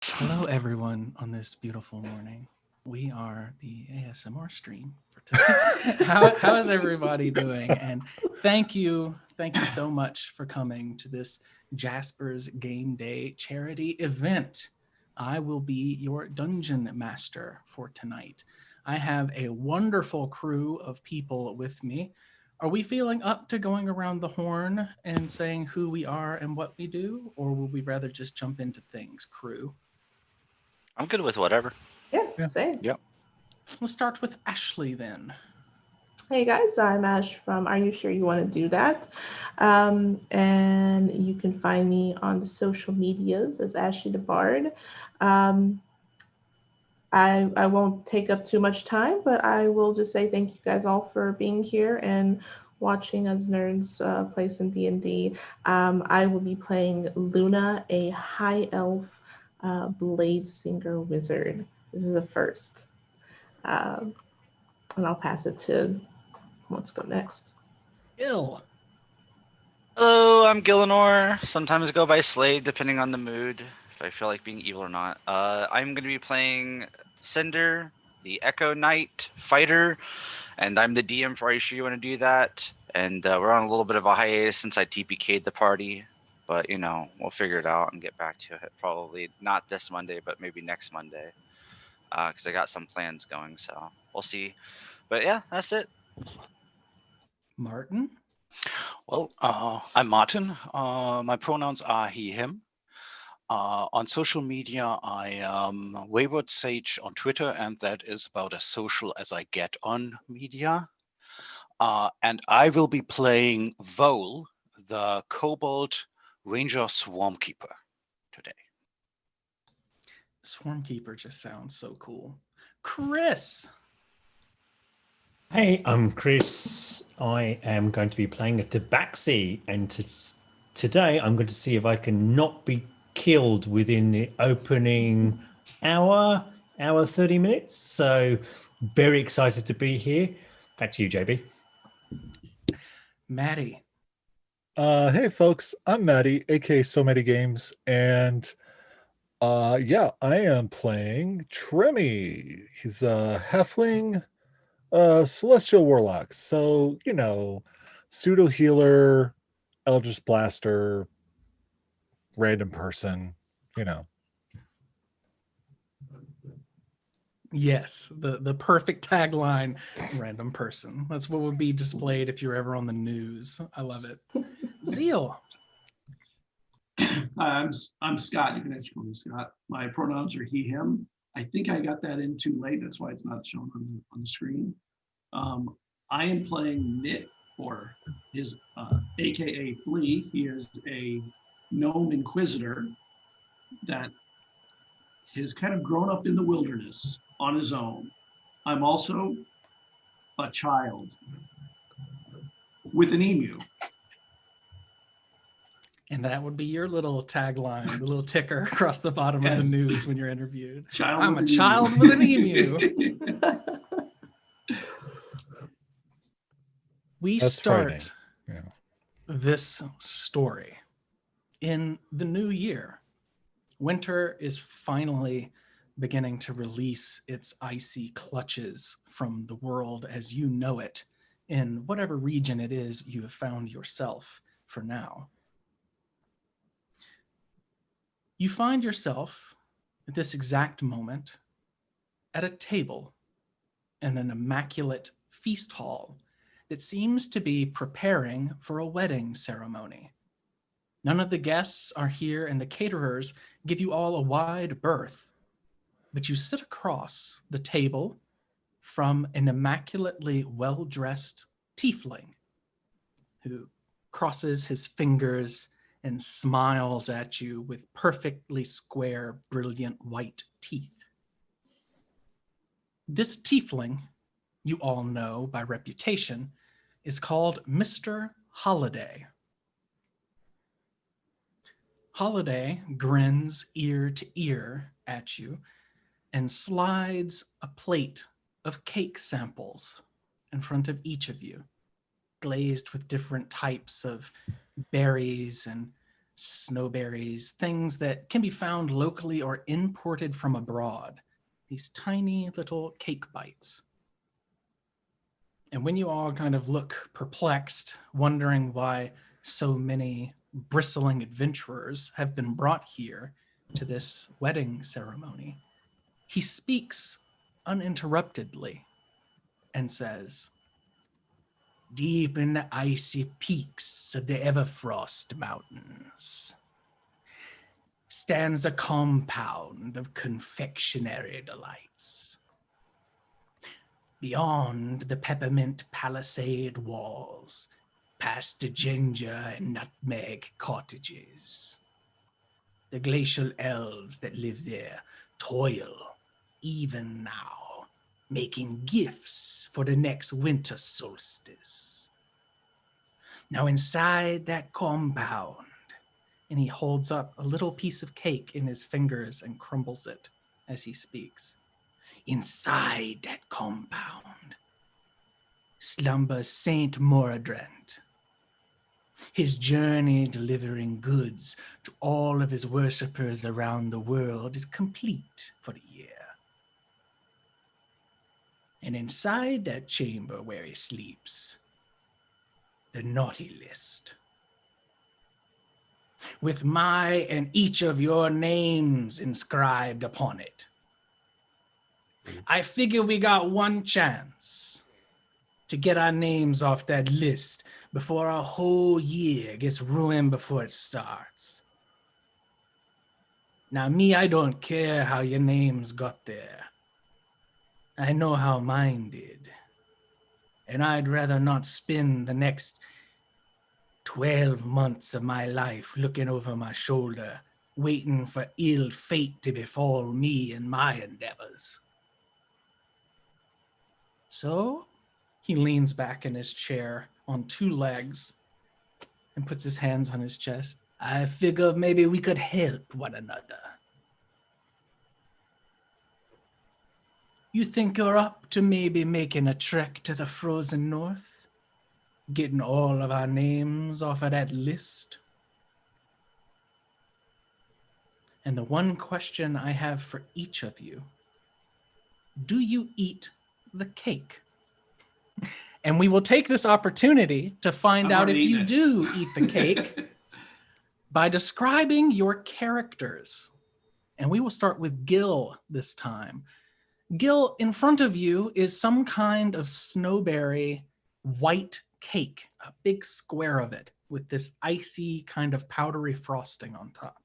Hello, everyone, on this beautiful morning. We are the ASMR stream for today. How is everybody doing? And thank you so much for coming to this Jasper's Game Day charity event. I will be your dungeon master for tonight. I have a wonderful crew of people with me. Are we feeling up to going around the horn and saying who we are and what we do, or will we rather just jump into things, crew? I'm good with whatever. Yeah, Yeah. same. Yep. Let's start with Ashley then. Hey guys, I'm Ash from Are You Sure You Want to Do That? And you can find me on the social medias as Ashley the Bard. Um, I won't take up too much time, but I will just say thank you guys all for being here and watching us nerds play some D&D. I will be playing Luna, a high elf blade singer wizard. This is a first. Um, and I'll pass it to let's go next. Ill. Hello, I'm Gillinor. Sometimes go by Slade, depending on the mood, if I feel like being evil or not. I'm going to be playing Cinder, the Echo Knight fighter, and I'm the DM for Are You Sure You Want to Do That? And we're on a little bit of a hiatus since I TPK'd the party, but we'll figure it out and get back to it. Probably not this Monday, but maybe next Monday, because I got some plans going, so we'll see. But yeah, that's it. Martin. Well, I'm Martin. My pronouns are he, him. On social media, I am Wayward Sage on Twitter, and that is about as social as I get on media. And I will be playing Vole, the Kobold Ranger Swarmkeeper today. Swarmkeeper just sounds so cool. Chris. Hey, I'm Chris. I am going to be playing a Tabaxi, and today I'm going to see if I can not be killed within the opening hour 30 minutes. So, very excited to be here. Back to you, JB. Maddie. Hey folks, I'm Maddie, aka So Many Games, and yeah, I am playing Tremmy. He's a halfling celestial warlock. So, pseudo healer, Eldritch Blaster, random person, you know. Yes, the perfect tagline, random person. That's what would be displayed if you're ever on the news. I love it. Zeal. I'm Scott. You can actually call me Scott. My pronouns are he, him. I think I got that in too late. That's why it's not shown on the screen. I am playing Nick, or his AKA Flea. He is a gnome inquisitor that has kind of grown up in the wilderness on his own. I'm also a child with an emu. And that would be your little tagline, the little ticker across the bottom of the Yes. news when you're interviewed. Child I'm with a an child emu. with an emu. We That's start frightening. Yeah. this story in the new year. Winter is finally beginning to release its icy clutches from the world as you know it in whatever region it is you have found yourself for now. You find yourself at this exact moment at a table in an immaculate feast hall that seems to be preparing for a wedding ceremony. None of the guests are here, and the caterers give you all a wide berth. But you sit across the table from an immaculately well-dressed tiefling who crosses his fingers and smiles at you with perfectly square, brilliant white teeth. This tiefling, you all know by reputation, is called Mr. Holiday. Holiday grins ear to ear at you and slides a plate of cake samples in front of each of you, glazed with different types of berries and snowberries, things that can be found locally or imported from abroad. These tiny little cake bites. And when you all kind of look perplexed, wondering why so many bristling adventurers have been brought here to this wedding ceremony, he speaks uninterruptedly and says, "Deep in the icy peaks of the Everfrost Mountains stands a compound of confectionery delights. Beyond the peppermint palisade walls, past the ginger and nutmeg cottages, the glacial elves that live there toil even now, making gifts for the next winter solstice. Now inside that compound," and he holds up a little piece of cake in his fingers and crumbles it as he speaks. "Inside that compound slumbers Saint Moradrant. His journey delivering goods to all of his worshippers around the world is complete for the year. And inside that chamber where he sleeps, the naughty list, with my and each of your names inscribed upon it. I figure we got one chance to get our names off that list before our whole year gets ruined before it starts. Now me, I don't care how your names got there. I know how mine did. And I'd rather not spend the next 12 months of my life looking over my shoulder, waiting for ill fate to befall me in my endeavors. So he leans back in his chair on two legs and puts his hands on his chest. I figure maybe we could help one another. You think you're up to maybe making a trek to the frozen north? Getting all of our names off of that list? And the one question I have for each of you, do you eat the cake? And we will take this opportunity to find out if you do eat the cake by describing your characters. And we will start with Gil this time. Gil, in front of you is some kind of snowberry white cake, a big square of it with this icy kind of powdery frosting on top.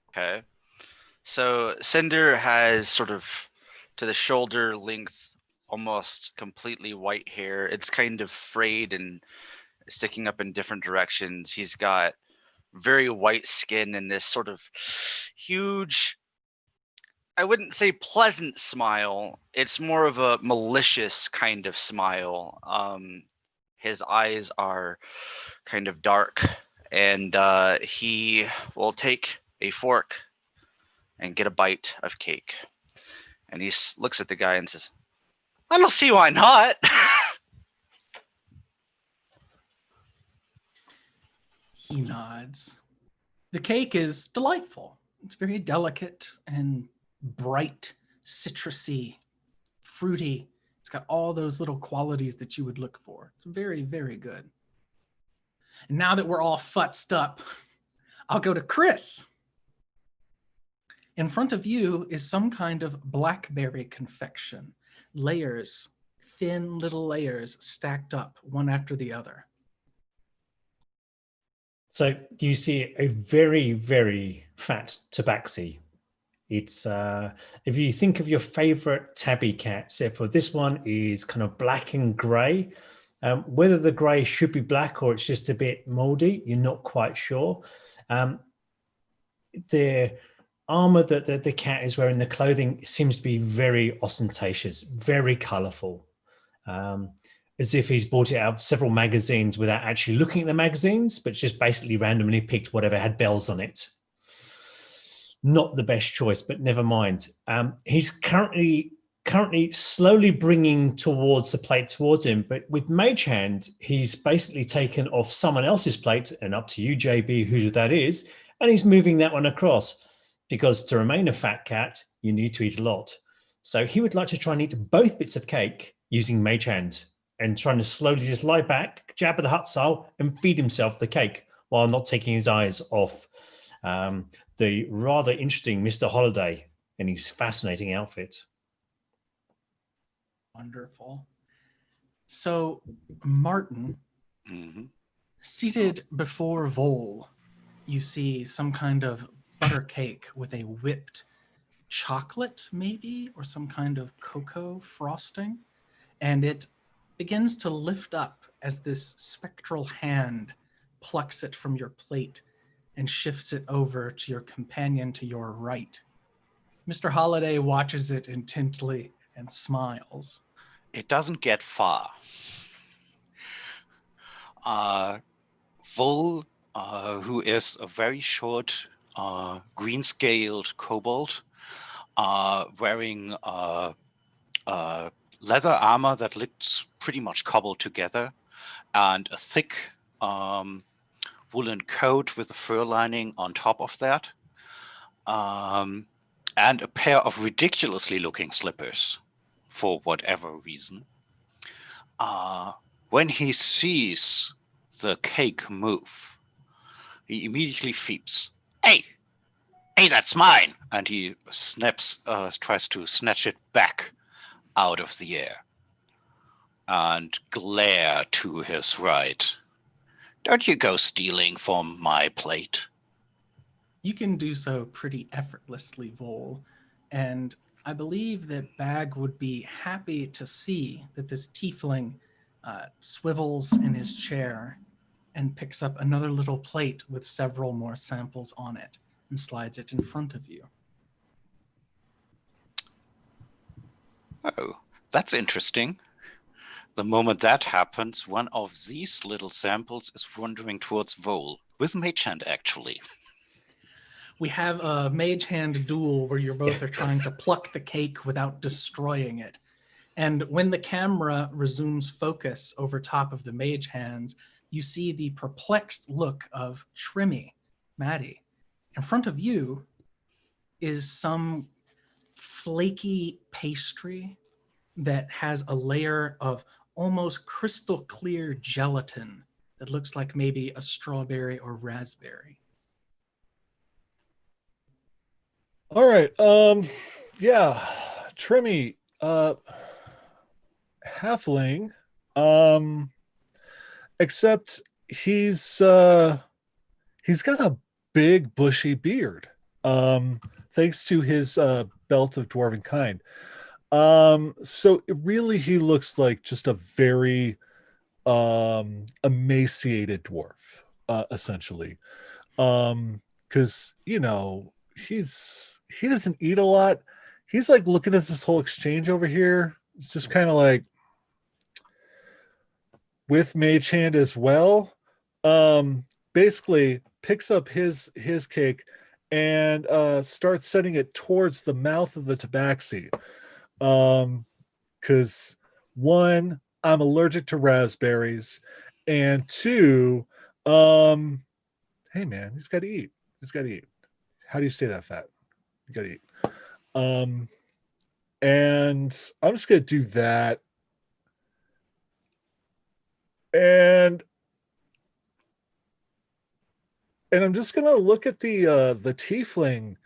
Okay. So Cinder has sort of to the shoulder length, almost completely white hair. It's kind of frayed and sticking up in different directions. He's got very white skin and this sort of huge, I wouldn't say pleasant smile. It's more of a malicious kind of smile. His eyes are kind of dark, and he will take a fork and get a bite of cake. And he looks at the guy and says, "I don't see why not." He nods. The cake is delightful. It's very delicate and bright, citrusy, fruity. It's got all those little qualities that you would look for. It's very, very good. And now that we're all futzed up, I'll go to Chris. In front of you is some kind of blackberry confection. Layers, thin little layers stacked up one after the other. So you see a very, very fat tabaxi. It's if you think of your favorite tabby cats, therefore this one is kind of black and gray. Whether the gray should be black or it's just a bit moldy, you're not quite sure. The armor that the cat is wearing, the clothing, seems to be very ostentatious, very colorful, as if he's bought it out of several magazines without actually looking at the magazines, but just basically randomly picked whatever had bells on it. Not the best choice, but never mind. He's currently currently slowly bringing towards the plate towards him. But with Mage Hand, he's basically taken off someone else's plate, and up to you, JB, who that is, and he's moving that one across. Because to remain a fat cat, you need to eat a lot. So he would like to try and eat both bits of cake using Mage Hand and trying to slowly just lie back, Jabba the Hutt style, and feed himself the cake while not taking his eyes off the rather interesting Mr. Holiday in his fascinating outfit. Wonderful. So, Martin, Mhm. seated before Vol, you see some kind of butter cake with a whipped chocolate, maybe, or some kind of cocoa frosting. And it begins to lift up as this spectral hand plucks it from your plate and shifts it over to your companion to your right. Mr. Holiday watches it intently and smiles. It doesn't get far. Vol, who is a very short, green-scaled kobold, wearing leather armor that looks pretty much cobbled together, and a thick woolen coat with a fur lining on top of that, and a pair of ridiculously looking slippers for whatever reason. When he sees the cake move, he immediately feeps, "Hey! Hey, that's mine!" And he tries to snatch it back out of the air and glare to his right. "Don't you go stealing from my plate." You can do so pretty effortlessly, Vol, and I believe that Bag would be happy to see that this tiefling swivels in his chair and picks up another little plate with several more samples on it and slides it in front of you. Oh, that's interesting. The moment that happens, one of these little samples is wandering towards Vol, with Mage Hand, actually. We have a Mage Hand duel where you both are trying to pluck the cake without destroying it. And when the camera resumes focus over top of the Mage Hands, you see the perplexed look of Trimmy, Maddie. In front of you is some flaky pastry that has a layer of almost crystal clear gelatin that looks like maybe a strawberry or raspberry. All right. Yeah. Trimmy, halfling. Except he's got a big bushy beard. Thanks to his belt of dwarven kind. So really he looks like just a very emaciated dwarf, essentially. Because he doesn't eat a lot. He's like looking at this whole exchange over here. It's just kind of like with Mage Hand as well. Basically picks up his cake and starts setting it towards the mouth of the tabaxi. Because one, I'm allergic to raspberries, and two, hey man, he's got to eat. He's got to eat. How do you stay that fat? You got to eat. And I'm just gonna do that, and I'm just gonna look at the tiefling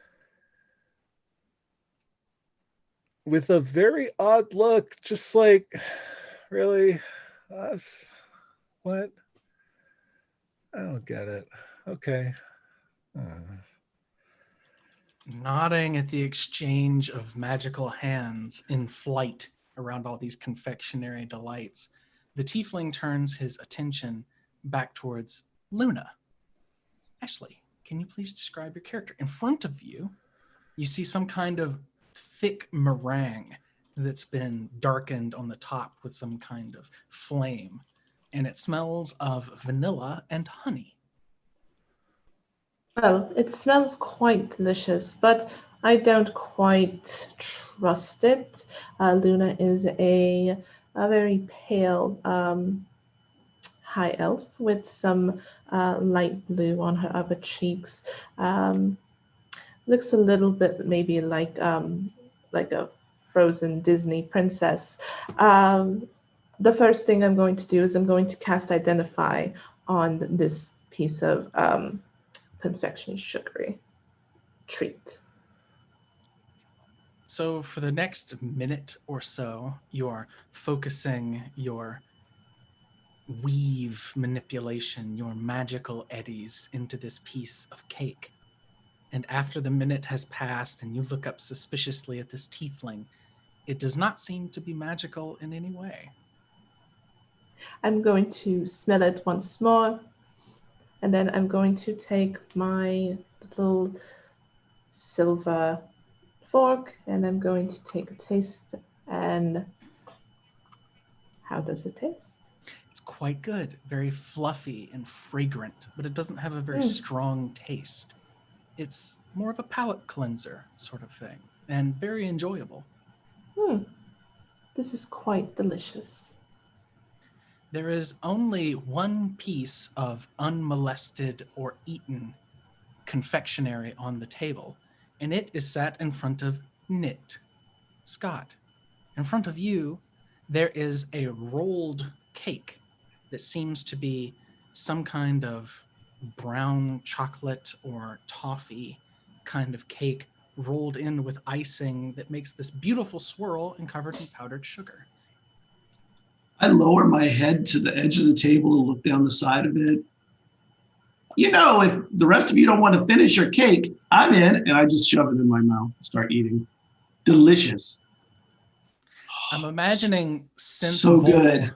with a very odd look, just like, really, us? What? I don't get it. Okay. Nodding at the exchange of magical hands in flight around all these confectionery delights, the tiefling turns his attention back towards Luna. Ashley, can you please describe your character? In front of you, you see some kind of thick meringue that's been darkened on the top with some kind of flame, and it smells of vanilla and honey. Well, it smells quite delicious, but I don't quite trust it. Luna is a very pale high elf with some light blue on her upper cheeks. Looks a little bit maybe like a frozen Disney princess. The first thing I'm going to do is I'm going to cast Identify on this piece of confectionery sugary treat. So for the next minute or so, you're focusing your weave manipulation, your magical eddies into this piece of cake. And after the minute has passed and you look up suspiciously at this tiefling, it does not seem to be magical in any way. I'm going to smell it once more, and then I'm going to take my little silver fork and I'm going to take a taste. And how does it taste? It's quite good, very fluffy and fragrant, but it doesn't have a very strong taste. It's more of a palate cleanser sort of thing, and very enjoyable. This is quite delicious. There is only one piece of unmolested or eaten confectionery on the table, and it is sat in front of Knit. Scott, in front of you, there is a rolled cake that seems to be some kind of brown chocolate or toffee kind of cake rolled in with icing that makes this beautiful swirl and covered in powdered sugar. I lower my head to the edge of the table and look down the side of it. You know, if the rest of you don't want to finish your cake, I'm in, and I just shove it in my mouth and start eating. Delicious. I'm imagining So good.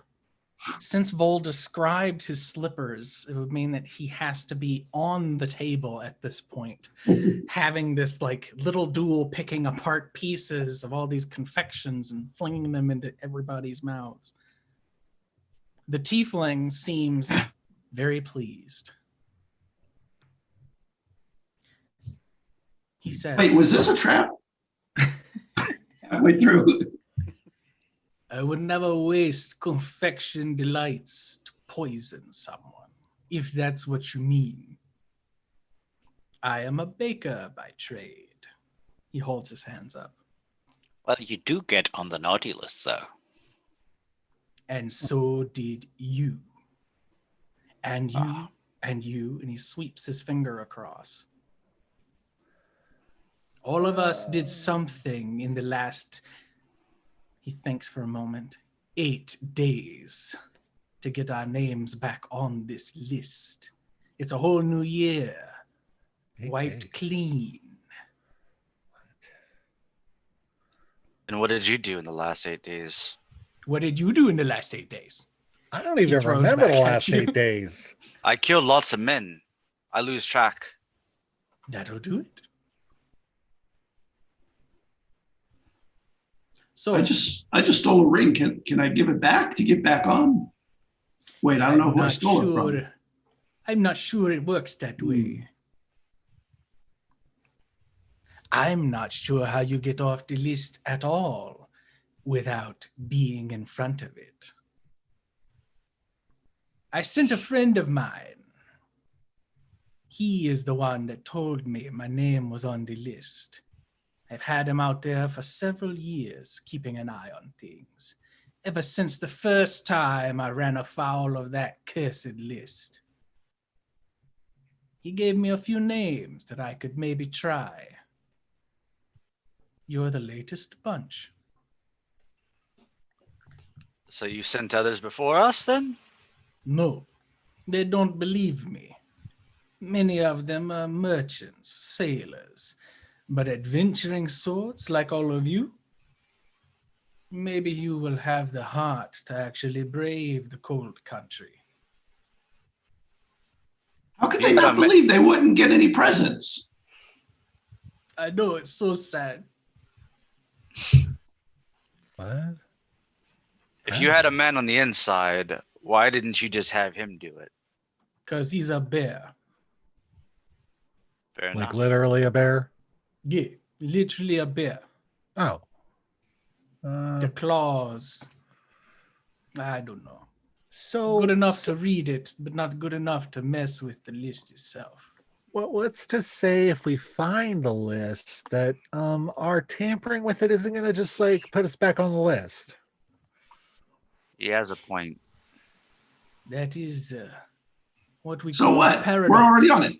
Since Vol described his slippers, it would mean that he has to be on the table at this point, having this like little duel picking apart pieces of all these confections and flinging them into everybody's mouths. The tiefling seems very pleased. He says, Wait, was this a trap? Halfway through. I would never waste confection delights to poison someone, if that's what you mean. I am a baker by trade. He holds his hands up. Well, you do get on the naughty list, though. And so did you. And you, and you, and he sweeps his finger across. All of us did something in the last, he thinks for a moment, 8 days to get our names back on this list. It's a whole new year, wiped clean. And what did you do in the last 8 days? What did you do in the last 8 days? I don't even throws remember the back at last you. 8 days. I killed lots of men. I lose track. That'll do it. So I just stole a ring. Can I give it back to get back on? Wait, I don't know who I stole it from. I'm not sure it works that way. I'm not sure how you get off the list at all without being in front of it. I sent a friend of mine. He is the one that told me my name was on the list. I've had him out there for several years, keeping an eye on things, ever since the first time I ran afoul of that cursed list. He gave me a few names that I could maybe try. You're the latest bunch. So you sent others before us then? No, they don't believe me. Many of them are merchants, sailors, but adventuring sorts like all of you, maybe you will have the heart to actually brave the cold country. How could they not believe they wouldn't get any presents? I know, it's so sad. What? If you had a man on the inside, why didn't you just have him do it? Because he's a bear. Fair Like enough. literally a bear? Yeah, Literally a bear. Oh. The claws. I don't know. So Good enough to read it, but not good enough to mess with the list itself. Well, let's just say if we find the list that our tampering with it isn't going to just like put us back on the list. He has a point. That is what we So call what? paradox. We're already on it.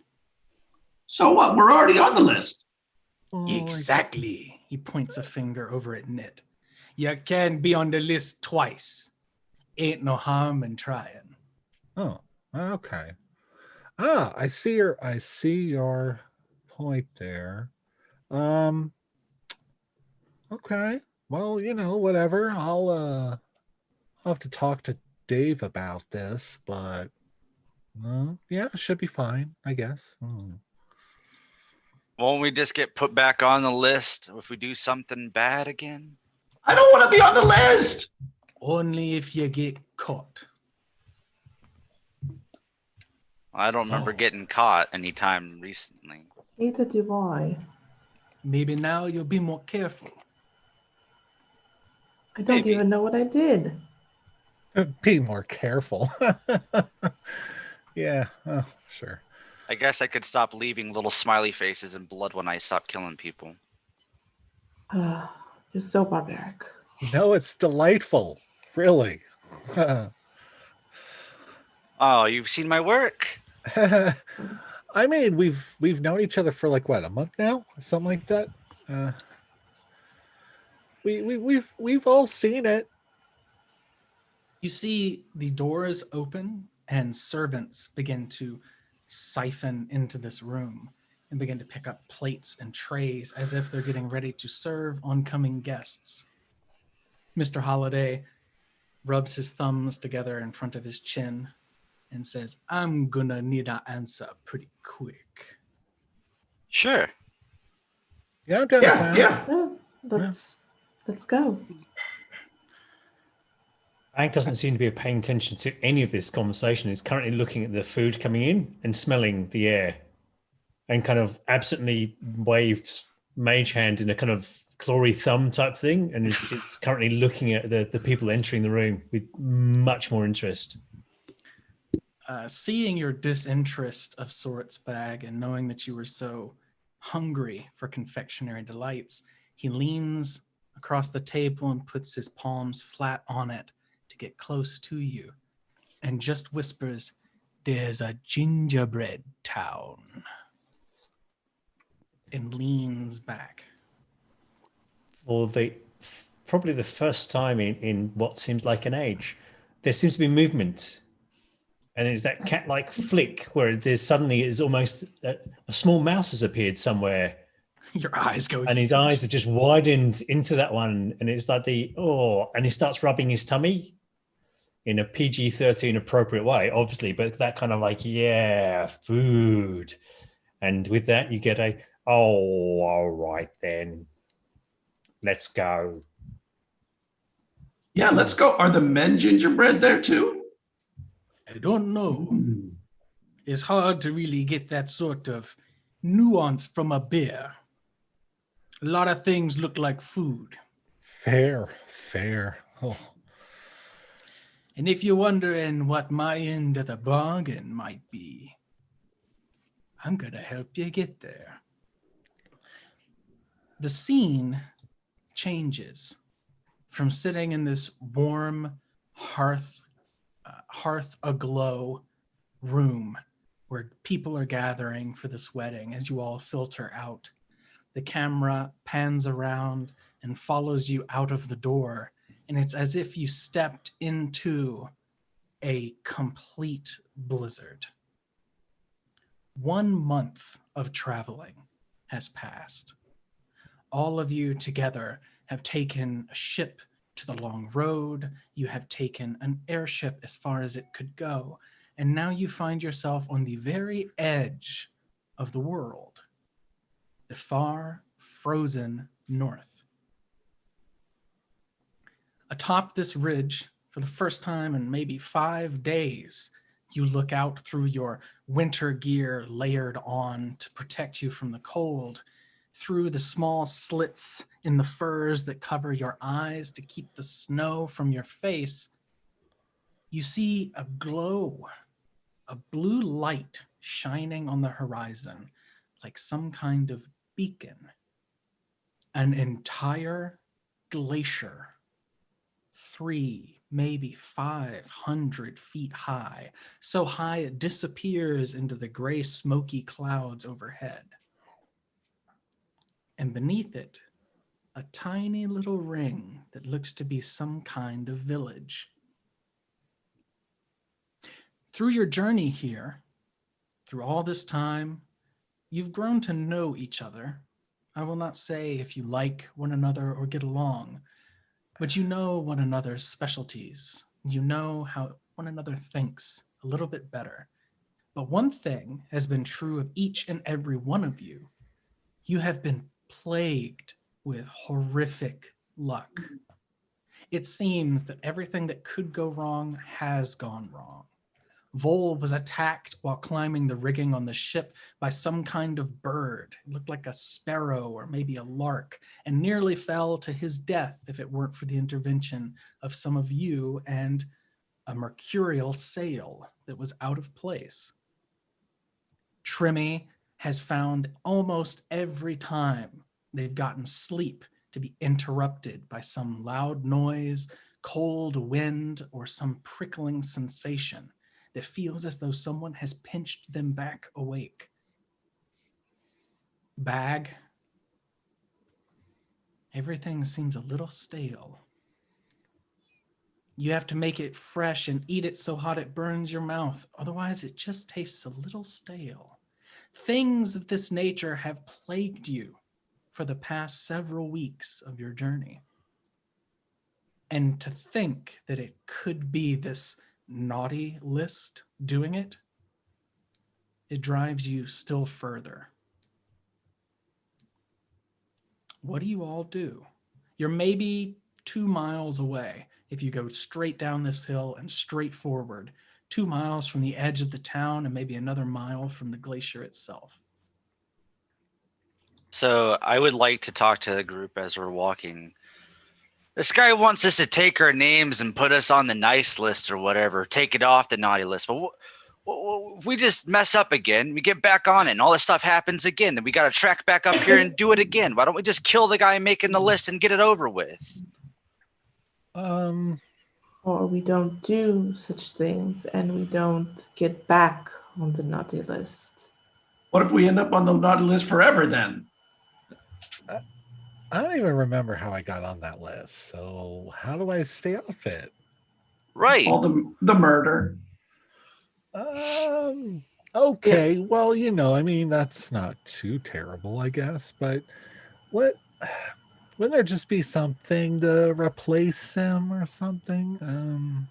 So what? We're already on the list. Oh, Exactly. He points a finger over at Knit. You can be on the list twice. Ain't no harm in trying. Oh, okay. I see your point there. Okay. Well, whatever. I'll have to talk to Dave about this, but yeah, it should be fine, I guess. Won't we just get put back on the list if we do something bad again? I don't want to be on the list. Only if you get caught. I don't remember Oh. getting caught anytime recently. Neither do I. Maybe now you'll be more careful. I don't Maybe. even know what I did. Be more careful. Yeah, oh, sure. I guess I could stop leaving little smiley faces and blood when I stop killing people. You're so barbaric. No, it's delightful. Really. Oh, you've seen my work? I mean, we've known each other for like what, a month now, something like that. We've all seen it. You see the doors open and servants begin to siphon into this room and begin to pick up plates and trays as if they're getting ready to serve oncoming guests. Mr. Holliday rubs his thumbs together in front of his chin and says, I'm gonna need an answer pretty quick. Sure. Yeah, I'm down to Yeah, plan. yeah. Yeah, let's go. Hank doesn't seem to be paying attention to any of this conversation. He's currently looking at the food coming in and smelling the air and kind of absently waves mage hand in a kind of glory thumb type thing and is currently looking at the people entering the room with much more interest. Seeing your disinterest of sorts, Bag, and knowing that you were so hungry for confectionery delights, he leans across the table and puts his palms flat on it to get close to you and just whispers, there's a gingerbread town, and leans back. For probably the first time in what seems like an age, there seems to be movement. And there's that cat-like flick where there's suddenly is almost a small mouse has appeared somewhere. Your eyes go And his huge. eyes are just widened into that one. And it's like and he starts rubbing his tummy in a PG-13 appropriate way, obviously, but that kind of like, yeah, food. And with that, you get all right then. Let's go. Yeah, let's go. Are the men gingerbread there too? I don't know. Hmm. It's hard to really get that sort of nuance from a bear. A lot of things look like food. Fair. Oh. And if you're wondering what my end of the bargain might be, I'm going to help you get there. The scene changes from sitting in this warm hearth aglow room where people are gathering for this wedding as you all filter out. The camera pans around and follows you out of the door, and it's as if you stepped into a complete blizzard. 1 month of traveling has passed. All of you together have taken a ship to the long road. You have taken an airship as far as it could go. And now you find yourself on the very edge of the world, the far frozen north. Atop this ridge, for the first time in maybe 5 days, you look out through your winter gear layered on to protect you from the cold, through the small slits in the furs that cover your eyes to keep the snow from your face, you see a glow, a blue light shining on the horizon like some kind of beacon. An entire glacier, 3, maybe 500 feet high, so high it disappears into the gray smoky clouds overhead. And beneath it, a tiny little ring that looks to be some kind of village. Through your journey here, through all this time, you've grown to know each other. I will not say if you like one another or get along, but you know one another's specialties. You know how one another thinks a little bit better. But one thing has been true of each and every one of you. You have been plagued with horrific luck. It seems that everything that could go wrong has gone wrong. Vol was attacked while climbing the rigging on the ship by some kind of bird. It looked like a sparrow or maybe a lark, and nearly fell to his death if it weren't for the intervention of some of you and a mercurial sail that was out of place. Trimmy has found almost every time they've gotten sleep to be interrupted by some loud noise, cold wind, or some prickling sensation that feels as though someone has pinched them back awake. Bag, everything seems a little stale. You have to make it fresh and eat it so hot it burns your mouth. Otherwise, it just tastes a little stale. Things of this nature have plagued you for the past several weeks of your journey. And to think that it could be this naughty list doing it, it drives you still further. What do you all do? You're maybe 2 miles away if you go straight down this hill and straight forward, 2 miles from the edge of the town and maybe another mile from the glacier itself. So I would like to talk to the group as we're walking. This guy wants us to take our names and put us on the nice list or whatever, take it off the naughty list. But if we just mess up again, we get back on it and all this stuff happens again, then we got to track back up here and do it again. Why don't we just kill the guy making the list and get it over with? Or we don't do such things and we don't get back on the naughty list. What if we end up on the naughty list forever then? I don't even remember how I got on that list. So how do I stay off it? Right. All the murder. Okay. Well, I mean, that's not too terrible, I guess. But wouldn't there just be something to replace him or something?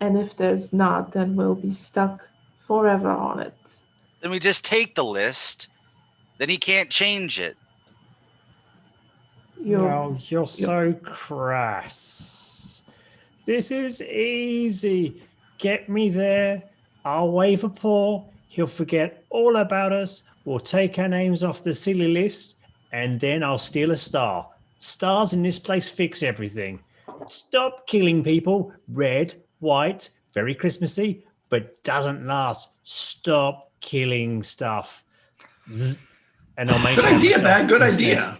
And if there's not, then we'll be stuck forever on it. Then we just take the list. Then he can't change it. You're so crass. This is easy. Get me there. I'll wave a paw. He'll forget all about us. We'll take our names off the silly list, and then I'll steal a star. Stars in this place fix everything. Stop killing people. Red, white, very Christmassy, but doesn't last. Stop killing stuff. Zzz. And I'll make Good idea, man. Good instead. idea.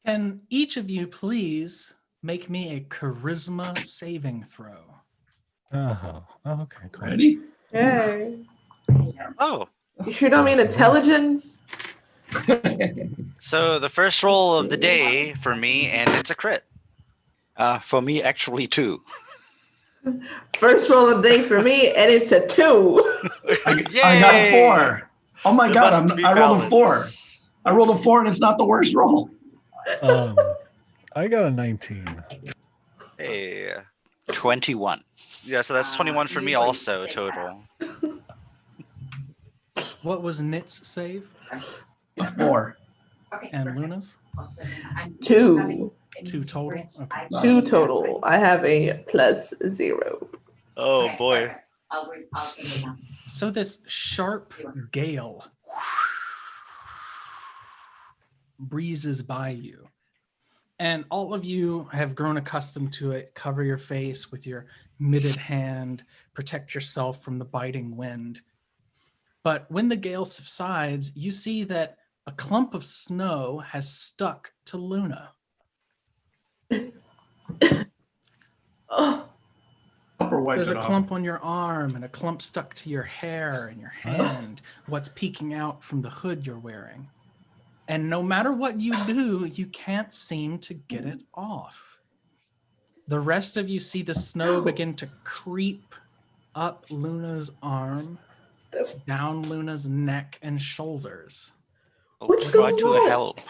Can each of you please make me a charisma saving throw? Okay, cool. Ready? Yay. Oh. You sure don't mean intelligence? So the first roll of the day for me, and it's a crit. For me, actually, too. First roll of the day for me, and it's a 2. I got a 4. Oh my There God, must be I rolled a 4. balance. I rolled a 4 and it's not the worst roll. I got a 19. Hey. 21. Yeah, so that's 21 for me also total. What was Nit's save A 4. and Luna's? 2. 2 total? Okay. 2 total. I have a +0. Oh boy. So this sharp gale breezes by you. And all of you have grown accustomed to it. Cover your face with your mitted hand, protect yourself from the biting wind. But when the gale subsides, you see that a clump of snow has stuck to Luna. Oh, Upper wipe There's it a off. clump on your arm and a clump stuck to your hair and your hand, what's peeking out from the hood you're wearing. And no matter what you do, you can't seem to get it off. The rest of you see the snow begin to creep up Luna's arm, down Luna's neck and shoulders. I'll What's try going to on? help.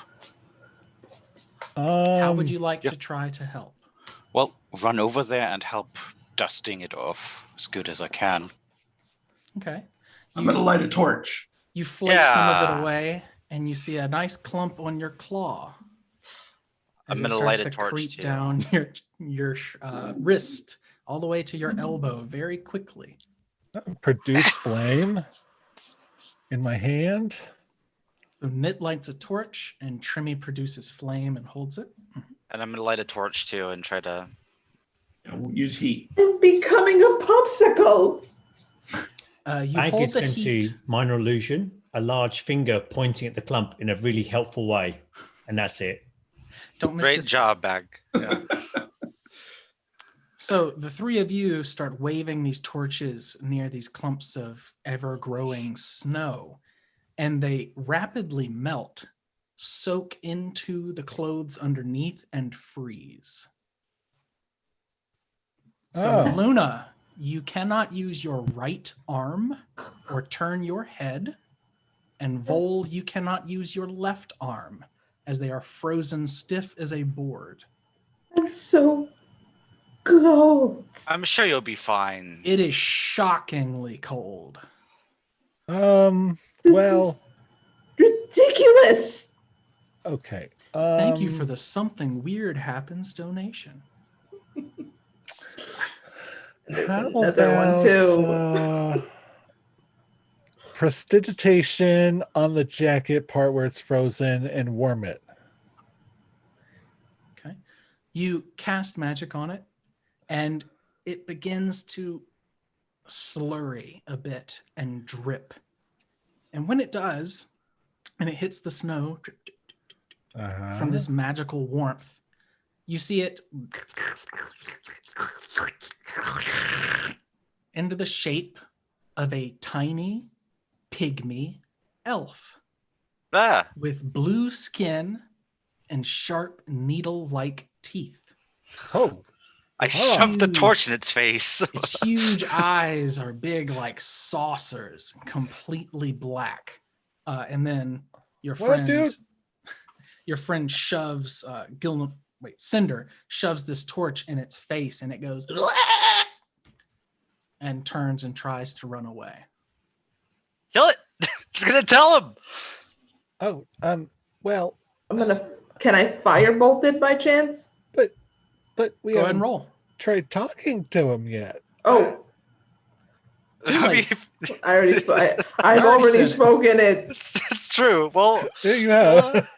How would you like yeah. to try to help? Well, run over there and help dusting it off as good as I can. Okay. I'm going to light a torch. You flake some of it Yeah. away, and you see a nice clump on your claw. As I'm it gonna starts light a to torch, creep too. down your wrist all the way to your elbow very quickly. Produce flame in my hand. So Knit lights a torch, and Trimmy produces flame and holds it. And I'm gonna light a torch too and try to. We'll use heat. I'm becoming a popsicle. You Bag hold is the going heat. to minor illusion, a large finger pointing at the clump in a really helpful way, and that's it. Don't miss Great this. job, Bag. Yeah. So the three of you start waving these torches near these clumps of ever-growing snow, and they rapidly melt, soak into the clothes underneath, and freeze. So Oh. Luna, you cannot use your right arm or turn your head, and Vol, you cannot use your left arm, as they are frozen stiff as a board. I'm so cold. I'm sure you'll be fine. It is shockingly cold. This Well, is ridiculous. okay. Thank you for the Something Weird Happens donation. How Another one, about too. prestidigitation on the jacket part where it's frozen and warm it? Okay. You cast magic on it, and it begins to slurry a bit and drip. And when it does, and it hits the snow drip, drip, from this magical warmth, you see it into the shape of a tiny pygmy elf Ah, with blue skin and sharp needle-like teeth. Oh, I shoved the Huge. torch in its face. Its huge eyes are big like saucers, completely black. And then your What up, dude? friend shoves Cinder shoves this torch in its face, and it goes and turns and tries to run away. Kill it. It's gonna tell him. oh, well, Can I firebolt it by chance? but we Go ahead and haven't roll. tried talking to him yet. Oh, Too I mean, late. I already I've already already said it. spoken it. it's true. Well, Yeah, you have.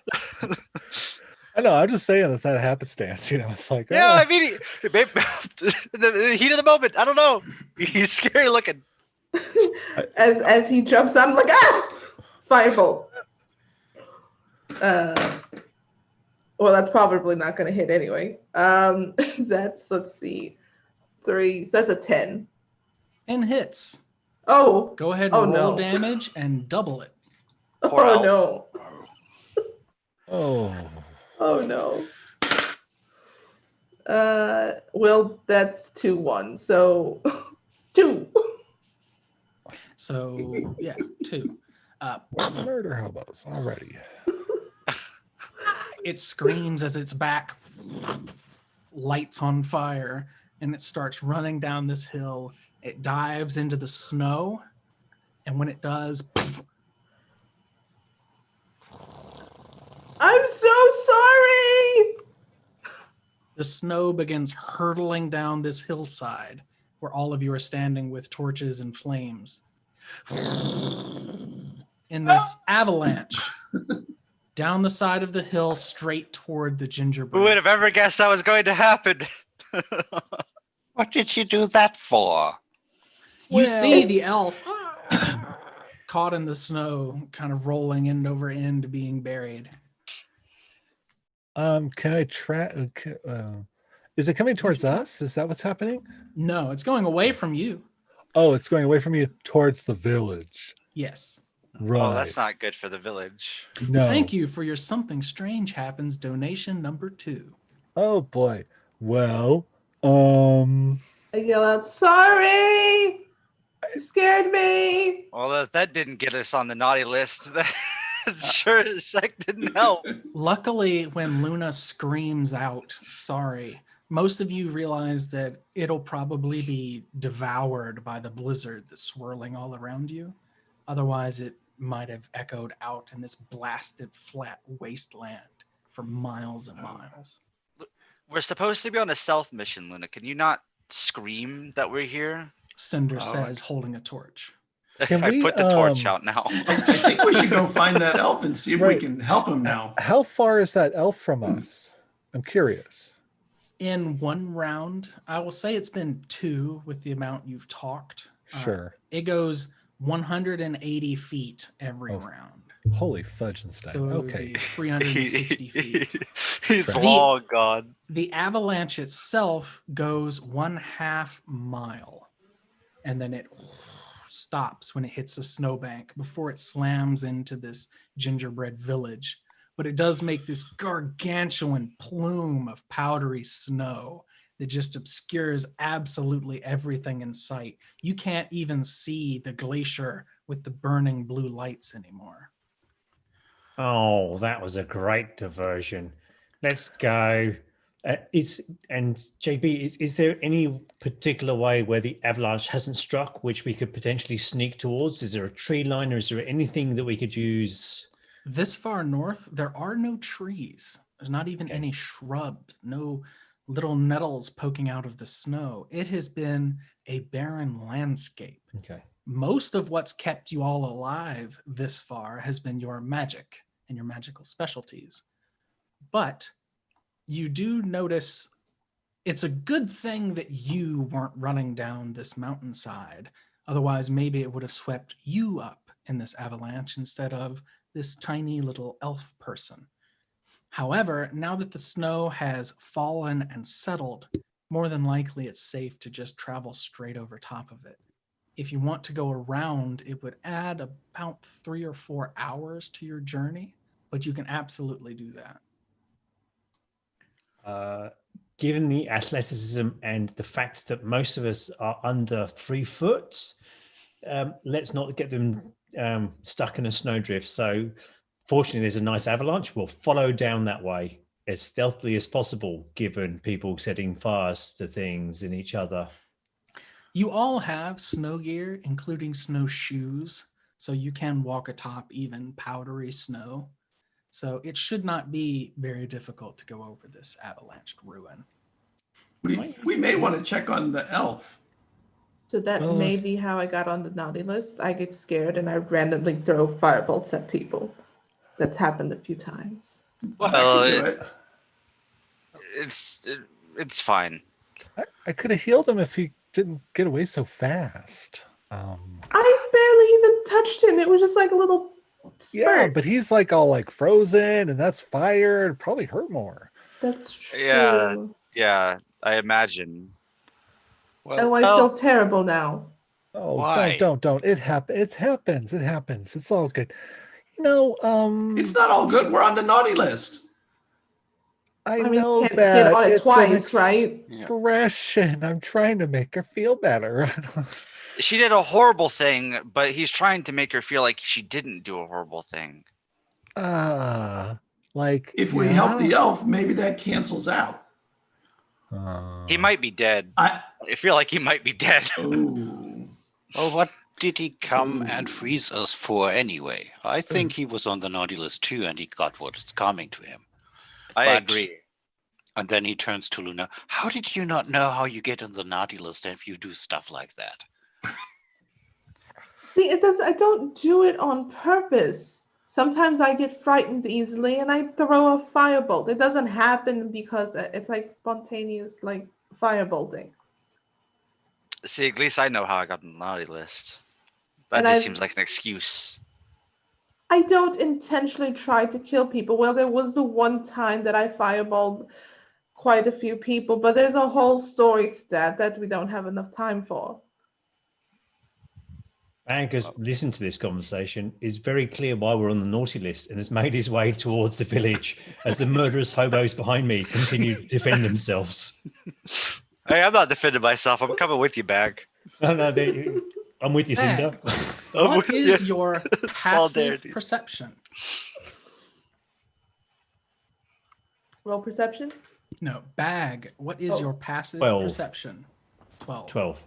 I know. I'm just saying that's not a happenstance. It's like, yeah. I mean, maybe, in the heat of the moment, I don't know. He's scary looking. As he jumps, I'm like, firebolt. Well, that's probably not going to hit anyway. Let's see, 3. So that's a 10. 10 hits. Oh, Go ahead Oh, and roll no. damage and double it. Poor elf. no. oh, Oh no. Well, that's 2-1. So 2. So yeah, 2. murder hobos already. It screams as its back lights on fire, and it starts running down this hill. It dives into the snow, and when it does, I'm so sorry. the snow begins hurtling down this hillside where all of you are standing with torches and flames. In this avalanche, down the side of the hill, straight toward the Who gingerbread. would have ever guessed that was going to happen? What did you do that for? You see Well- the elf caught in the snow, kind of rolling end over end, being buried. Can I track? Is it coming towards us? Is that what's happening? No, it's going away from you. Oh, it's going away from you towards the village. Yes. Right. Oh, that's not good for the village. No. Thank you for your Something Strange Happens donation number 2. Oh boy. Well, I yell out, sorry! You scared me! Well, that didn't get us on the naughty list. That sure as heck didn't help. Luckily, when Luna screams out, sorry, most of you realize that it'll probably be devoured by the blizzard that's swirling all around you. Otherwise, it might have echoed out in this blasted, flat wasteland for miles and miles. We're supposed to be on a stealth mission, Luna. Can you not scream that we're here? Cinder All says, holding a torch. Can I we, put the torch out now. I think we should go find that elf and see if we Right. can help him now. how far is that elf from us? I'm curious. In one round, I will say it's been 2 with the amount you've talked. Sure. It goes 180 feet every Oh, round. Holy Fudgenstein. So it would Okay. be 360 feet. He's The- long gone. The avalanche itself goes 1/2 mile, and then it stops when it hits a snowbank before it slams into this gingerbread village. But it does make this gargantuan plume of powdery snow that just obscures absolutely everything in sight. You can't even see the glacier with the burning blue lights anymore. Oh, that was a great diversion. Let's go. JB, is there any particular way where the avalanche hasn't struck, which we could potentially sneak towards? Is there a tree line, or is there anything that we could use? This far north, there are no trees. There's not even Okay. any shrubs, no little nettles poking out of the snow. It has been a barren landscape. Okay. Most of what's kept you all alive this far has been your magic and your magical specialties. But you do notice it's a good thing that you weren't running down this mountainside. Otherwise, maybe it would have swept you up in this avalanche instead of this tiny little elf person. However, now that the snow has fallen and settled, more than likely it's safe to just travel straight over top of it. If you want to go around, it would add about 3 or 4 hours to your journey, but you can absolutely do that. Given the athleticism and the fact that most of us are under 3 foot, let's not get them stuck in a snowdrift. So fortunately, there's a nice avalanche. We'll follow down that way as stealthily as possible, given people setting fires to things and each other. You all have snow gear, including snowshoes, so you can walk atop even powdery snow. So it should not be very difficult to go over this avalanched ruin. We may want to check on the elf. So that Well, may it's- be how I got on the naughty list. I get scared and I randomly throw firebolts at people. That's happened a few times. Well, That could do it. it's fine. I could have healed him if he didn't get away so fast. I barely even touched him. It was just like a little Yeah, spurt. but he's like all like frozen, and that's fire. It'd probably hurt more. That's true. Yeah. Yeah, I imagine. Oh, I Well- feel terrible now. Oh, Why? don't. It happens. It happens. It's all good. You know, It's not all good. We're on the naughty list. I mean, know can't that on it it's twice, an right? expression. I'm trying to make her feel better. She did a horrible thing, but he's trying to make her feel like she didn't do a horrible thing. Like If we help the elf, maybe that cancels out. He might be dead. I I feel like he might be dead. oh Well, what did he come and freeze us for anyway? I think he was on the naughty list too, and he got what is coming to him. I But- agree. And then he turns to Luna. How did you not know how you get on the naughty list if you do stuff like that? See, it does. I don't do it on purpose. Sometimes I get frightened easily and I throw a firebolt. It doesn't happen because it's like spontaneous, like firebolting. See, at least I know how I got on the naughty list. That And just I've- seems like an excuse. I don't intentionally try to kill people. Well, there was the one time that I fireballed quite a few people, but there's a whole story to that we don't have enough time for. Angus listened to this conversation, is very clear why we're on the naughty list, and has made his way towards the village as the murderous hobos behind me continue to defend themselves. Hey, I'm not defending myself. I'm coming with you, Bag. No, I'm with you, Cinder. Bag, what is your passive Solidarity. perception? Roll perception. No, Bag, what is Oh. your passive 12. perception? 12. 12.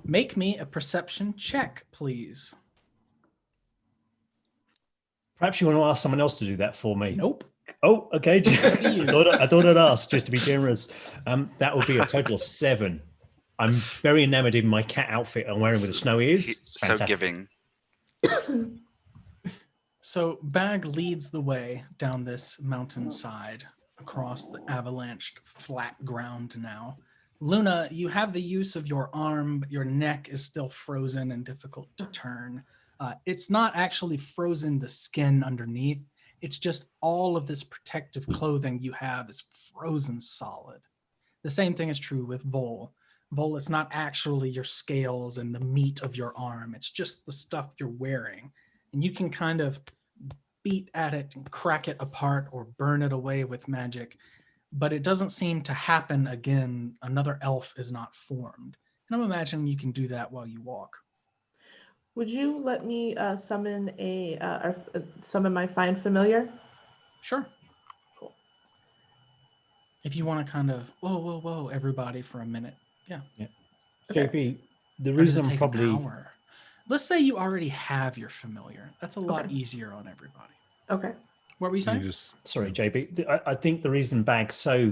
Make me a perception check, please. Perhaps you want to ask someone else to do that for me. Nope. Oh, okay. You. I thought I'd ask just to be generous. That would be a total of 7. I'm very enamored in my cat outfit I'm wearing with the snow ears. It's So fantastic. giving. So Bag leads the way down this mountainside across the avalanched flat ground now. Luna, you have the use of your arm, but your neck is still frozen and difficult to turn. It's not actually frozen the skin underneath. It's just all of this protective clothing you have is frozen solid. The same thing is true with Vol. Vol, it's not actually your scales and the meat of your arm. It's just the stuff you're wearing. And you can kind of beat at it and crack it apart or burn it away with magic. But it doesn't seem to happen again. Another elf is not formed. And I'm imagining you can do that while you walk. Would you let me summon summon my find familiar? Sure. Cool. If you want to kind of, whoa, everybody for a minute. Yeah. Okay. JP, the Or does it reason I'm take an probably... hour? Let's say you already have your familiar. That's a lot Okay. easier on everybody. Okay. What were you You saying? just Sorry, JP. I think the reason Bag's so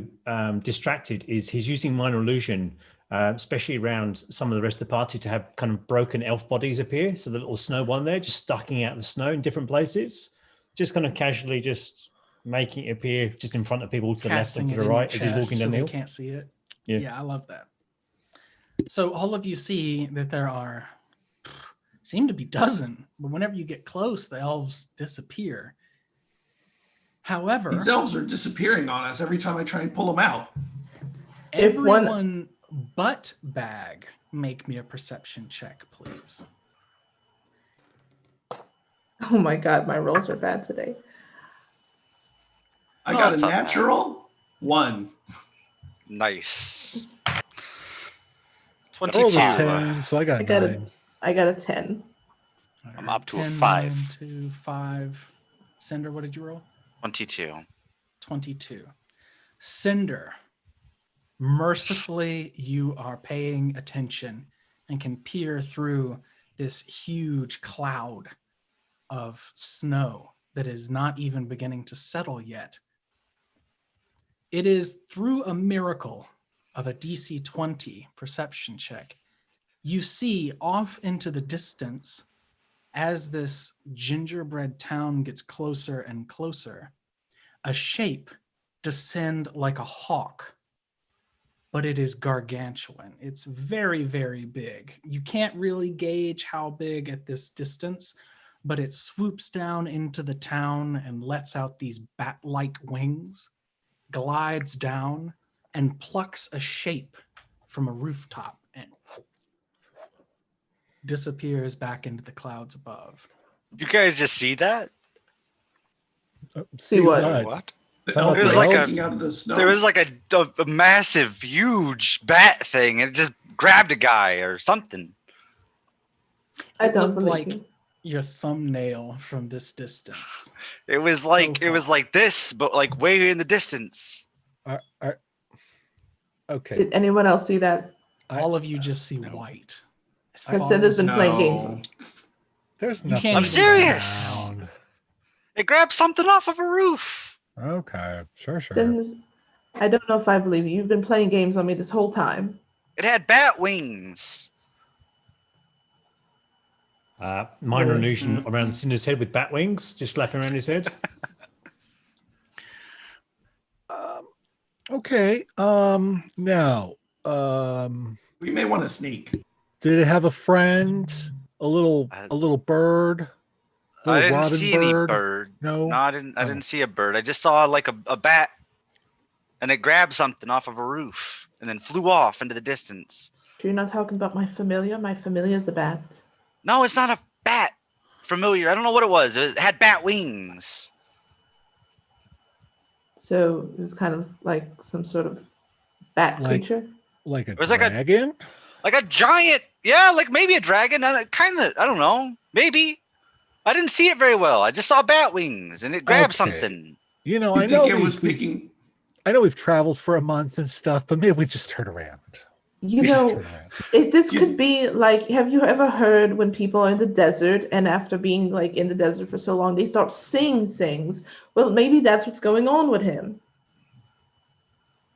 distracted is he's using minor illusion, especially around some of the rest of the party, to have kind of broken elf bodies appear. So the little snow one there, just sticking out the snow in different places, just kind of casually just making it appear just in front of people to the left Casting and to it the in your right as he's chest walking down so the they hill. can't see it. Yeah. Yeah, I love that. So all of you see that there are, seem to be dozen, but whenever you get close, the elves disappear. However, These elves are disappearing on us every time I try and pull them out. If one- everyone but Bag, make me a perception check, please. Oh my God, my rolls are bad today. I Oh, got that's a not bad. natural 1. Nice. I rolled 22. a 10, so I got I a got 9. I got a 10. I'm up to a 10, 5. 9, 2, 5. Cinder, what did you roll? 22. 22. Cinder, mercifully, you are paying attention and can peer through this huge cloud of snow that is not even beginning to settle yet. It is through a miracle of a DC 20 perception check. You see off into the distance, as this gingerbread town gets closer and closer, a shape descend like a hawk, but it is gargantuan. It's very, very big. You can't really gauge how big at this distance, but it swoops down into the town and lets out these bat-like wings, glides down, and plucks a shape from a rooftop and disappears back into the clouds above. You guys just see that? See what? What? The Talking elf about the is elves? sticking out of the snow. There was like a massive, huge bat thing, and it just grabbed a guy or something. I It don't looked believe like you. your thumbnail from this distance. It was like far. like this, but like way in the distance. Okay. Did anyone else see that? All of you just see No. white. As Because far Cinder's as been you playing can No. games. There's You nothing. can't I'm even serious. around. It grabbed something off of a roof. Okay. Sure. Cinder's, I don't know if I believe you. You've been playing games on me this whole time. It had bat wings. Minor Really? illusion around Cinder's head with bat wings, just flapping around his head. Okay. Now, We may want to sneak. did it have a friend? A little bird? I Little didn't robin see any bird? bird. No? I didn't. I Oh. didn't see a bird. I just saw like a bat, and it grabbed something off of a roof and then flew off into the distance. So you're not talking about my familiar? My familiar is a bat. No, it's not a bat. Familiar. I don't know what it was. It had bat wings. So it was kind of like some sort of bat Like- creature. Like a It was like a- dragon? Like a giant. Yeah, like maybe a dragon. Kind of. I don't know. Maybe. I didn't see it very well. I just saw bat wings and it grabbed Okay. something. You know, I I know think it was picking. I know we've traveled for a month and stuff, but maybe we just turn around. You We just know, turn around. this You- could be like, have you ever heard when people are in the desert and after being like in the desert for so long, they start seeing things? Well, maybe that's what's going on with him.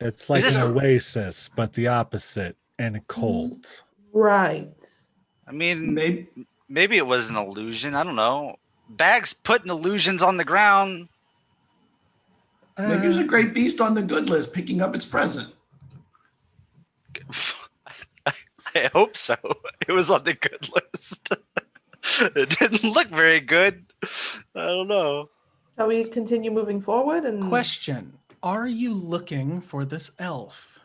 It's like this an a- oasis, but the opposite and cold. Right. I mean, Maybe maybe it was an illusion. I don't know. Bags putting illusions on the ground. maybe it was a great beast on the good list, picking up its present. I hope so. It was on the good list. It didn't look very good. I don't know. Shall we continue moving forward? And Question: are you looking for this elf?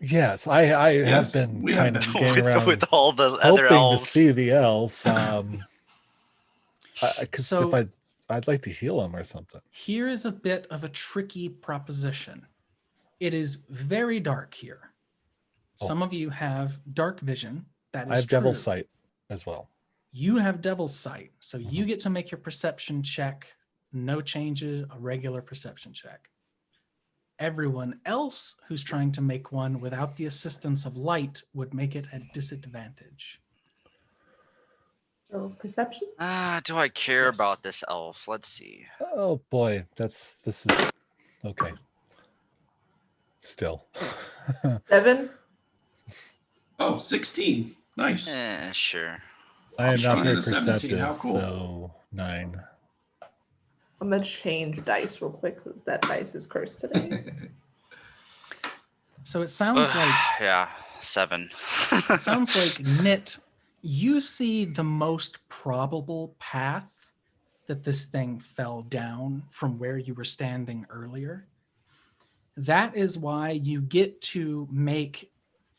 Yes, I Yes, have been we have kind of been. scanning around, with all the other hoping to elves. see the elf. Because So- if I'd like to heal him or something. Here is a bit of a tricky proposition. It is very dark here. Oh. Some of you have dark vision. That is I have devil's true. sight as well. You have devil's sight, so Mm-hmm. you get to make your perception check. No changes, a regular perception check. Everyone else who's trying to make one without the assistance of light would make it at disadvantage. so perception. Do I care Yes. about this elf? Let's see. Oh boy, this is okay. Still. 7. Oh, 16. Nice. Sure. I am not 16 very and a 17, how perceptive, cool. so 9. I'm gonna change dice real quick because that dice is cursed today. So it sounds like Yeah, 7. it sounds like Knit, you see the most probable path that this thing fell down from where you were standing earlier. That is why you get to make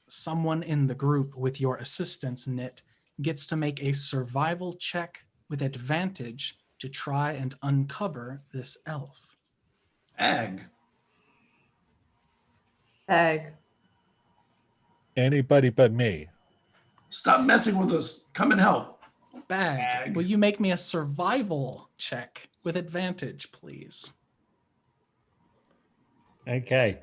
someone in the group with your assistance, Knit, gets to make a survival check with advantage to try and uncover this elf. Ag. Ag. Anybody but me. Stop messing with us. Come and help. Bag, will you make me a survival check with advantage, please? Okay.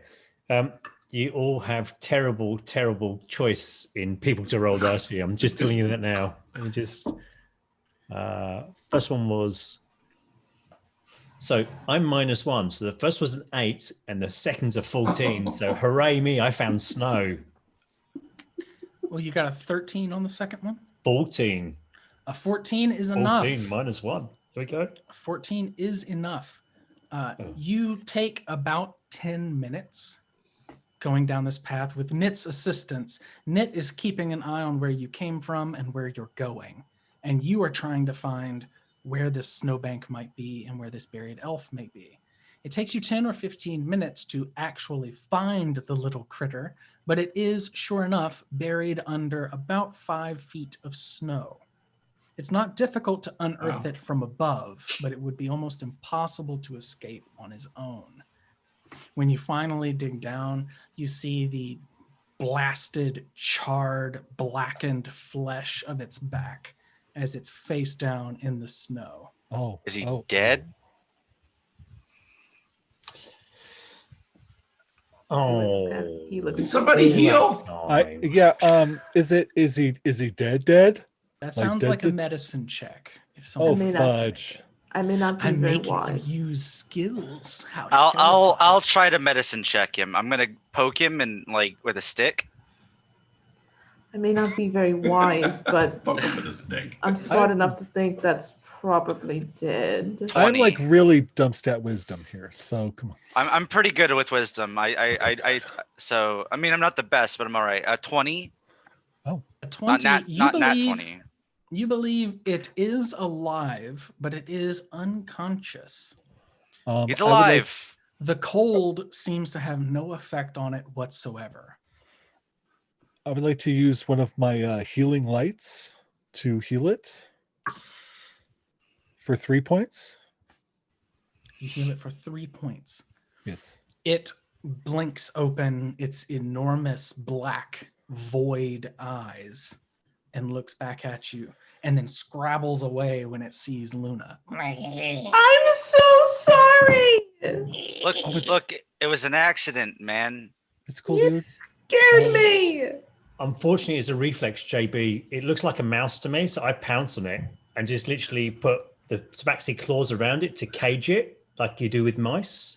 You all have terrible, terrible choice in people to roll dice for you. I'm just telling you that now. Let me just. First one was. So I'm -1. So the first was an 8, and the second's a 14. So hooray me! I found snow. Well, you got a 13 on the second one. 14. A 14 is 14 enough. -1. There we go. 14 is enough. You take about 10 minutes going down this path with Knit's assistance. Knit is keeping an eye on where you came from and where you're going. And you are trying to find where this snowbank might be and where this buried elf may be. It takes you 10 or 15 minutes to actually find the little critter, but it is, sure enough, buried under about 5 feet of snow. It's not difficult to unearth Wow. it from above, but it would be almost impossible to escape on his own. When you finally dig down, you see the blasted, charred, blackened flesh of its back as it's face down in the snow. Oh. Is he oh, dead? Oh. He looks. Can somebody heal? Is he dead? That Like sounds dead like a to- medicine check. If Oh someone, may not- fudge. I may not be I'm very making you wise. use skills. How I'll terrifying. try to medicine check him. I'm gonna poke him and like with a stick. I may not be very wise, but Poke him with a stick. I'm smart enough to think that's probably dead. I'm 20. like really dumb stat wisdom here, so come on. I'm pretty good with wisdom. So I mean I'm not the best, but I'm all right. 20. Oh, A 20, Not nat 20. you believe it is alive, but it is unconscious. He's I would like alive. The cold seems to have no effect on it whatsoever. I would like to use one of my healing lights to heal it for 3 points. You heal it for 3 points. Yes. It blinks open its enormous black void eyes and looks back at you and then scrabbles away when it sees Luna. I'm so sorry. Look, Oh, it's- look, it was an accident, man. It's cool, You dude. scared me. Unfortunately, it's a reflex, JB. It looks like a mouse to me, so I pounce on it and just literally put the tabaxi claws around it to cage it, like you do with mice,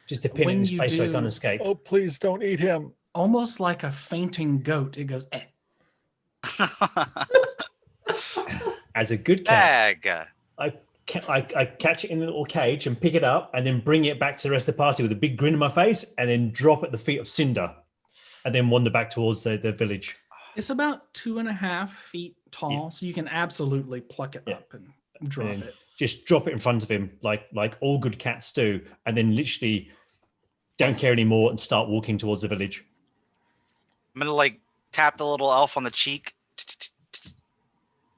just to pin it When in its you place so it do- can't escape. Oh, please don't eat him. Almost like a fainting goat, it goes, eh. As a good cat, Bag. I catch it in a little cage and pick it up and then bring it back to the rest of the party with a big grin on my face and then drop at the feet of Cinder and then wander back towards the village. It's about 2.5 feet tall, so you can absolutely pluck it Yeah. up and drop And it. just drop it in front of him like all good cats do, and then literally don't care anymore and start walking towards the village. I'm gonna like tap the little elf on the cheek.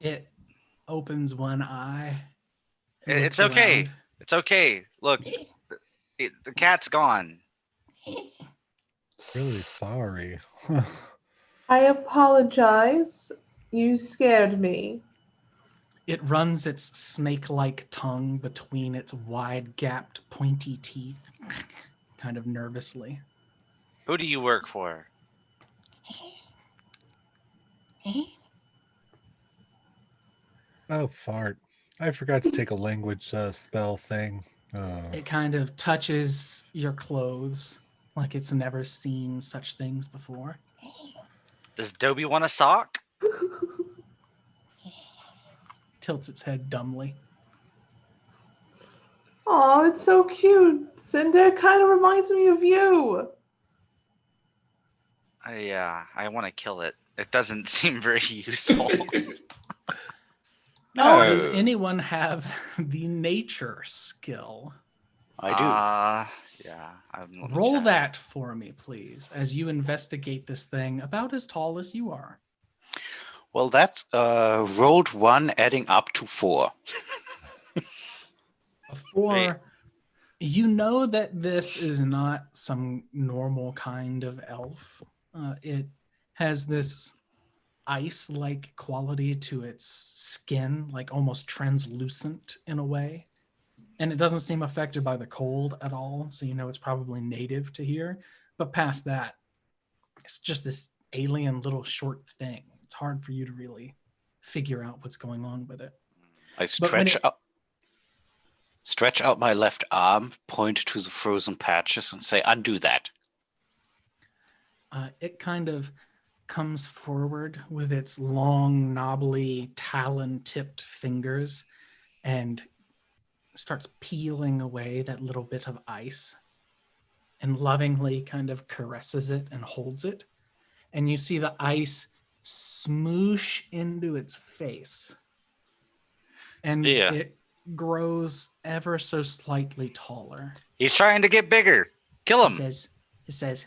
It opens one eye. and It's looks okay. around. It's okay. Look, the cat's gone. Really sorry. I apologize. You scared me. It runs its snake-like tongue between its wide-gapped, pointy teeth, kind of nervously. Who do you work for? Oh, fart. I forgot to take a language spell thing. Oh. It kind of touches your clothes like it's never seen such things before. Does Dobie want a sock? Tilts its head dumbly. Oh, it's so cute. Cinder kind of reminds me of you. Yeah, I want to kill it. It doesn't seem very useful. Oh, does anyone have the nature skill? I do. Yeah. Roll that for me, please, as you investigate this thing about as tall as you are. Well, that's rolled 1, adding up to 4. A 4. Great. You know that this is not some normal kind of elf. It has this ice-like quality to its skin, like almost translucent in a way. And it doesn't seem affected by the cold at all, so you know it's probably native to here. But past that, it's just this alien little short thing. It's hard for you to really figure out what's going on with it. I But when stretch out my left arm, point to the frozen patches, and say, "Undo that." It kind of comes forward with its long, knobbly, talon-tipped fingers and starts peeling away that little bit of ice and lovingly kind of caresses it and holds it. And you see the ice smoosh into its face. And Yeah. it grows ever so slightly taller. He's trying to get bigger. Kill him. It says,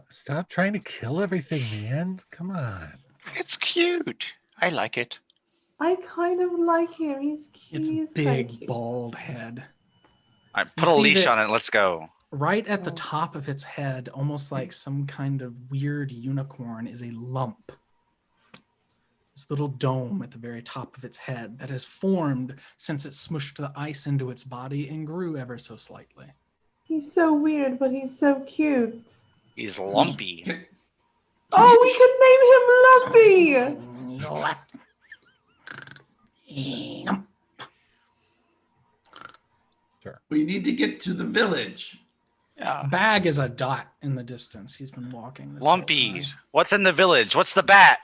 Stop trying to kill everything, man. Come on. It's cute. I like it. I kind of like him. He's cute. its He's kinda big, cute. bald head. All right, You put a see leash that- on it. Let's go. Right at the Oh. top of its head, almost like some kind of weird unicorn, is a lump. This little dome at the very top of its head that has formed since it smushed the ice into its body and grew ever so slightly. He's so weird, but he's so cute. He's lumpy. Oh, we could name him Lumpy. We need to get to the village. Yeah. Bag is a dot in the distance. He's been walking this whole Lumpy. time. What's in the village? What's the bat?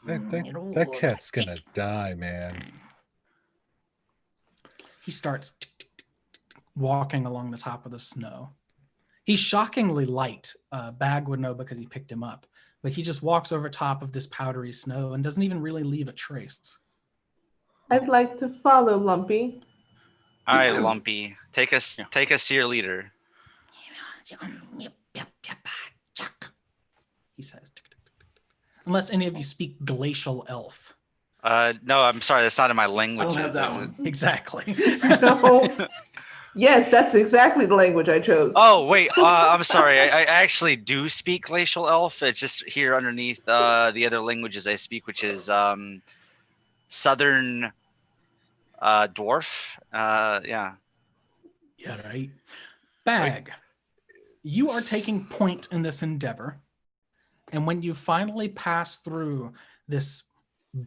That cat's gonna die, man. He starts walking along the top of the snow. He's shockingly light. Bag would know because he picked him up. But he just walks over top of this powdery snow and doesn't even really leave a trace. I'd like to follow Lumpy. All right, too. Lumpy. Take us to your leader. He says. Unless any of you speak glacial elf. No, I'm sorry, that's not in my I language. don't have that one. Exactly. No. Yes, that's exactly the language I chose. Oh wait, I'm sorry. I actually do speak glacial elf. It's just here underneath the other languages I speak, which is southern dwarf. Yeah. Yeah, right. Bag, you are taking point in this endeavor. And when you finally pass through this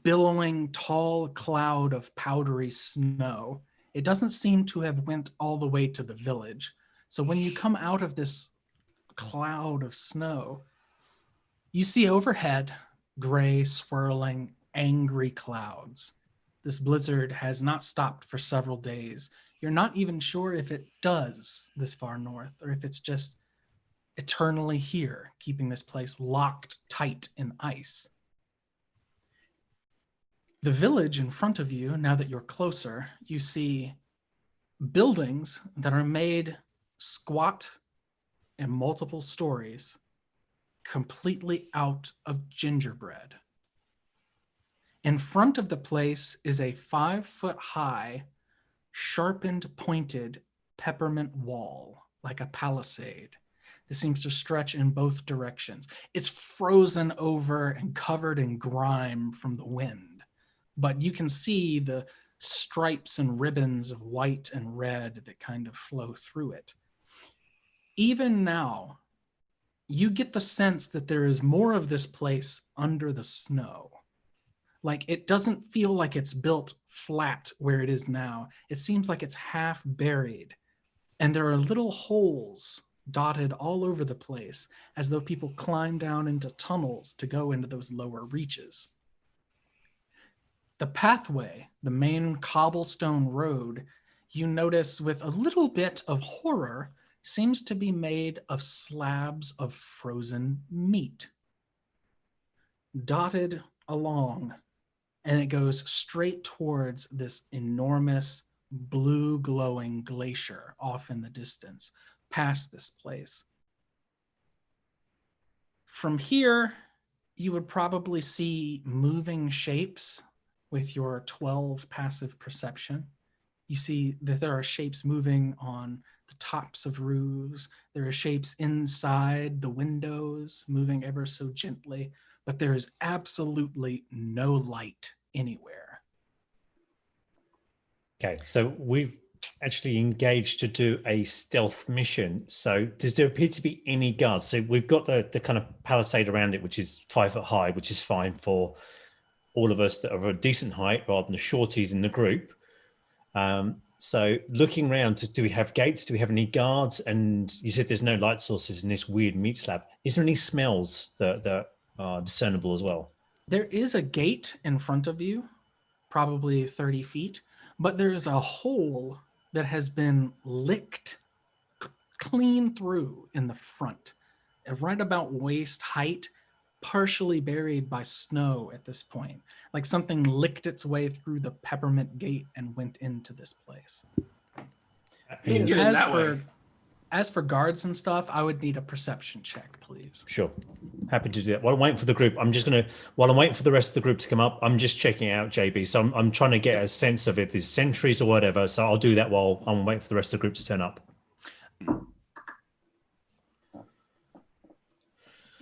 billowing tall cloud of powdery snow, it doesn't seem to have went all the way to the village. So when you come out of this cloud of snow, you see overhead gray, swirling, angry clouds. This blizzard has not stopped for several days. You're not even sure if it does this far north or if it's just eternally here, keeping this place locked tight in ice. The village in front of you, now that you're closer, you see buildings that are made squat in multiple stories, completely out of gingerbread. In front of the place is a 5-foot-high, sharpened, pointed peppermint wall, like a palisade. This seems to stretch in both directions. It's frozen over and covered in grime from the wind, but you can see the stripes and ribbons of white and red that kind of flow through it. Even now, you get the sense that there is more of this place under the snow. Like, it doesn't feel like it's built flat where it is now. It seems like it's half buried. And there are little holes dotted all over the place, as though people climb down into tunnels to go into those lower reaches. The pathway, the main cobblestone road, you notice with a little bit of horror, seems to be made of slabs of frozen meat. Dotted along, and it goes straight towards this enormous blue glowing glacier off in the distance, past this place. From here, you would probably see moving shapes with your 12 passive perception. You see that there are shapes moving on the tops of roofs. There are shapes inside the windows moving ever so gently, but there is absolutely no light anywhere. Okay, so we've actually engaged to do a stealth mission. So does there appear to be any guards? So we've got the kind of palisade around it, which is 5 foot high, which is fine for all of us that are of a decent height rather than the shorties in the group. So looking around, do we have gates? Do we have any guards? And you said there's no light sources in this weird meat slab. Is there any smells that are discernible as well? There is a gate in front of you, probably 30 feet, but there's a hole that has been licked clean through in the front, right about waist height, partially buried by snow at this point. Like something licked its way through the peppermint gate and went into this place. You can get in that way. As for guards and stuff, I would need a perception check, please. Sure. Happy to do that. While I'm waiting for the group, while I'm waiting for the rest of the group to come up, I'm just checking out JB. So I'm trying to get a sense of if there's sentries or whatever. So I'll do that while I'm waiting for the rest of the group to turn up.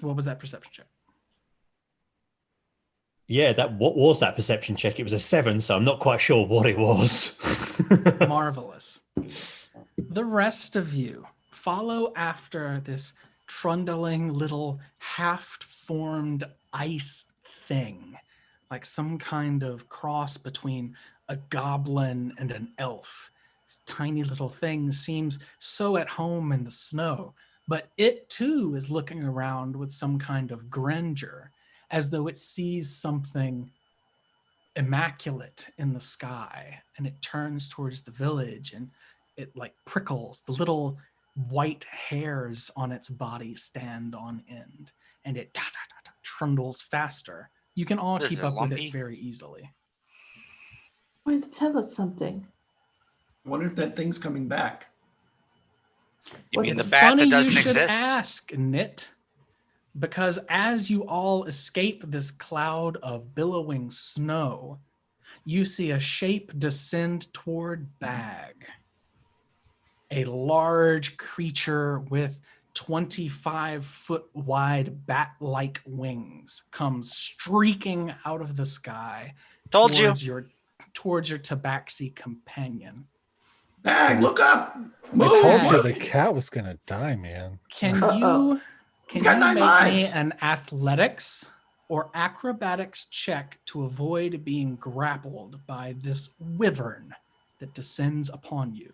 What was that perception check? Yeah, what was that perception check? It was a 7, so I'm not quite sure what it was. Marvelous. The rest of you follow after this trundling little half-formed ice thing, like some kind of cross between a goblin and an elf. This tiny little thing seems so at home in the snow, but it too is looking around with some kind of grandeur, as though it sees something immaculate in the sky, and it turns towards the village, and it like prickles. The little white hairs on its body stand on end, and it trundles faster. You can all Is keep it up with lumpy? it very easily. Going to tell us something. I wonder if that thing's coming back. You mean It's the bat funny that you doesn't should exist? ask, Knit, because as you all escape this cloud of billowing snow, you see a shape descend toward Bag. A large creature with 25-foot wide bat-like wings comes streaking out of the sky Told you. towards your tabaxi companion. Bag, look up! I Move! told you Bag. the cat was gonna die, man. Can Uh-oh. you He's got 9 make me lives. an athletics or acrobatics check to avoid being grappled by this wyvern that descends upon you?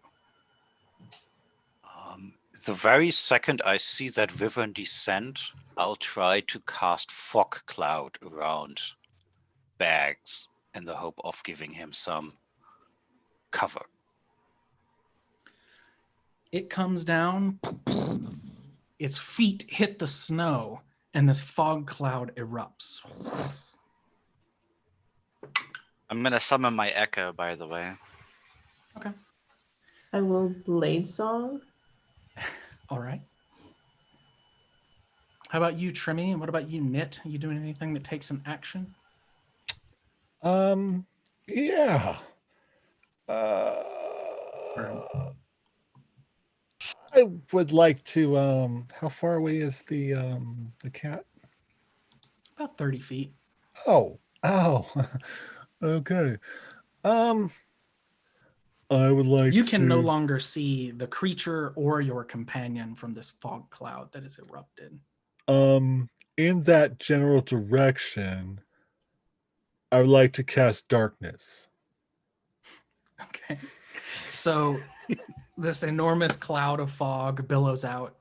The very second I see that wyvern descend, I'll try to cast fog cloud around Bags in the hope of giving him some cover. It comes down, its feet hit the snow, and this fog cloud erupts. I'm gonna summon my echo, by the way. Okay. I will blade song. All right. How about you, Trimmy? And what about you, Knit? Are you doing anything that takes an action? Yeah. I would like to. How far away is the cat? About 30 feet. Oh, okay. I would like You can to. no longer see the creature or your companion from this fog cloud that has erupted. In that general direction, I would like to cast darkness. Okay. So this enormous cloud of fog billows out,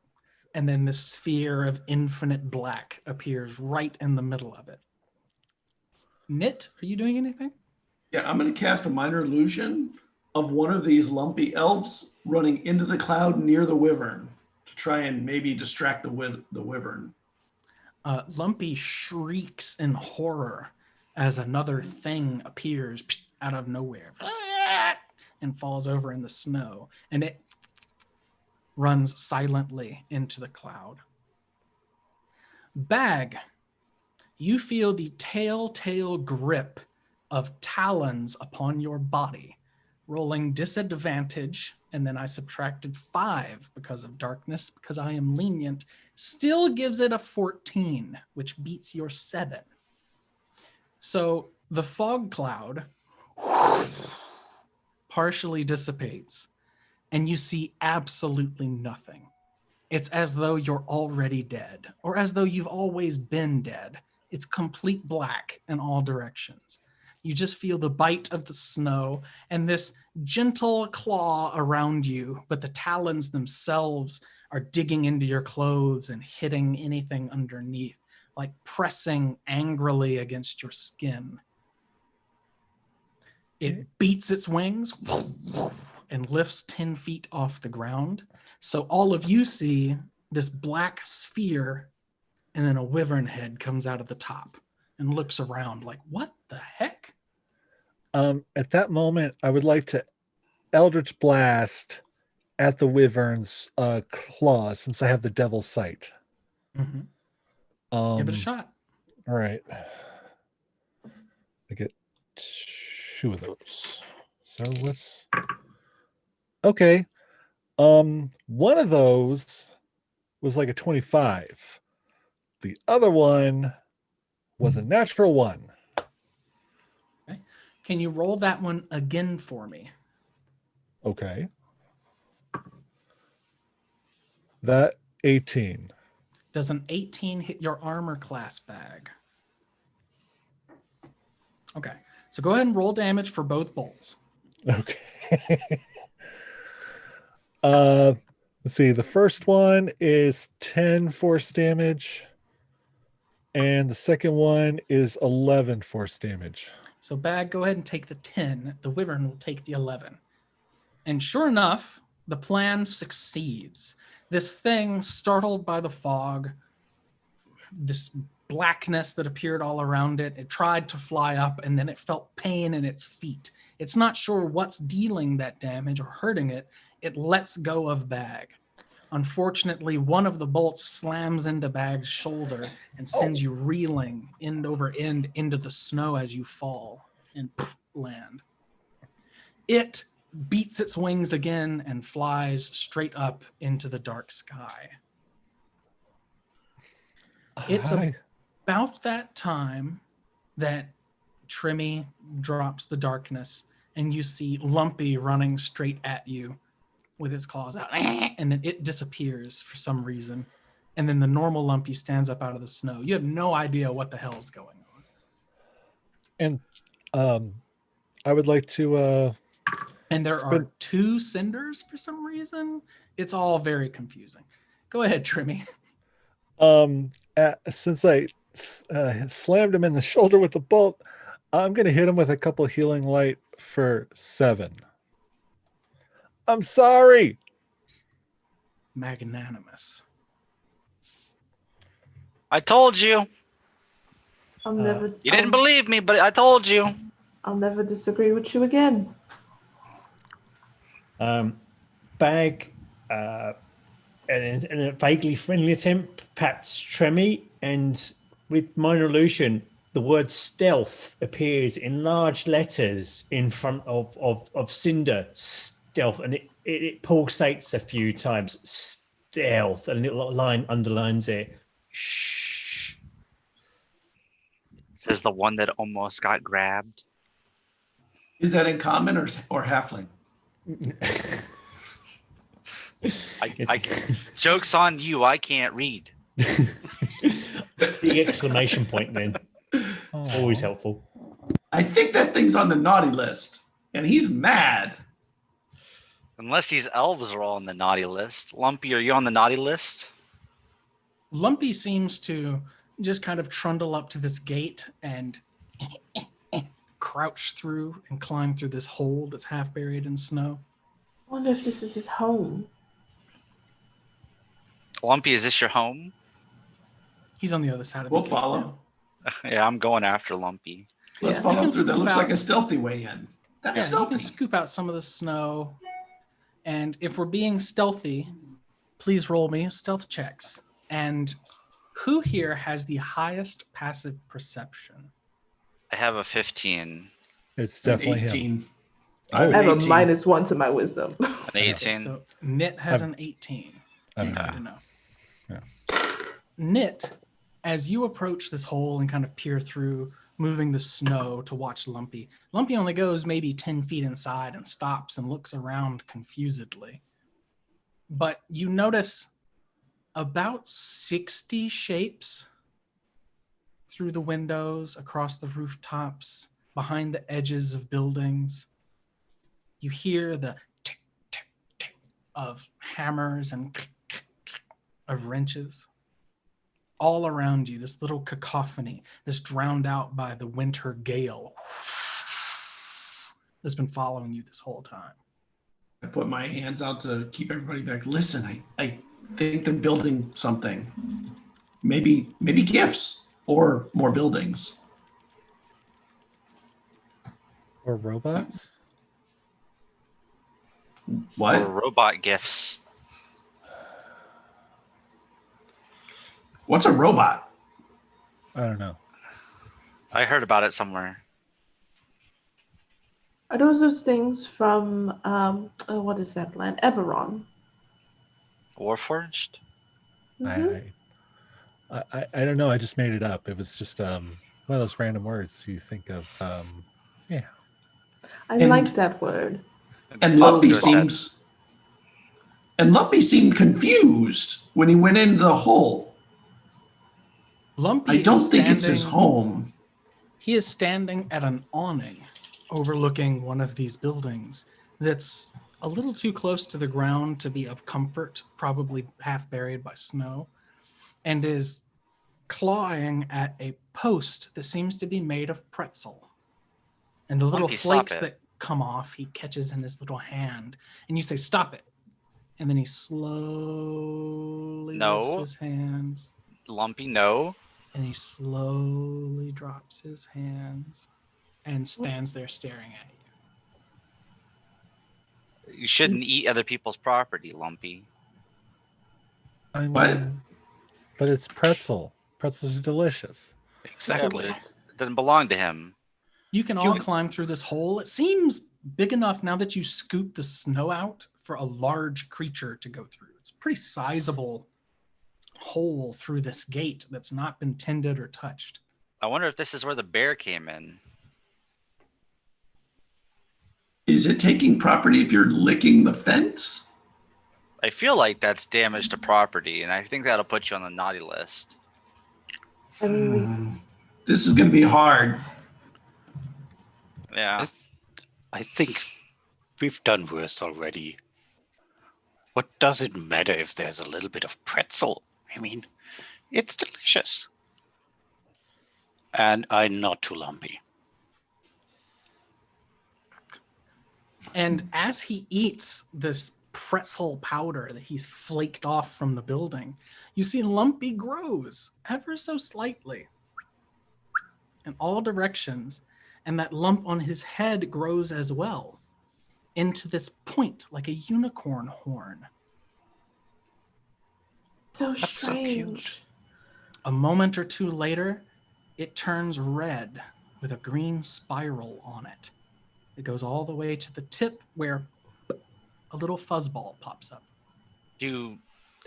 and then this sphere of infinite black appears right in the middle of it. Knit, are you doing anything? Yeah, I'm going to cast a minor illusion of one of these lumpy elves running into the cloud near the wyvern to try and maybe distract the wyvern. Lumpy shrieks in horror as another thing appears out of nowhere and falls over in the snow, and it runs silently into the cloud. Bag, you feel the telltale grip of talons upon your body, rolling disadvantage, and then I subtracted 5 because of darkness, because I am lenient, still gives it a 14, which beats your 7. So the fog cloud partially dissipates, and you see absolutely nothing. It's as though you're already dead, or as though you've always been dead. It's complete black in all directions. You just feel the bite of the snow and this gentle claw around you, but the talons themselves are digging into your clothes and hitting anything underneath, like pressing angrily against your skin. It beats its wings and lifts 10 feet off the ground. So all of you see this black sphere, and then a wyvern head comes out of the top and looks around like, what the heck? At that moment, I would like to Eldritch Blast at the wyvern's claw, since I have the devil's sight. Mm-hmm. Give it a shot. All right. I get 2 of those. So let's. Okay. One of those was like a 25. The other one was a natural 1. Okay. Can you roll that one again for me? Okay. That 18. Does an 18 hit your armor class, Bag? Okay. So go ahead and roll damage for both bolts. Okay. Let's see. The first one is 10 force damage, and the second one is 11 force damage. So Bag, go ahead and take the 10. The Wyvern will take the 11. And sure enough, the plan succeeds. This thing, startled by the fog, this blackness that appeared all around it, it tried to fly up and then it felt pain in its feet. It's not sure what's dealing that damage or hurting it. It lets go of Bag. Unfortunately, one of the bolts slams into Bag's shoulder and sends you reeling end over end into the snow as you fall and land. It beats its wings again and flies straight up into the dark sky. It's about that time that Trimmy drops the darkness and you see Lumpy running straight at you with its claws out, and then it disappears for some reason. And then the normal Lumpy stands up out of the snow. You have no idea what the hell is going on. And I would like to and there are 2 cinders for some reason. It's all very confusing. Go ahead, Trimmy. Since I slammed him in the shoulder with the bolt, I'm going to hit him with a couple healing light for 7. I'm sorry. Magnanimous. I told you. I'll never. You didn't believe me, but I told you. I'll never disagree with you again. Bag, in a vaguely friendly attempt, pats Tremmy, and with minor illusion, the word stealth appears in large letters in front of Cinder. Stealth, and it pulsates a few times. Stealth, and a little line underlines it. Shh. Says the one that almost got grabbed. Is that in common or halfling? Joke's on you. I can't read. The exclamation point then. Always helpful. I think that thing's on the naughty list, and he's mad. Unless these elves are all on the naughty list. Lumpy, are you on the naughty list? Lumpy seems to just kind of trundle up to this gate and crouch through and climb through this hole that's half buried in snow. I wonder if this is his home. Lumpy, is this your home? He's on the other side of We'll the gate follow. now. Yeah, I'm going after Lumpy. Let's Yeah, follow you can through. That scoop looks out- like a stealthy way in. That's Yeah, you stealthy. can scoop out some of the snow. And if we're being stealthy, please roll me stealth checks. And who here has the highest passive perception? I have a 15. It's definitely him. 18. Oh. I have a 18. -1 to my wisdom. An 18. So Knit has an 18. I don't know. Good to know. Yeah. Knit, as you approach this hole and kind of peer through, moving the snow to watch Lumpy. Lumpy only goes maybe 10 feet inside and stops and looks around confusedly. But you notice about 60 shapes through the windows, across the rooftops, behind the edges of buildings. You hear the tick, tick, tick of hammers and click, click, click of wrenches. All around you, this little cacophony, this drowned out by the winter gale that's been following you this whole time. I put my hands out to keep everybody back. Listen, I think they're building something. Maybe gifts or more buildings. Or robots? What? Or robot gifts. What's a robot? I don't know. I heard about it somewhere. Are those things from what is that land? Eberron. Warforged? Mhm. I don't know. I just made it up. It was just one of those random words you think of. Yeah. I And- like that word. And It's Lumpy positive. seemed confused when he went into the hole. Lumpy I don't is think it's his standing- home. He is standing at an awning overlooking one of these buildings that's a little too close to the ground to be of comfort, probably half buried by snow, and is clawing at a post that seems to be made of pretzel. And the little Lumpy, stop flakes it. that come off, he catches in his little hand. And you say, stop it. And then he slowly lifts No. his hands. Lumpy, no. And he slowly drops his hands and stands there staring at you. You shouldn't eat other people's property, Lumpy. I mean, What? but it's pretzel. Pretzels are delicious. Exactly. Yeah, but it doesn't belong to him. You can all climb through this hole. It seems big enough now that you scoop the snow out for a large creature to go through. It's a pretty sizable hole through this gate that's not been tended or touched. I wonder if this is where the bear came in. Is it taking property if you're licking the fence? I feel like that's damage to property, and I think that'll put you on the naughty list. I mean, This is going to be hard. Yeah. I think we've done worse already. What does it matter if there's a little bit of pretzel? I mean, it's delicious. And I'm not too lumpy. And as he eats this pretzel powder that he's flaked off from the building, you see Lumpy grows ever so slightly in all directions. And that lump on his head grows as well into this point like a unicorn horn. so That's so strange. cute. A moment or two later, it turns red with a green spiral on it. It goes all the way to the tip where a little fuzzball pops up. Do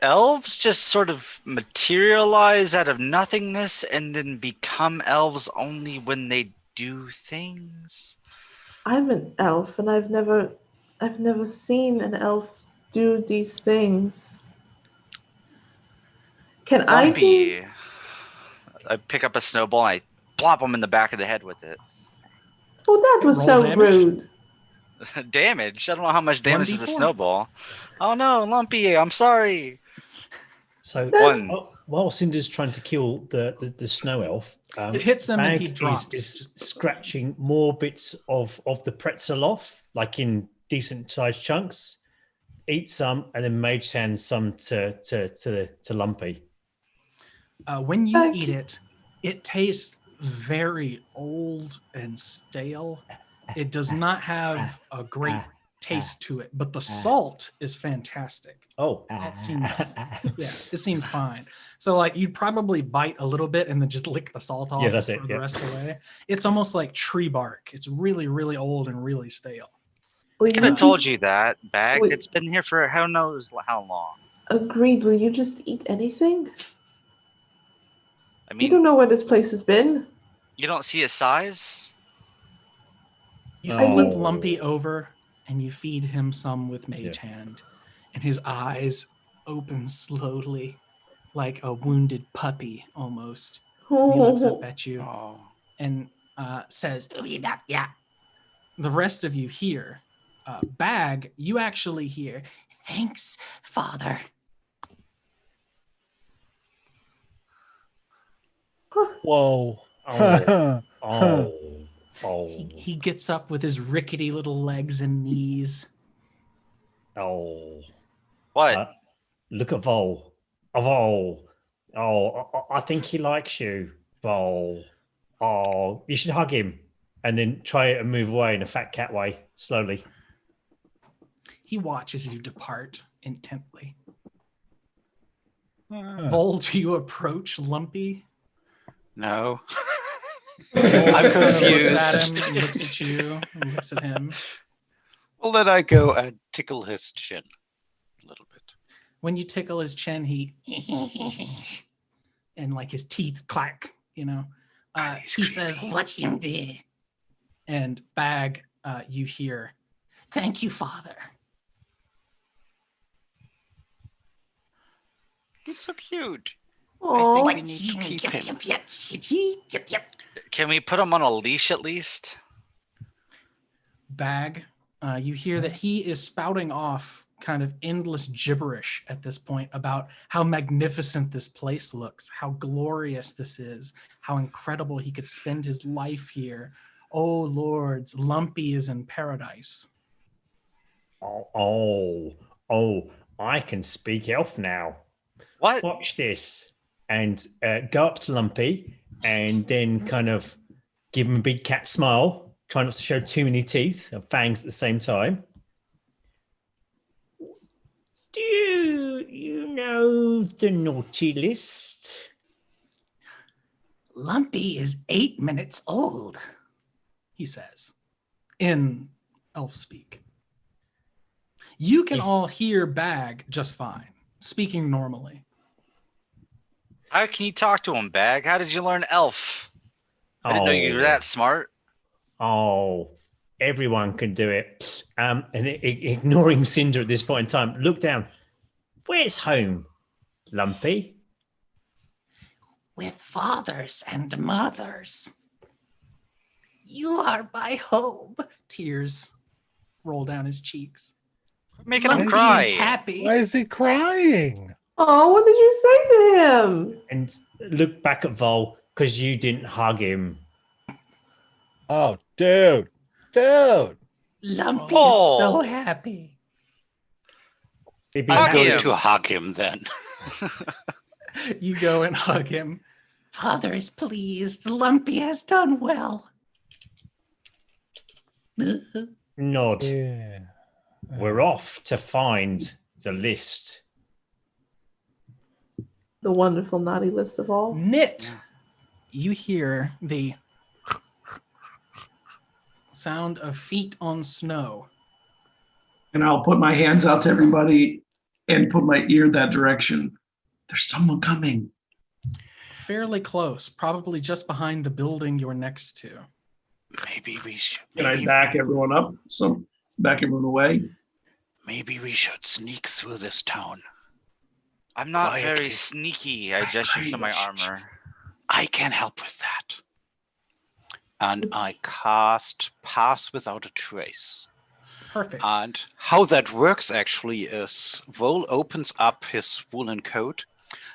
elves just sort of materialize out of nothingness and then become elves only when they do things? I'm an elf, and I've never seen an elf do these things. Can I do? Lumpy. I pick up a snowball and I plop him in the back of the head with it. Oh, that was Roll so damage? rude. Damage? I don't know how much damage is a 1d4. snowball. Oh no, Lumpy, I'm sorry. So One. while Cinder's trying to kill the snow elf, It hits him and he Bag drops. is Just- scratching more bits of the pretzel off, like in decent sized chunks. Eat some and then mage hand some to Lumpy. When you Thank eat you. it, it tastes very old and stale. It does not have a great taste to it, but the salt is fantastic. Oh, That seems, yeah, it seems fine. So like you'd probably bite a little bit and then just lick the salt off Yeah, that's and it, throw the yeah. rest away. It's almost like tree bark. It's really, really old and really stale. Will I could you have told just- you that, Bag. Wait. It's been here for who knows how long. Agreed. Will you just eat anything? I You mean, don't know where this place has been. you don't see his size? You Oh. flip Lumpy over and you feed him some with Mage Hand, and his eyes open slowly, like a wounded puppy almost. And he looks up at you Oh, and says, "Yeah." The rest of you hear, Bag, you actually hear, "Thanks, Father." Whoa. oh, oh, He gets up with his rickety little legs and knees. oh. What? Look at Vol. Oh, Vol. Oh, I think he likes you, Vol. Oh, you should hug him and then try and move away in a fat cat way, slowly. He watches you depart intently. Huh. Vol, do you approach Lumpy? no. Vol I'm just kind of Looks at confused. him, and looks at you, and looks at him. Well, then I go and tickle his chin a little bit. When you tickle his chin, he and like his teeth clack, you know. He says, "What you did?" And Bag, you hear, "Thank you, Father." He's so cute. Oh, I think we need to keep him. Can we put him on a leash at least? Bag, You hear that he is spouting off kind of endless gibberish at this point about how magnificent this place looks, how glorious this is, how incredible he could spend his life here. Oh, lords, Lumpy is in paradise. Oh, I can speak elf now. What? Watch this. And go up to Lumpy and then kind of give him a big cat smile. Try not to show too many teeth and fangs at the same time. Do you know the naughty list? Lumpy is 8 minutes old, he says, in elf speak. You can all hear Bag just fine, speaking normally. How can you talk to him, Bag? How did you learn elf? I didn't know you were that smart. Oh, everyone can do it. And ignoring Cinder at this point in time, look down. Where's home, Lumpy? With fathers and mothers. You are my home. Tears roll down his cheeks. Making him Lumpy cry. is happy. Why is he crying? Oh, what did you say to him? And look back at Vol because you didn't hug him. Oh, dude. Dude. Lumpy Oh. is so happy. Maybe Hug I'm going him. to hug him then. You go and hug him. Father is pleased. Lumpy has done well. Nod. Yeah. We're off to find the list. The wonderful naughty list of all. Knit. You hear the sound of feet on snow. And I'll put my hands out to everybody and put my ear that direction. There's someone coming. Fairly close, probably just behind the building you're next to. Maybe we should. Can I back everyone up? Back everyone away? Maybe we should sneak through this town. I'm not very Quietly. sneaky. I gesture to my armor. I can help with that. And I cast Pass Without a Trace. Perfect. And how that works actually is Vol opens up his woolen coat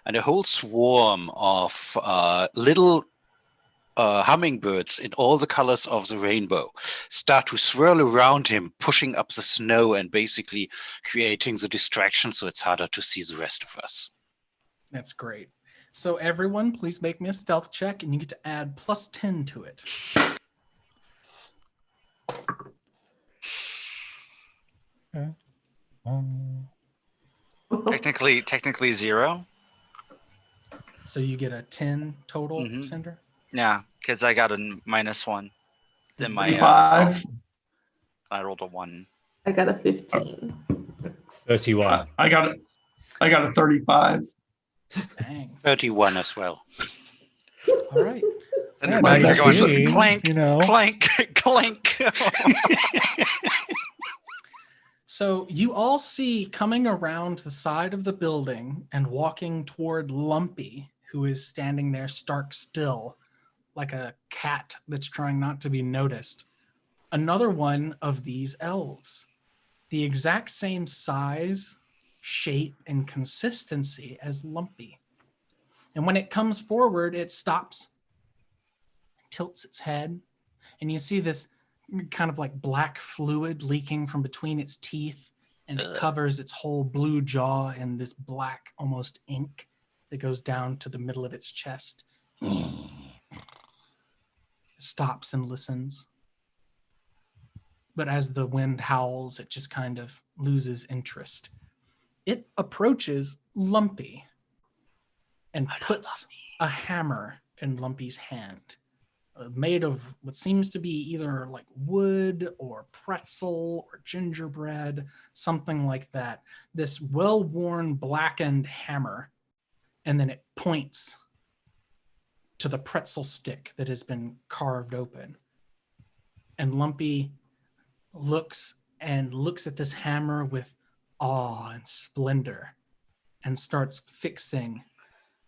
and a whole swarm of little hummingbirds in all the colors of the rainbow start to swirl around him, pushing up the snow and basically creating the distraction so it's harder to see the rest of us. That's great. So everyone, please make me a stealth check, and you get to add plus 10 to it. Technically 0. So you get a 10 total, Mhm. Cinder? Yeah, because I got a -1. Then my 5. I rolled a 1. I got a 15. 31. I got a 35. Dang. 31 as well. All right. And Yeah, my that's going usually, clank, you know. clank, clank. So you all see coming around the side of the building and walking toward Lumpy, who is standing there stark still, like a cat that's trying not to be noticed. Another one of these elves, the exact same size, shape, and consistency as Lumpy. And when it comes forward, it stops, tilts its head, and you see this kind of like black fluid leaking from between its teeth, and it covers its whole blue jaw in this black, almost ink that goes down to the middle of its chest. It stops and listens. But as the wind howls, it just kind of loses interest. It approaches Lumpy and puts a hammer in Lumpy's hand, made of what seems to be either like wood or pretzel or gingerbread, something like that. This well-worn blackened hammer, and then it points to the pretzel stick that has been carved open. And Lumpy looks at this hammer with awe and splendor and starts fixing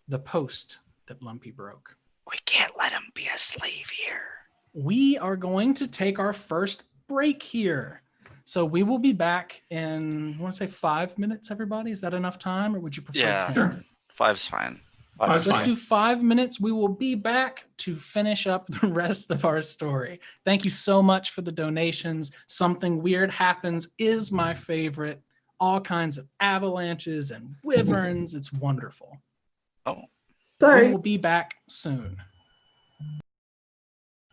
the post that Lumpy broke. We can't let him be a slave here. We are going to take our first break here. So we will be back in, I want to say 5 minutes, everybody. Is that enough time, or would you prefer Yeah. 10? Sure. 5's fine. Five's Let's fine. do 5 minutes. We will be back to finish up the rest of our story. Thank you so much for the donations. Something Weird Happens is my favorite. All kinds of avalanches and wyverns. It's wonderful. Oh, We Sorry. will be back soon.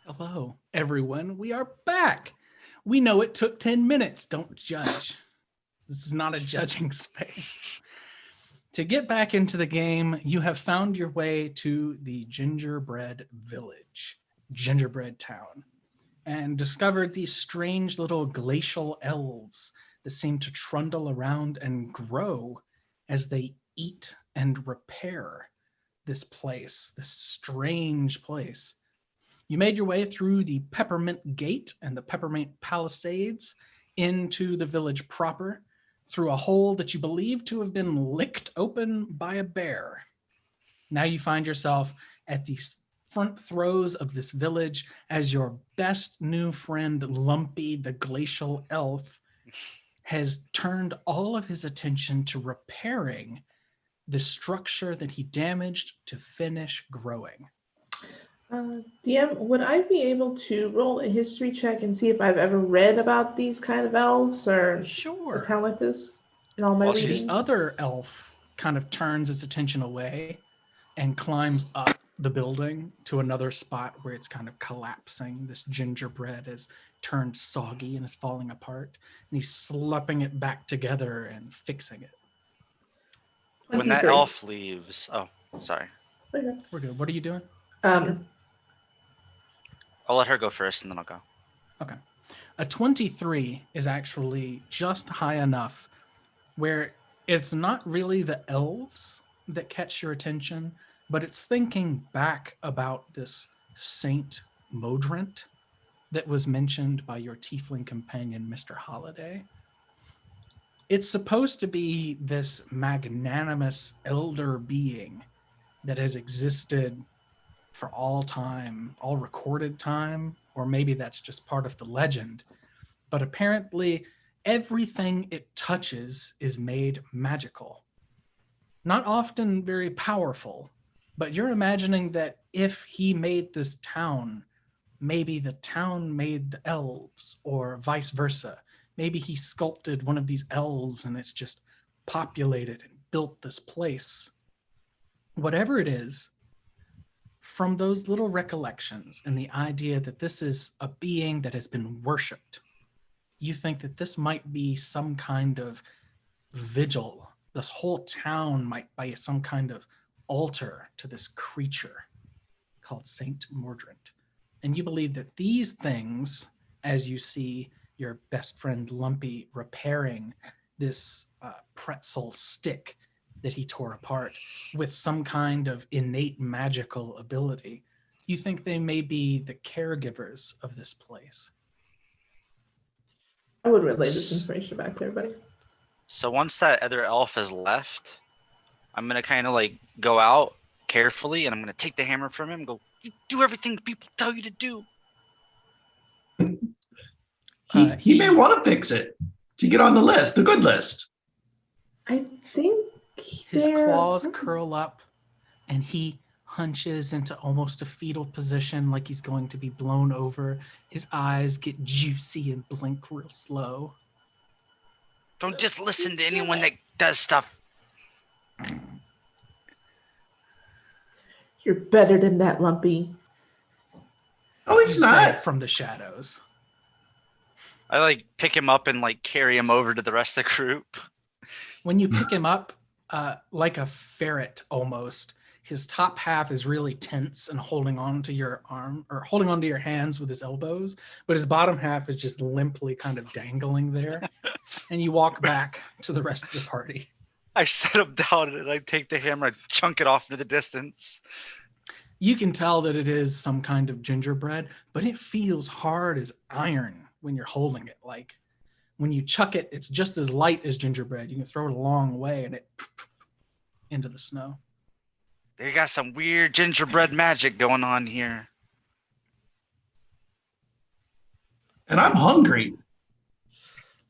Hello, everyone. We are back. We know it took 10 minutes. Don't judge. This is not a judging space. To get back into the game, you have found your way to the Gingerbread Village, Gingerbread Town, and discovered these strange little glacial elves that seem to trundle around and grow as they eat and repair this place, this strange place. You made your way through the Peppermint Gate and the Peppermint Palisades into the village proper, through a hole that you believe to have been licked open by a bear. Now you find yourself at the front throes of this village as your best new friend, Lumpy the Glacial Elf, has turned all of his attention to repairing the structure that he damaged to finish growing. DM, would I be able to roll a history check and see if I've ever read about these kind of elves or a Sure. town like this in all my Well, readings? The other elf kind of turns its attention away and climbs up the building to another spot where it's kind of collapsing. This gingerbread has turned soggy and is falling apart. And he's slapping it back together and fixing it. when that 23. elf leaves. Oh, sorry. Okay. We're good. What are you doing? Cinder? I'll let her go first and then I'll go. Okay. A 23 is actually just high enough where it's not really the elves that catch your attention, but it's thinking back about this Saint Modrent that was mentioned by your tiefling companion, Mr. Holiday. It's supposed to be this magnanimous elder being that has existed for all time, all recorded time, or maybe that's just part of the legend. But apparently, everything it touches is made magical. Not often very powerful, but you're imagining that if he made this town, maybe the town made the elves, or vice versa. Maybe he sculpted one of these elves and it's just populated and built this place. Whatever it is, from those little recollections and the idea that this is a being that has been worshipped, you think that this might be some kind of vigil. This whole town might be some kind of altar to this creature called Saint Mordrent. And you believe that these things, as you see your best friend Lumpy repairing this pretzel stick that he tore apart with some kind of innate magical ability, you think they may be the caregivers of this place. I would relay this information back to everybody. So once that other elf has left, I'm gonna kind of like go out carefully and I'm gonna take the hammer from him and go, "You do everything people tell you to do." He may want to fix it to get on the list, the good list. I think His they're- claws curl up and he hunches into almost a fetal position like he's going to be blown over. His eyes get juicy and blink real slow. Don't just listen to anyone that does stuff. You're better than that, Lumpy. Oh, You he's say not. it from the shadows. I like pick him up and like carry him over to the rest of the group. When you pick him up, like a ferret almost, his top half is really tense and holding on to your arm or holding onto your hands with his elbows, but his bottom half is just limply kind of dangling there. And you walk back to the rest of the party. I set him down and I take the hammer and chunk it off into the distance. You can tell that it is some kind of gingerbread, but it feels hard as iron when you're holding it. Like when you chuck it, it's just as light as gingerbread. You can throw it a long way and it into the snow. They got some weird gingerbread magic going on here. And I'm hungry.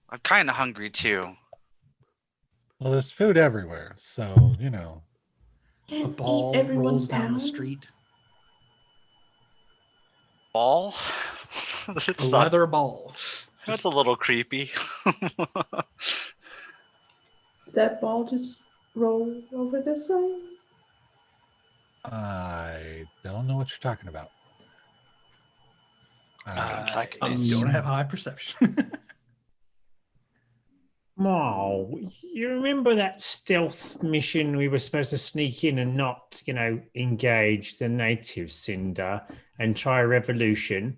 I'm kind of hungry too. Well, there's food everywhere, so you know. A Can't eat ball everyone rolls down the down. street. Ball? A That's not, leather ball. that's a little creepy. That ball just roll over this way. I don't know what you're talking about. like I this. don't have high perception. Oh, you remember that stealth mission we were supposed to sneak in and not, engage the native Cinder and try a revolution?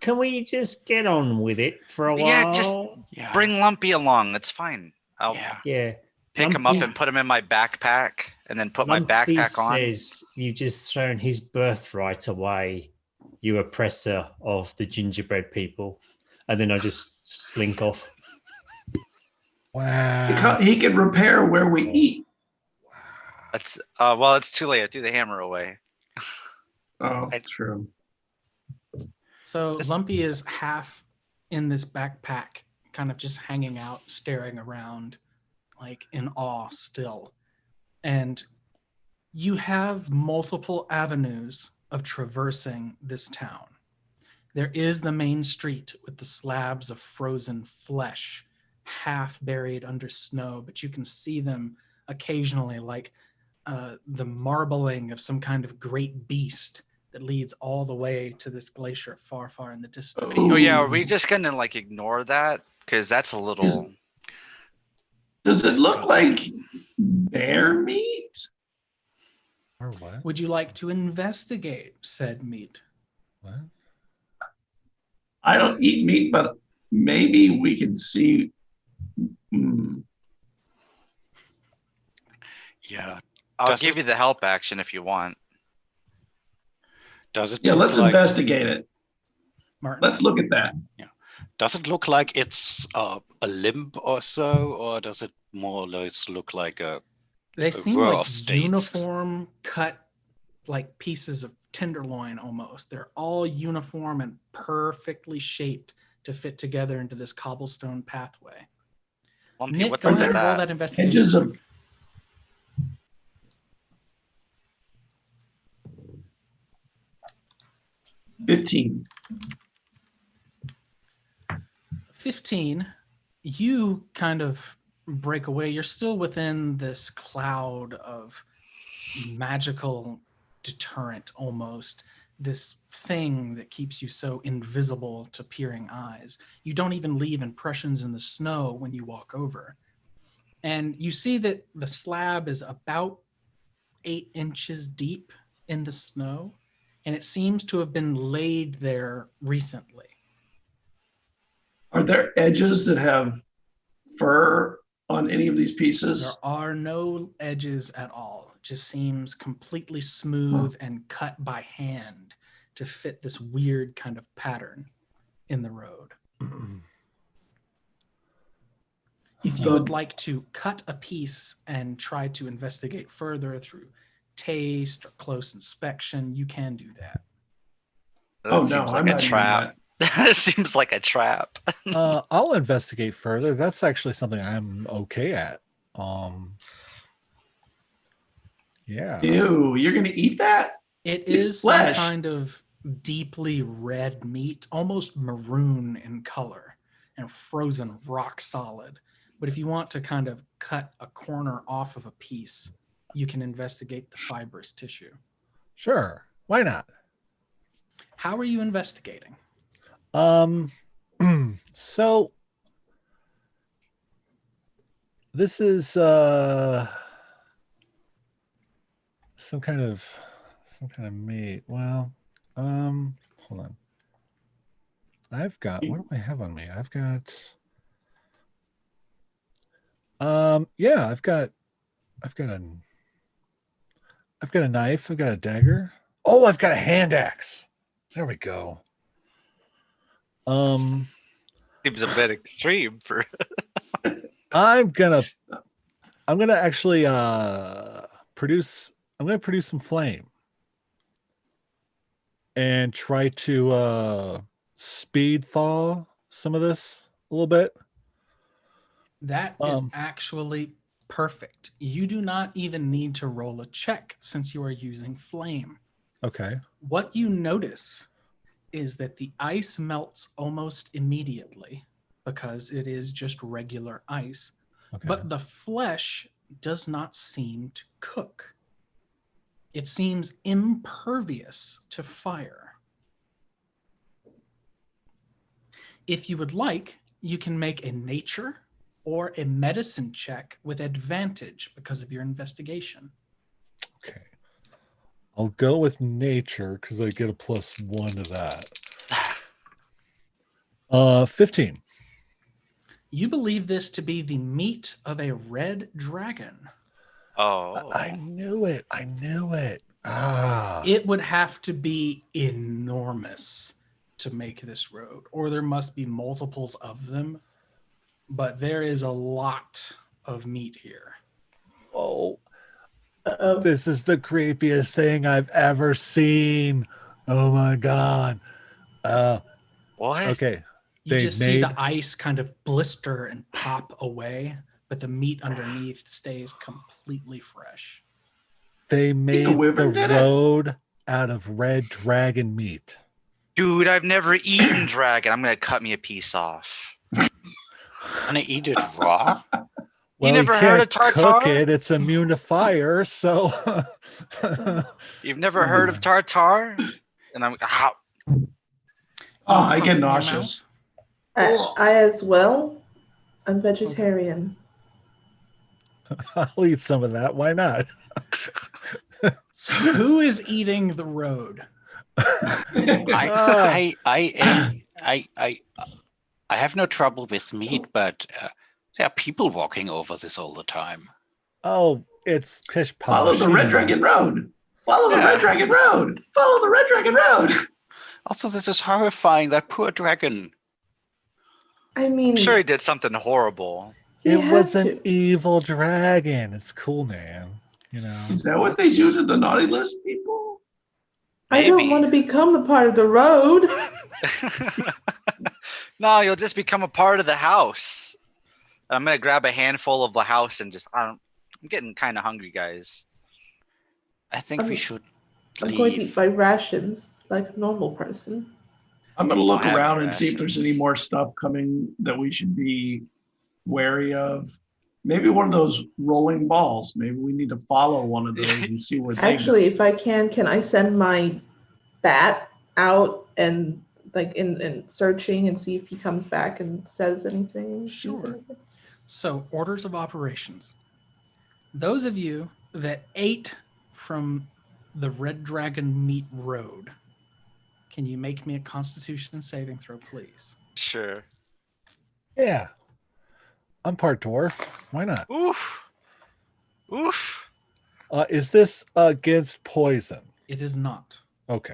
Can we just get on with it for a Yeah, just while? Yeah. bring Lumpy along. It's fine. I'll Yeah. Yeah. pick him up Lumpy- and put him in my backpack and then put my Lumpy backpack on. says you've just thrown his birthright away, you oppressor of the gingerbread people. And then I just slink off. Wow. He can repair where we eat. That's well, it's too late. I threw the hammer away. Oh, true. So Lumpy is half in this backpack, kind of just hanging out, staring around, like in awe still. And you have multiple avenues of traversing this town. There is the main street with the slabs of frozen flesh, half buried under snow, but you can see them occasionally, like the marbling of some kind of great beast that leads all the way to this glacier far, far in the distance. Oh yeah, are we Ooh. just gonna like ignore that? Because that's a little. Does it look like Disgusting. bear meat? Or what? Would you like to investigate said meat? What? I don't eat meat, but maybe we can see. Yeah. I'll Does give it- you the help action if you want. Does it Yeah, look let's like investigate it. Martin? Let's look at that. does it look like it's a limb or so, or does it more or less look like a They a seem row like of steaks? uniform cut, like pieces of tenderloin almost. They're all uniform and perfectly shaped to fit together into this cobblestone pathway. Lumpy, Nick, what's go under ahead and roll that? that investigation. Edges of 15. 15, you kind of break away. You're still within this cloud of magical deterrent almost, this thing that keeps you so invisible to peering eyes. You don't even leave impressions in the snow when you walk over. And you see that the slab is about 8 inches deep in the snow, and it seems to have been laid there recently. Are there edges that have fur on any of these There pieces? are no edges at all. It just seems completely smooth and cut by hand to fit this weird kind of pattern in the road. If you would like to cut a piece and try to investigate further through taste or close inspection, you can do that. That Oh, no, seems I'm like a not doing trap. That seems like a trap. I'll investigate further. That's actually something I'm okay at. Yeah. Ew, you're going to eat that? It It's is some flesh. kind of deeply red meat, almost maroon in color and frozen rock solid. But if you want to kind of cut a corner off of a piece, you can investigate the fibrous tissue. Sure. Why not? How are you investigating? So this is some kind of meat. Well, hold on. I've got, what do I have on me? I've got yeah, I've got a knife, I've got a dagger. Oh, I've got a hand axe. There we go. Seems a bit extreme for. I'm gonna actually produce some flame and try to speed thaw some of this a little bit. That is Um, actually perfect. You do not even need to roll a check since you are using flame. Okay. What you notice is that the ice melts almost immediately because it is just regular ice, Okay. but the flesh does not seem to cook. It seems impervious to fire. If you would like, you can make a nature or a medicine check with advantage because of your investigation. Okay. I'll go with nature because I get a +1 to that. 15. You believe this to be the meat of a red dragon. Oh. I knew it. I knew it. Ah. It would have to be enormous to make this road, or there must be multiples of them, but there is a lot of meat here. Oh, Uh-oh. this is the creepiest thing I've ever seen. Oh my god. What? Okay. You They just see made the ice kind of blister and pop away, but the meat underneath stays completely fresh. they the made the wyvern did it? road out of red dragon meat. Dude, I've never eaten dragon. I'm gonna cut me a piece off. Gonna eat it raw? Well, never you heard of can't cook tartare? it. It's immune to fire. So You've never heard of tartare? And I'm how Oh, I Pop get it in your nauseous. I as well. I'm vegetarian. I'll eat some of that. Why not? So who is eating the road? I have no trouble with meat, but there are people walking over this all the time. Oh, it's pish posh. Follow the you Red know. Dragon Road. Follow the Yeah. Red Dragon Road. Follow the Red Dragon Road. Also, this is horrifying. That poor dragon. I I'm mean, sure he did something horrible. he It had was an to. evil dragon. It's cool, man. You know. Is that what they do to the naughty list people? I don't Maybe. want to become a part of the road. No, you'll just become a part of the house. I'm gonna grab a handful of the house and just I'm getting kind of hungry, guys. I think we I'm- should I'm going to eat leave. my rations like a normal person. I'm going to look Don't have around any and see if there's any rations. more stuff coming that we should be wary of. Maybe one of those rolling balls. Maybe we need to follow one of those and see where they Actually, go. if I can I send my bat out and like in searching and see if he comes back and says anything? sees Sure. anything? So, orders of operations. Those of you that ate from the Red Dragon Meat Road, can you make me a Constitution saving throw, please? Sure. Yeah. I'm part dwarf. Why not? Oof. Oof. Is this against poison? It is not. Okay.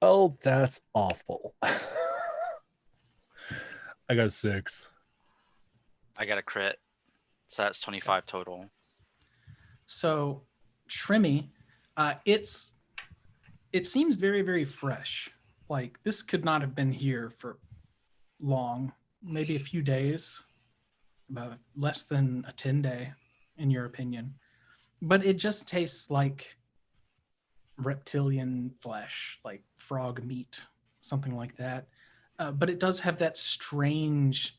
Oh, that's awful. I got 6. I got a crit. So that's 25 total. So, Trimmy, it seems very, very fresh. Like this could not have been here for long, maybe a few days, about less than a 10-day, in your opinion. But it just tastes like reptilian flesh, like frog meat, something like that. But it does have that strange,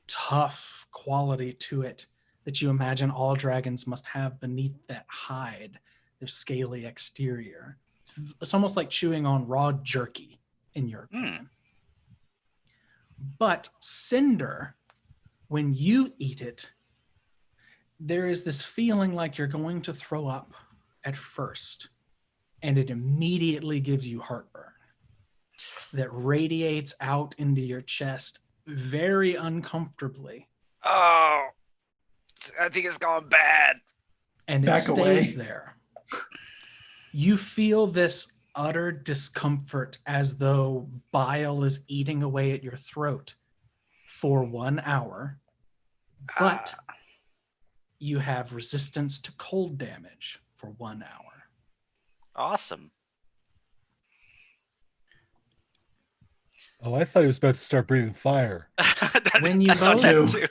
tough quality to it that you imagine all dragons must have beneath that hide, their scaly exterior. It's almost like chewing on raw jerky, in your opinion. But Cinder, when you eat it, there is this feeling like you're going to throw up at first, and it immediately gives you heartburn that radiates out into your chest very uncomfortably, Oh, I think it's gone bad. and it Back stays away. there. You feel this utter discomfort as though bile is eating away at your throat for 1 hour, but you have resistance to cold damage for 1 hour. Awesome. Oh, I thought he was about to start breathing fire. When you I thought that both- too.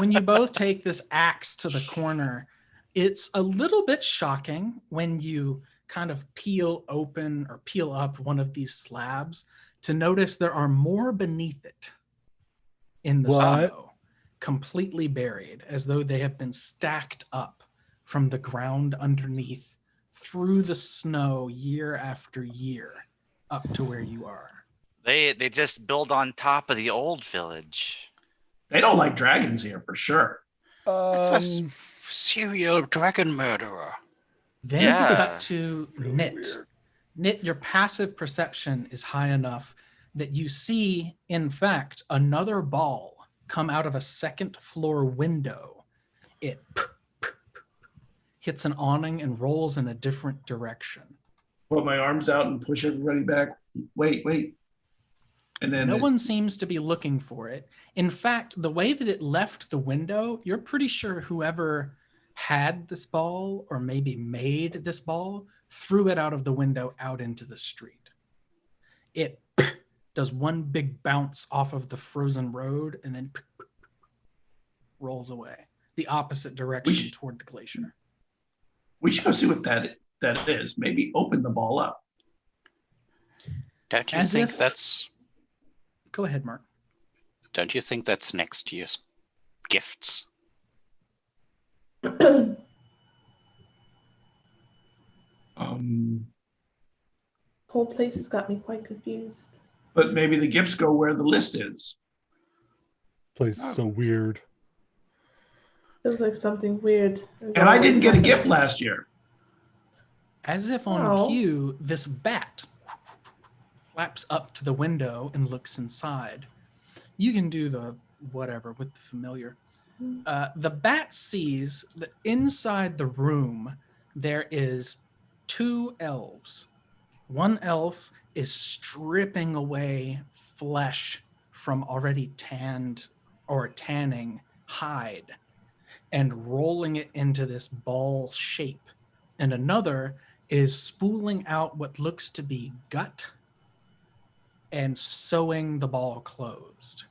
When you both take this axe to the corner, it's a little bit shocking when you kind of peel up one of these slabs to notice there are more beneath it in the What? snow, completely buried, as though they have been stacked up from the ground underneath through the snow year after year up to where you are. They just build on top of the old village. They don't like dragons here for sure. That's a serial dragon murderer. Then Yeah. we cut to Really Knit. weird. Knit, your passive perception is high enough that you see, in fact, another ball come out of a second floor window. It hits an awning and rolls in a different direction. Put my arms out and push everybody back. Wait. And then No one seems to be looking for it. In fact, the way that it left the window, you're pretty sure whoever had this ball or maybe made this ball threw it out of the window out into the street. It does one big bounce off of the frozen road and then rolls away the opposite direction toward the glacier. we should go see what that is. Maybe open the ball up. Don't you As think if- that's Go ahead, Mark. don't you think that's next year's gifts? Whole place has got me quite confused. But maybe the gifts go where the list is. Place is so weird. Feels like something weird. is And I always didn't get a happening. gift last year. As if on Oh. cue, this bat flaps up to the window and looks inside. You can do the whatever with the familiar. The bat sees that inside the room there is two elves. One elf is stripping away flesh from already tanned or tanning hide and rolling it into this ball shape. And another is spooling out what looks to be gut and sewing the ball closed.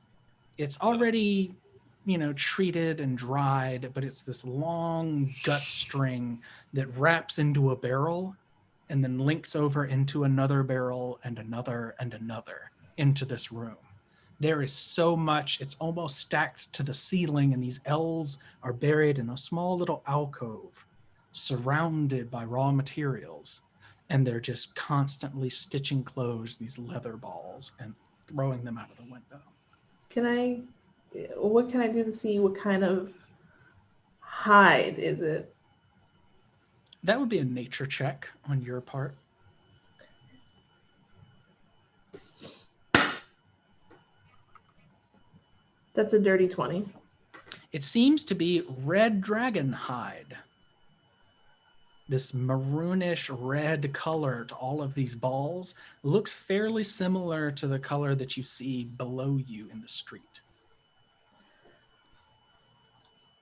It's already, treated and dried, but it's this long gut string that wraps into a barrel and then links over into another barrel and another into this room. There is so much, it's almost stacked to the ceiling, and these elves are buried in a small little alcove surrounded by raw materials. And they're just constantly stitching closed these leather balls and throwing them out of the window. What can I do to see what kind of hide is it? That would be a nature check on your part. That's a dirty 20. It seems to be red dragon hide. This maroonish red color to all of these balls looks fairly similar to the color that you see below you in the street.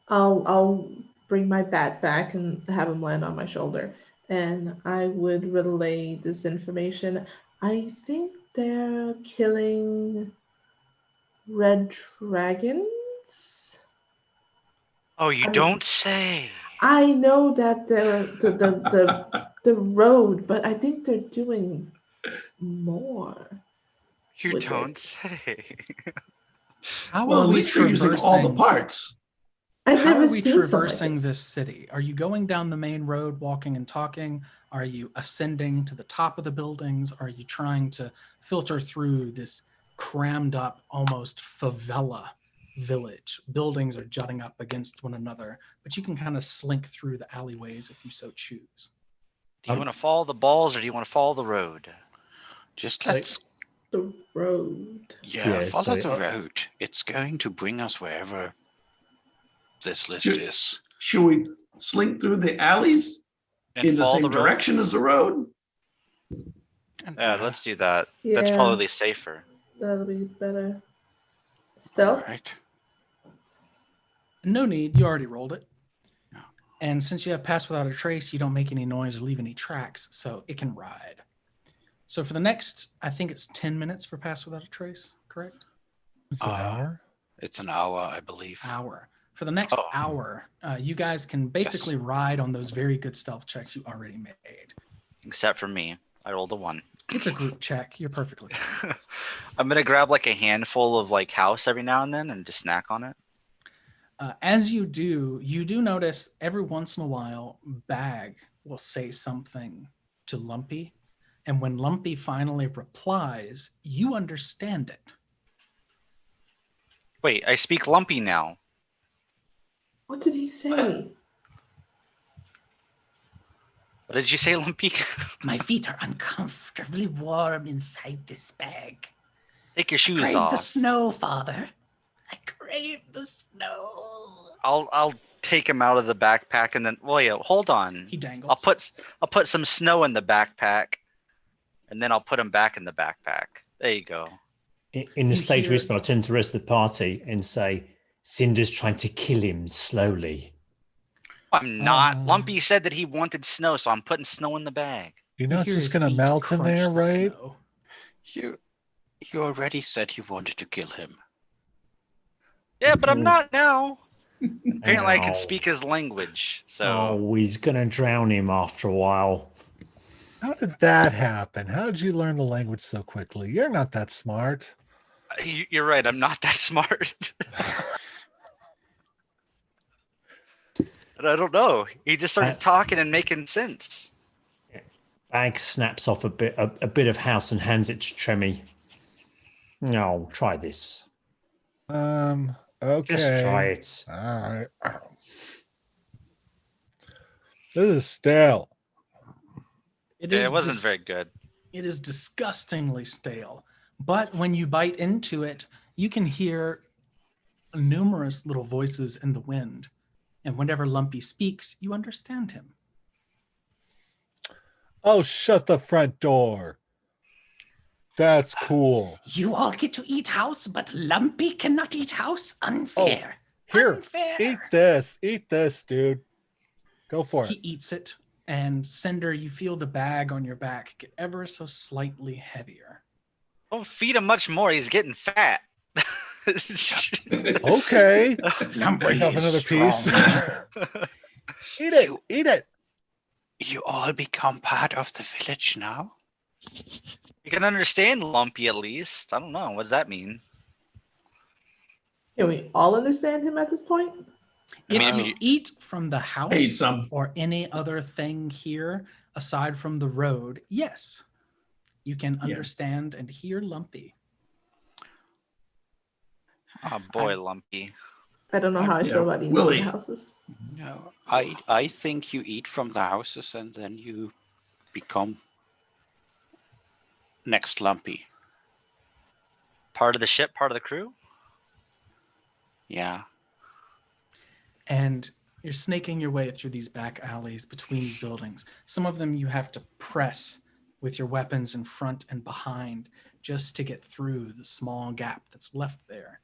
I'll bring my bat back and have him land on my shoulder, and I would relay this information. I think they're killing red dragons. Oh, you I mean- don't say. I know that the road, but I think they're doing more. You Would they? don't say. How Well, are at we least they're using all the traversing? parts. I've How never are we seen something like traversing this city? Are you going down the main road, walking and talking? Are you ascending to the top of the buildings? Are you trying to filter through this crammed up, almost favela village? Buildings are jutting up against one another, but you can kind of slink through the alleyways if you so choose. Do you want to follow the balls or do you want to follow the road? Just So- let's The road. Yeah, follow so- the road. It's going to bring us wherever this list Should- is. Should we slink through the alleys And in the follow same road? direction as the road? Yeah, let's do that. That's Yeah. probably safer. That'll be better. All Stealth? right. No need, you already rolled it. Yeah. And since you have Pass Without a Trace, you don't make any noise or leave any tracks, so it can ride. So for the next, I think it's 10 minutes for Pass Without a Trace, correct? It's an hour. It's an hour, I believe. Hour. For the next Oh. hour, you guys can basically ride on those very good stealth checks you already made. Except for me. I rolled a 1. It's a group check. You're perfectly fine. I'm gonna grab like a handful of like house every now and then and just snack on it. As you do notice every once in a while, Bag will say something to Lumpy. And when Lumpy finally replies, you understand it. Wait, I speak Lumpy now. What did he say? What did you say, Lumpy? My feet are uncomfortably warm inside this bag. Take your shoes Crave off. the snow, Father. I crave the snow. I'll take him out of the backpack and then hold on. He dangles. I'll put some snow in the backpack, and then I'll put him back in the backpack. There you go. In the You stage hear- whisper, I'll turn to the rest of the party and say, Cinder's trying to kill him slowly. I'm not. Lumpy said that he wanted snow, so I'm putting snow in the bag. You know, You it's hear just his gonna feet melt in crunch there, the right? snow. You already said you wanted to kill him. Yeah, but I'm not now. Apparently, I can Ow. speak his language. So Oh, he's going to drown him after a while. How did that happen? How did you learn the language so quickly? You're not that smart. you're right. I'm not that smart. But I don't know. He just started talking and making sense. Bag snaps off a bit of house and hands it to Tremmy. No, try this. Okay. Just try it. All right. This is stale. It wasn't very good. It is disgustingly stale. But when you bite into it, you can hear numerous little voices in the wind. And whenever Lumpy speaks, you understand him. Oh, shut the front door. That's cool. You all get to eat house, but Lumpy cannot eat house? Unfair. Here, Unfair. eat this. Eat this, dude. Go for He it. eats it, and Cinder, you feel the bag on your back get ever so slightly heavier. Don't feed him much more. He's getting fat. Okay. Lumpy Break off is another piece. strong. Eat it. Eat it. You all become part of the village now? You can understand Lumpy at least. I don't know. What does that mean? Can we all understand him at this point? If mean, if you you- eat from the house Hey, some. or any other thing here aside from the road, yes, you can Yeah. understand and hear Lumpy. Oh boy, Lumpy. I don't know how I Yeah, feel about eating Willie. in houses. No, I think you eat from the houses and then you become next Lumpy. Part of the ship, part of the crew. Yeah. And you're snaking your way through these back alleys between these buildings. Some of them you have to press with your weapons in front and behind just to get through the small gap that's left there.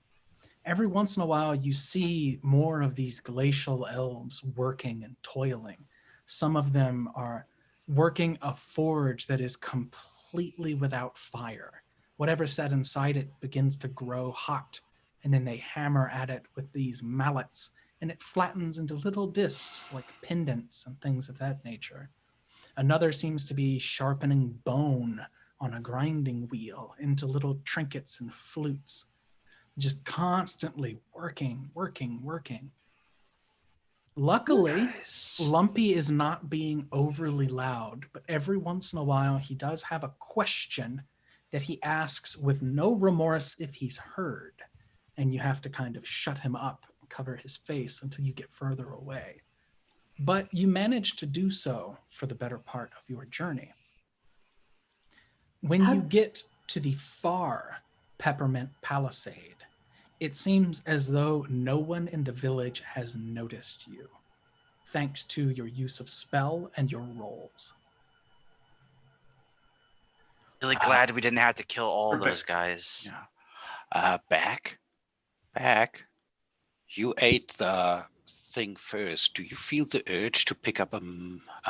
Every once in a while, you see more of these glacial elves working and toiling. Some of them are working a forge that is completely without fire. Whatever's set inside it begins to grow hot, and then they hammer at it with these mallets, and it flattens into little discs like pendants and things of that nature. Another seems to be sharpening bone on a grinding wheel into little trinkets and flutes, just constantly working. Luckily, Nice. Lumpy is not being overly loud, but every once in a while he does have a question that he asks with no remorse if he's heard, and you have to kind of shut him up and cover his face until you get further away. But you manage to do so for the better part of your journey. When you get to the far Peppermint Palisade, it seems as though no one in the village has noticed you, thanks to your use of spell and your rolls. Really glad we didn't have to kill all those Perfect. guys. Yeah. Back. You ate the thing first. Do you feel the urge to pick up a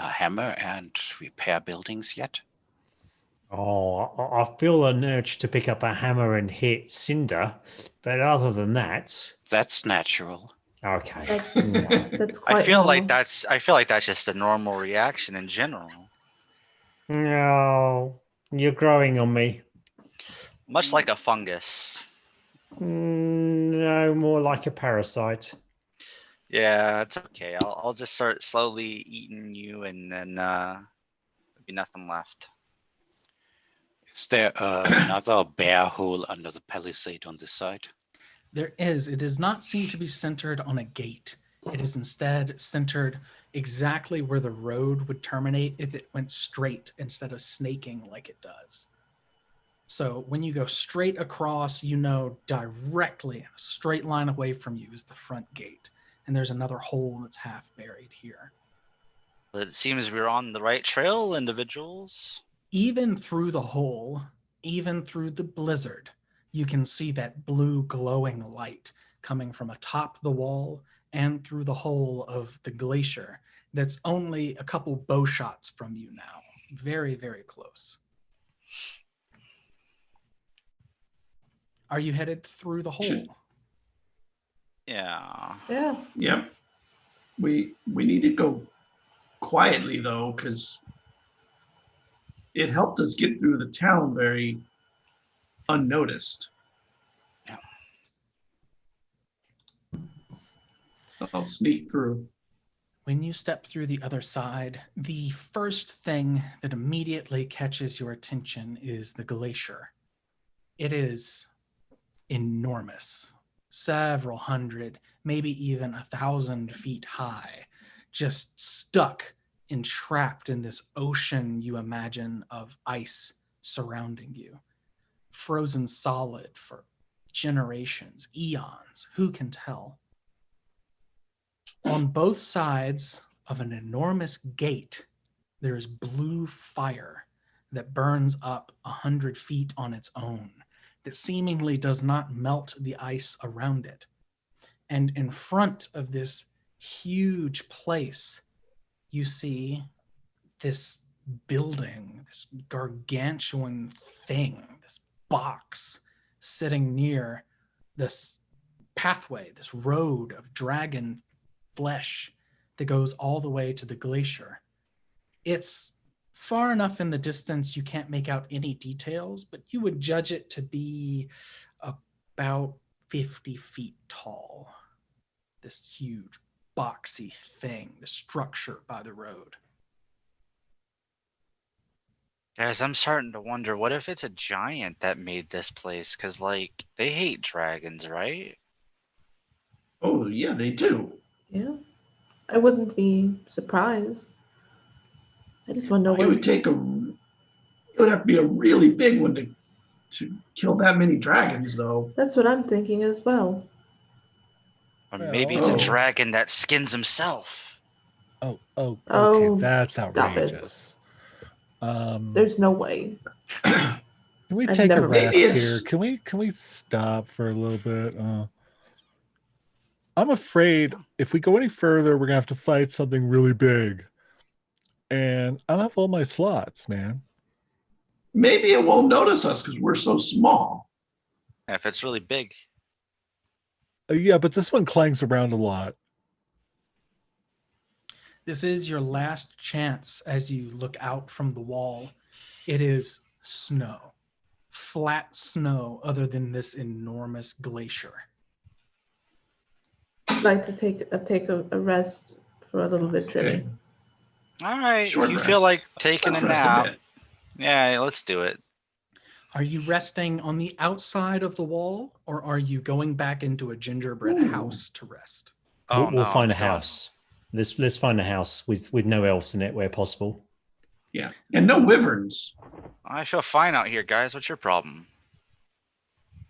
hammer and repair buildings yet? Oh, I feel an urge to pick up a hammer and hit Cinder, but other than that, That's natural. okay. That's I quite feel like normal. that's just a normal reaction in general. No, you're growing on me. Much like a fungus. No, more like a parasite. Yeah, it's okay. I'll just start slowly eating you, and then there'll be nothing left. Is there another bear hole under the palisade on this side? There is. It does not seem to be centered on a gate. It is instead centered exactly where the road would terminate if it went straight instead of snaking like it does. So when you go straight across, you know directly in a straight line away from you is the front gate. And there's another hole that's half buried here. But it seems we're on the right trail, individuals. Even through the hole, even through the blizzard, you can see that blue glowing light coming from atop the wall and through the hole of the glacier that's only a couple bow shots from you now. Very, very close. Are you headed through the hole? Yeah. Yeah. Yep. We need to go quietly though, because it helped us get through the town very unnoticed. Yeah. I'll sneak through. When you step through the other side, the first thing that immediately catches your attention is the glacier. It is enormous, several hundred, maybe even 1,000 feet high, just stuck, entrapped in this ocean you imagine of ice surrounding you, frozen solid for generations, eons, who can tell? On both sides of an enormous gate, there is blue fire that burns up 100 feet on its own, that seemingly does not melt the ice around it. And in front of this huge place, you see this building, this gargantuan thing, this box sitting near this pathway, this road of dragon flesh that goes all the way to the glacier. It's far enough in the distance you can't make out any details, but you would judge it to be about 50 feet tall. This huge boxy thing, the structure by the road. Guys, I'm starting to wonder, what if it's a giant that made this place? Because, like, they hate dragons, right? Oh yeah, they do. Yeah. I wouldn't be surprised. I just want to know It where. would take it would have to be a really big one to kill that many dragons though. That's what I'm thinking as well. Or Well, maybe it's a oh. dragon that skins himself. Oh, okay, Oh, that's stop it. outrageous. There's no way. Can we I've take a never- rest Maybe it's- here? Can we stop for a little bit? I'm afraid if we go any further, we're gonna have to fight something really big. And I don't have all my slots, man. Maybe it won't notice us because we're so small. If it's really big. Yeah, but this one clangs around a lot. This is your last chance as you look out from the wall. It is snow, flat snow, other than this enormous glacier. I'd like to take a rest for a little bit, Trimmy. All right, Short if you feel rest. like taking Let's a rest nap. bit. Yeah, let's do it. Are you resting on the outside of the wall, or are you going back into a gingerbread Ooh. house to rest? Oh, We'll no, find a God. house. Let's find a house with no elves in it where possible. Yeah, and no wyverns. I feel fine out here, guys. What's your problem?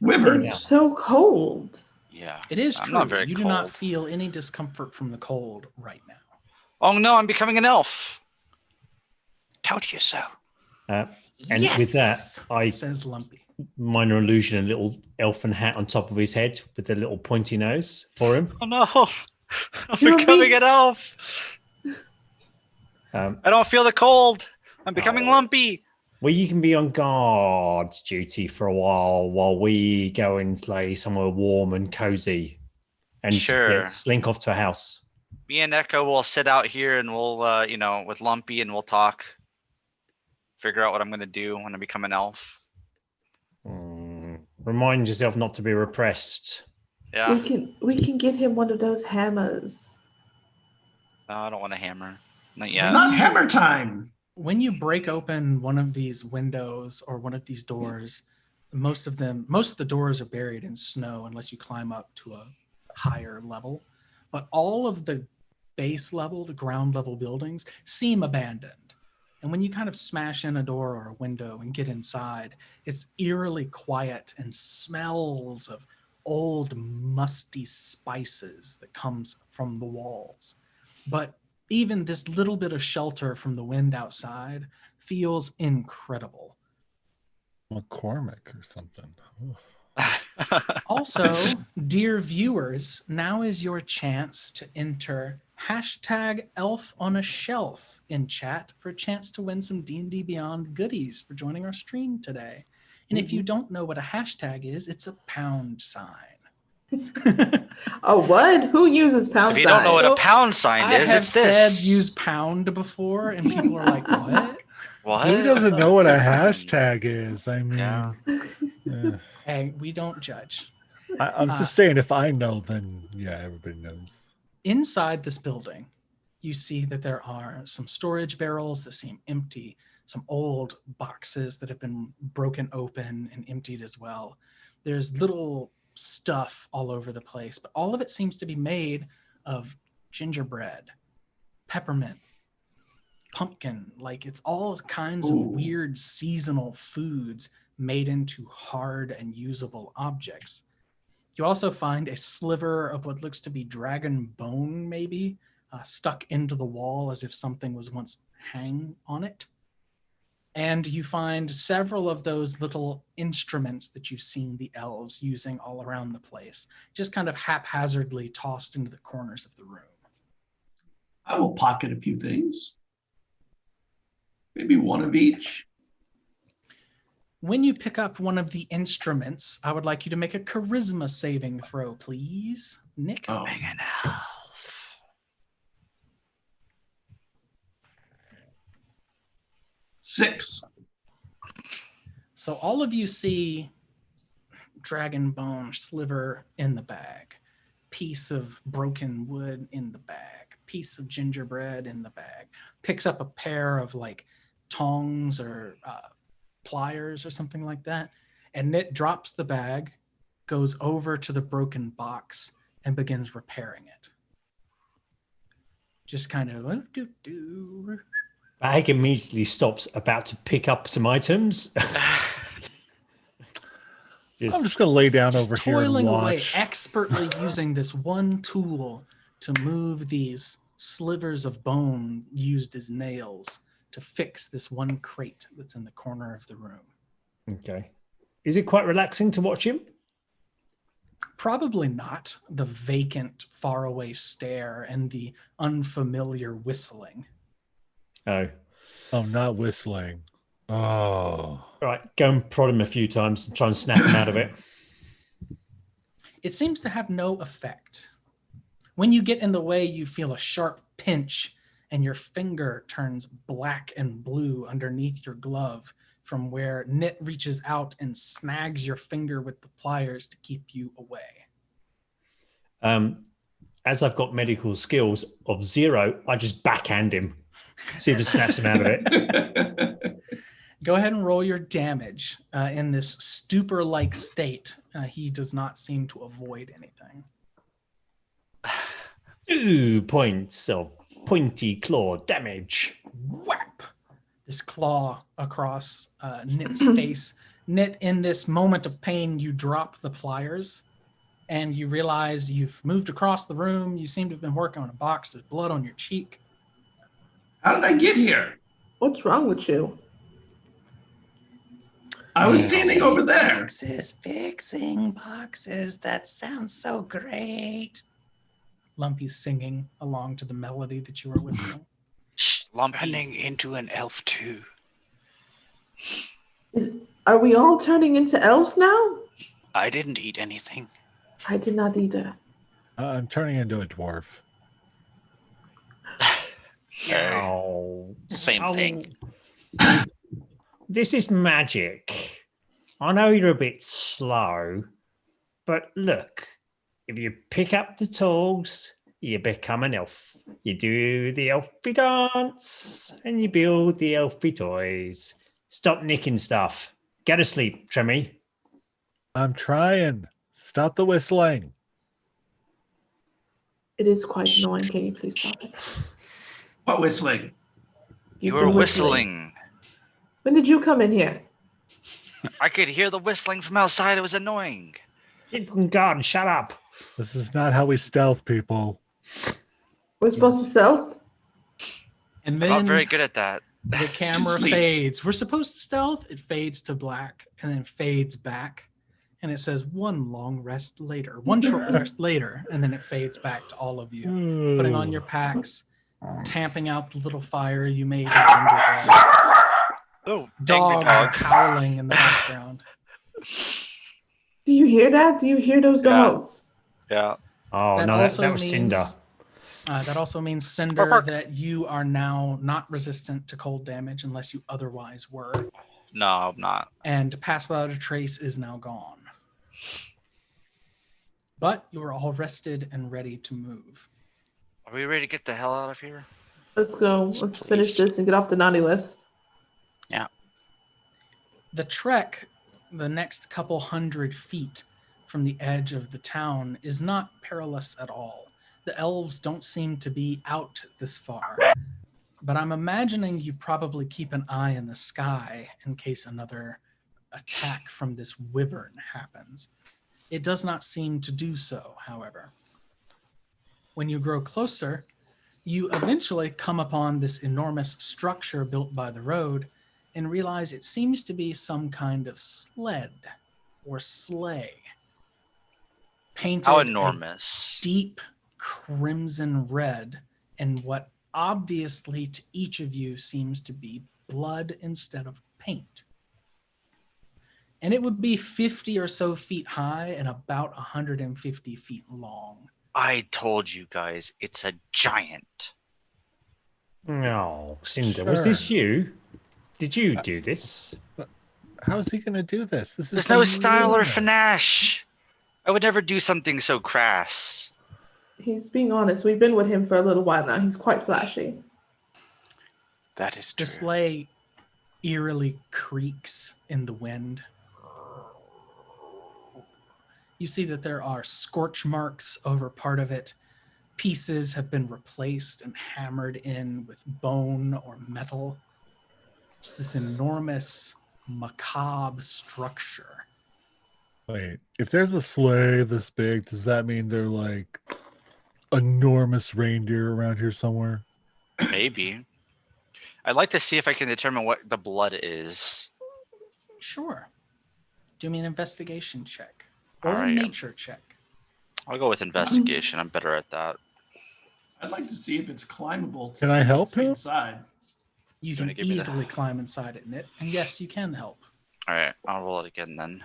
Wyverns. It's so cold. Yeah. It is I'm true. not very You do not cold. feel any discomfort from the cold right now. Oh no, I'm becoming an elf. Told you so. And with that, I says Lumpy. minor illusion a little elfin hat on top of his head with a little pointy nose for him. Oh no, I'm You're becoming me. an elf. I don't feel the cold. I'm becoming Oh. lumpy. Well, you can be on guard duty for a while we go and lay somewhere warm and cozy, and Sure. slink off to a house. Me and Echo will sit out here and we'll, with Lumpy and we'll talk. Figure out what I'm going to do when I become an elf. Remind yourself not to be repressed. Yeah. We can get him one of those hammers. No, I don't want a hammer. Not When yet. Not hammer time. When you break open one of these windows or one of these doors, most of the doors are buried in snow unless you climb up to a higher level. But all of the base level, the ground level buildings seem abandoned. And when you kind of smash in a door or a window and get inside, it's eerily quiet and smells of old musty spices that comes from the walls. But even this little bit of shelter from the wind outside feels incredible. McCormick or something. Ooh. Also, dear viewers, now is your chance to enter #ElfOnAShelf in chat for a chance to win some D&D Beyond goodies for joining our stream today. And if you don't know what a hashtag is, it's a pound sign. Oh, what? Who uses pound If you don't know what sign? a pound sign I is, have it's this. said use pound before, and people are like, what? What? Who doesn't know what a hashtag is? I mean, Yeah. yeah. Hey, we don't judge. I'm just saying, if I know, then yeah, everybody knows. Inside this building, you see that there are some storage barrels that seem empty, some old boxes that have been broken open and emptied as well. There's little stuff all over the place, but all of it seems to be made of gingerbread, peppermint, pumpkin. Like it's all kinds of weird seasonal foods made into hard and usable objects. You also find a sliver of what looks to be dragon bone, maybe, stuck into the wall as if something was once hang on it. And you find several of those little instruments that you've seen the elves using all around the place, just kind of haphazardly tossed into the corners of the room. I will pocket a few things. Maybe one of each. When you pick up one of the instruments, I would like you to make a charisma saving throw, please. Nick. Oh. Being an elf. Six. So all of you see dragon bone sliver in the bag, piece of broken wood in the bag, piece of gingerbread in the bag, picks up a pair of like tongs or pliers or something like that, and Nit drops the bag, goes over to the broken box, and begins repairing it. Just kind of Bag immediately stops, about to pick up some items. I'm just gonna lay down over here and toiling away, watch. expertly using this one tool to move these slivers of bone used as nails to fix this one crate that's in the corner of the room. Okay. Is it quite relaxing to watch him? Probably not. The vacant, faraway stare and the unfamiliar whistling. Oh. Oh, not whistling. Oh. All right, go and prod him a few times and try and snap him out of it. It seems to have no effect. When you get in the way, you feel a sharp pinch and your finger turns black and blue underneath your glove from where Nit reaches out and snags your finger with the pliers to keep you away. As I've got medical skills of 0, I just backhand him. See if it snaps him out of it. Go ahead and roll your damage. In this stupor-like state, he does not seem to avoid anything. 2 points of pointy claw damage. Whap! This claw across Nit's face. Nit, in this moment of pain, you drop the pliers and you realize you've moved across the room. You seem to have been working on a box. There's blood on your cheek. How did I get here? What's wrong with you? I was standing over there. Fixing boxes. That sounds so great. Lumpy's singing along to the melody that you were whistling. Shh, Lumpy. Turning into an elf too. Are we all turning into elves now? I didn't eat anything. I did not either. I'm turning into a dwarf. Oh, Same thing. This is magic. I know you're a bit slow, but look, if you pick up the tools, you become an elf. You do the elfy dance and you build the elfy toys. Stop nicking stuff. Go to sleep, Tremmy. I'm trying. Stop the whistling. It is quite annoying. Can you please stop it? What whistling? You You've were been whistling. When did you come in here? I could hear the whistling from outside. It was annoying. God, shut up. This is not how we stealth people. We're supposed to stealth? And I'm not then very good at that. the camera sleep. fades. We're supposed to stealth. It fades to black and then fades back. And it says one long rest later, one short rest later. And then it fades back to all of you. Putting on your packs, tamping out the little fire you made in gingerbread. Oh, Dogs are dog. howling in the background. Do you hear that? Do you hear those Yeah. dogs? Yeah. Oh, That no, also that was Cinder. means that also means, Cinder, that you are now not resistant to cold damage unless you otherwise were. No, I'm not. And Pass Without a Trace is now gone. But you are all rested and ready to move. Are we ready to get the hell out of here? Let's go. Yes, Let's finish please. this and get off the naughty list. The trek, the next couple hundred feet from the edge of the town, is not perilous at all. The elves don't seem to be out this far, but I'm imagining you probably keep an eye in the sky in case another attack from this wyvern happens. It does not seem to do so, however. When you grow closer, you eventually come upon this enormous structure built by the road and realize it seems to be some kind of sled or sleigh. Painted How a enormous. deep crimson red and what obviously to each of you seems to be blood instead of paint. And it would be 50 or so feet high and about 150 feet long. I told you guys, it's a giant. No, Cinder, was this Sure. you? Did you do this? How's he going to do this? This is There's no some style or rumor. finesse. I would never do something so crass. He's being honest. We've been with him for a little while now. He's quite flashy. That is The true. sleigh eerily creaks in the wind. You see that there are scorch marks over part of it. Pieces have been replaced and hammered in with bone or metal. It's this enormous, macabre structure. Wait, if there's a sleigh this big, does that mean they're like enormous reindeer around here somewhere? Maybe. I'd like to see if I can determine what the blood is. Sure. Do me an investigation check or a Alright. nature check. I'll go with investigation. I'm better at that. I'd like to see if it's climbable. To Can I see help what's him? inside? You You can wanna give me the- easily climb inside it, Knit, and yes, you can help. Alright, I'll roll it again then.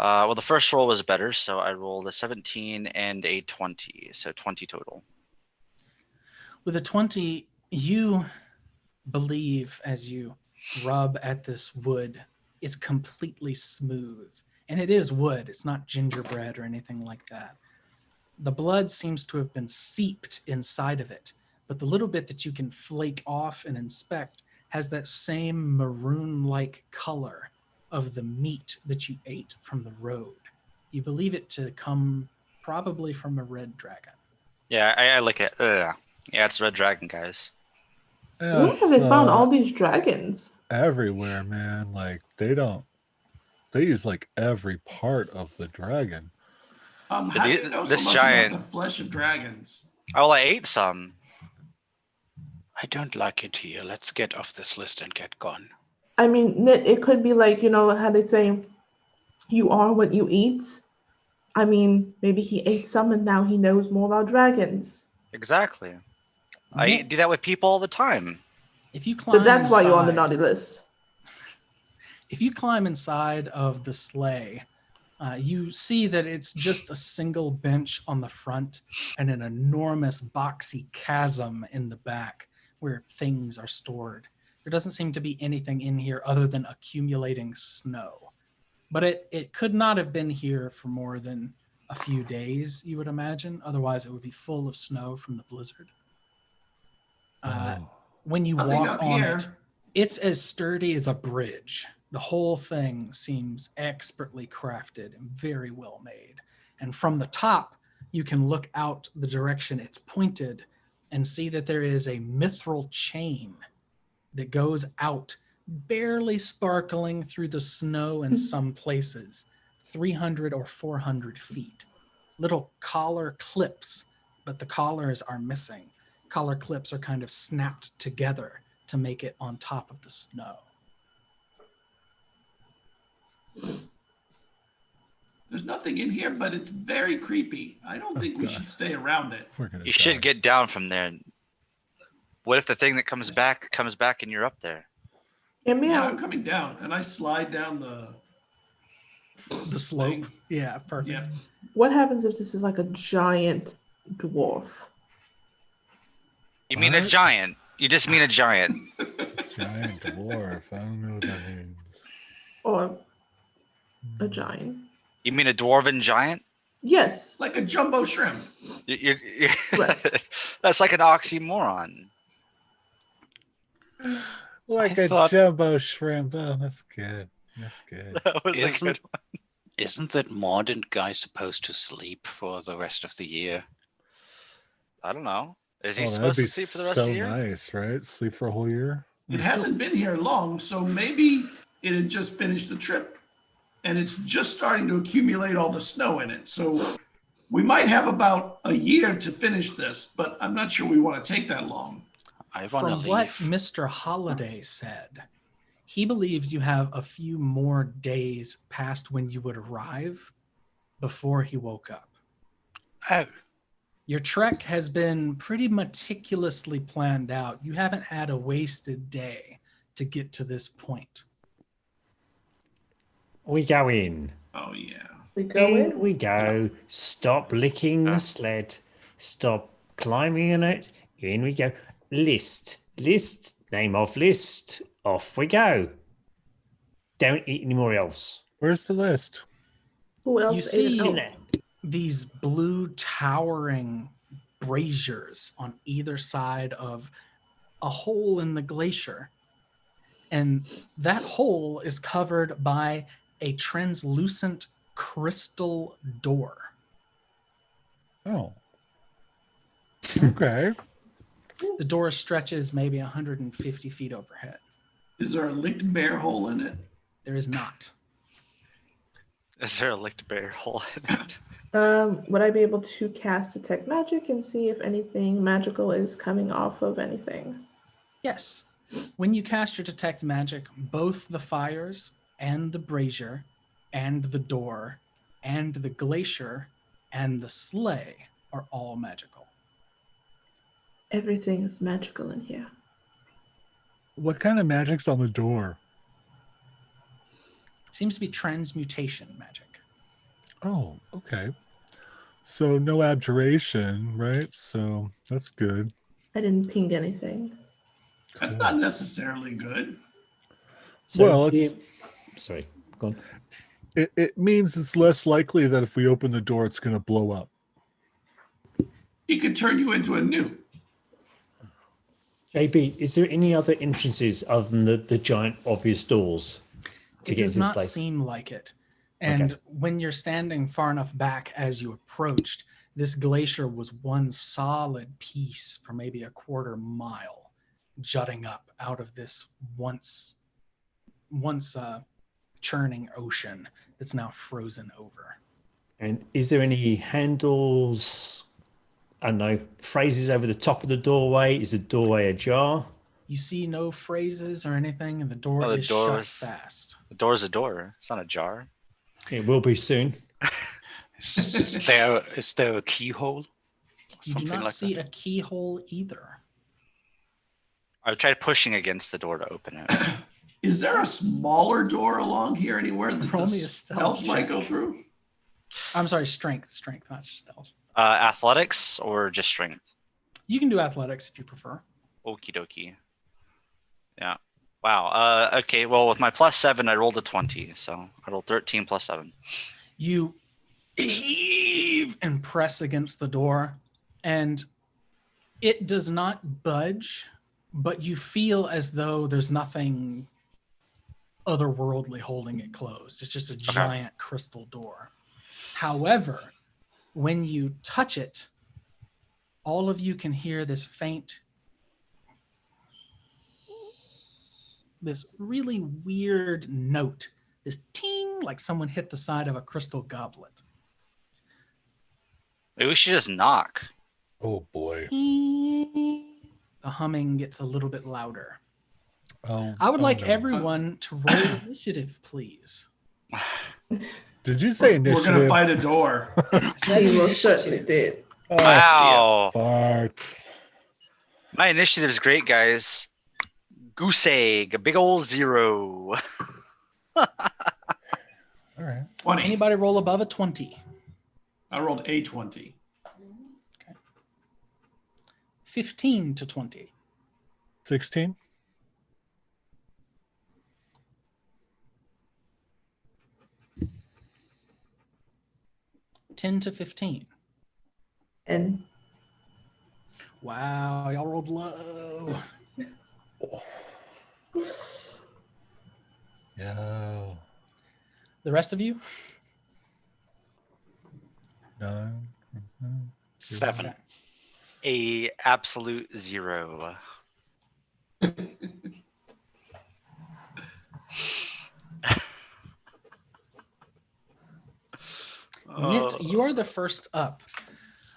Well, the first roll was better, so I rolled a 17 and a 20, so 20 total. With a 20, you believe as you rub at this wood, it's completely smooth. And it is wood, it's not gingerbread or anything like that. The blood seems to have been seeped inside of it, but the little bit that you can flake off and inspect has that same maroon-like color of the meat that you ate from the road. You believe it to come probably from a red dragon. Yeah, I like it. Ugh. Yeah, it's Red Dragon, guys. Yeah, Where have they it's, found all these dragons? everywhere, man. Like they use like every part of the dragon. How But do the- you know this so much giant- about the flesh of dragons? Oh, I ate some. I don't like it here. Let's get off this list and get gone. I mean, it could be like, you know, how they say, you are what you eat. I mean, maybe he ate some and now he knows more about dragons. Exactly. I Knit, do that with people all the time. if you climb So that's why you're on the inside- naughty list. If you climb inside of the sleigh, you see that it's just a single bench on the front and an enormous boxy chasm in the back where things are stored. There doesn't seem to be anything in here other than accumulating snow. But it could not have been here for more than a few days, you would imagine. Otherwise, it would be full of snow from the blizzard. When you Nothing walk up on here. it, it's as sturdy as a bridge. The whole thing seems expertly crafted and very well made. And from the top, you can look out the direction it's pointed and see that there is a mithril chain that goes out, barely sparkling through the snow in some places, 300 or 400 feet. Little collar clips, but the collars are missing. Collar clips are kind of snapped together to make it on top of the snow. There's nothing in here, but it's very creepy. I don't think we God. should stay around it. We're gonna You die. should get down from there. What if the thing that comes back and you're up there? Hear me Yeah, out. I'm coming down, and I slide down The slope. thing. Yeah, perfect. Yeah. What happens if this is like a giant dwarf? You mean a What? giant? You just mean a giant. Giant dwarf. I don't know what that means. Or a giant? You mean a dwarven giant? Yes. Like a jumbo shrimp. Right. That's like an oxymoron. Like I a thought- jumbo shrimp. Oh, that's good. That's good. That was a Isn't- good one. Isn't that Mordant guy supposed to sleep for the rest of the year? I don't know. Is he Oh, that'd supposed be to sleep for the rest so of the year? nice, right? Sleep for a whole year. It hasn't been here long, so maybe it had just finished the trip and it's just starting to accumulate all the snow in it. So we might have about a year to finish this, but I'm not sure we want to take that long. I want From to what leave. Mr. Holliday said, he believes you have a few more days past when you would arrive before he woke up. Oh, Your trek has been pretty meticulously planned out. You haven't had a wasted day to get to this point. We go in. Oh, yeah. We go In in. we go. Stop licking the sled. Stop climbing on it. In we go. List. List. Name of list. Off we go. Don't eat any more else. Where's the list? Who else You ate see an In elf? there. these blue towering braziers on either side of a hole in the glacier. And that hole is covered by a translucent crystal door. Oh. Okay. The door stretches maybe 150 feet overhead. Is there a licked bear hole in it? There is not. Is there a licked bear hole in it? Would I be able to cast Detect Magic and see if anything magical is coming off of anything? Yes. When you cast your Detect Magic, both the fires and the brazier and the door and the glacier and the sleigh are all magical. Everything is magical in here. What kind of magic's on the door? Seems to be transmutation magic. Oh, okay. So no abjuration, right? So that's good. I didn't ping anything. That's not necessarily good. So Well, here- sorry. Go on. It means it's less likely that if we open the door, it's going to blow up. It could turn you into a newt. JB, is there any other entrances other than the giant obvious doors to It get does to this not place? seem like it. And Okay. when you're standing far enough back as you approached, this glacier was one solid piece for maybe a quarter mile jutting up out of this once churning ocean that's now frozen over. And is there any handles, I don't know, phrases over the top of the doorway? Is the doorway ajar? You see no phrases or anything, and the door Oh, the is door shut is- fast. The door's a door. It's not a jar. It will be soon. Is there a keyhole? You do not like see that? a keyhole either. I tried pushing against the door to open it. Is there a smaller door along here anywhere that Roll the me a stealth elves might check. go through? I'm sorry, strength, not stealth. Athletics or just strength? You can do athletics if you prefer. Okie dokie. Yeah. Wow. Okay. Well, with my +7, I rolled a 20. So I rolled 13 + 7. You heave and press against the door, and it does not budge, but you feel as though there's nothing otherworldly holding it closed. It's just a giant crystal door. However, when you touch it, all of you can hear this faint, this really weird note, this ting, like someone hit the side of a crystal goblet. Maybe we should just knock. Oh boy. The humming gets a little bit louder. Oh, I would like no. everyone to roll initiative, please. Did you say We're initiative? gonna fight a door. I said He most certainly initiative. did. Oh, Wow. farts. My initiative's great, guys. Goose egg, a big old 0. All right. 20. Anybody roll above a 20? I rolled a 20. 15 to 20. 16. 10 to 15. And Wow, y'all rolled low. Yeah. The rest of you? 9. 7. Okay. A absolute 0. Knit, you are the first up.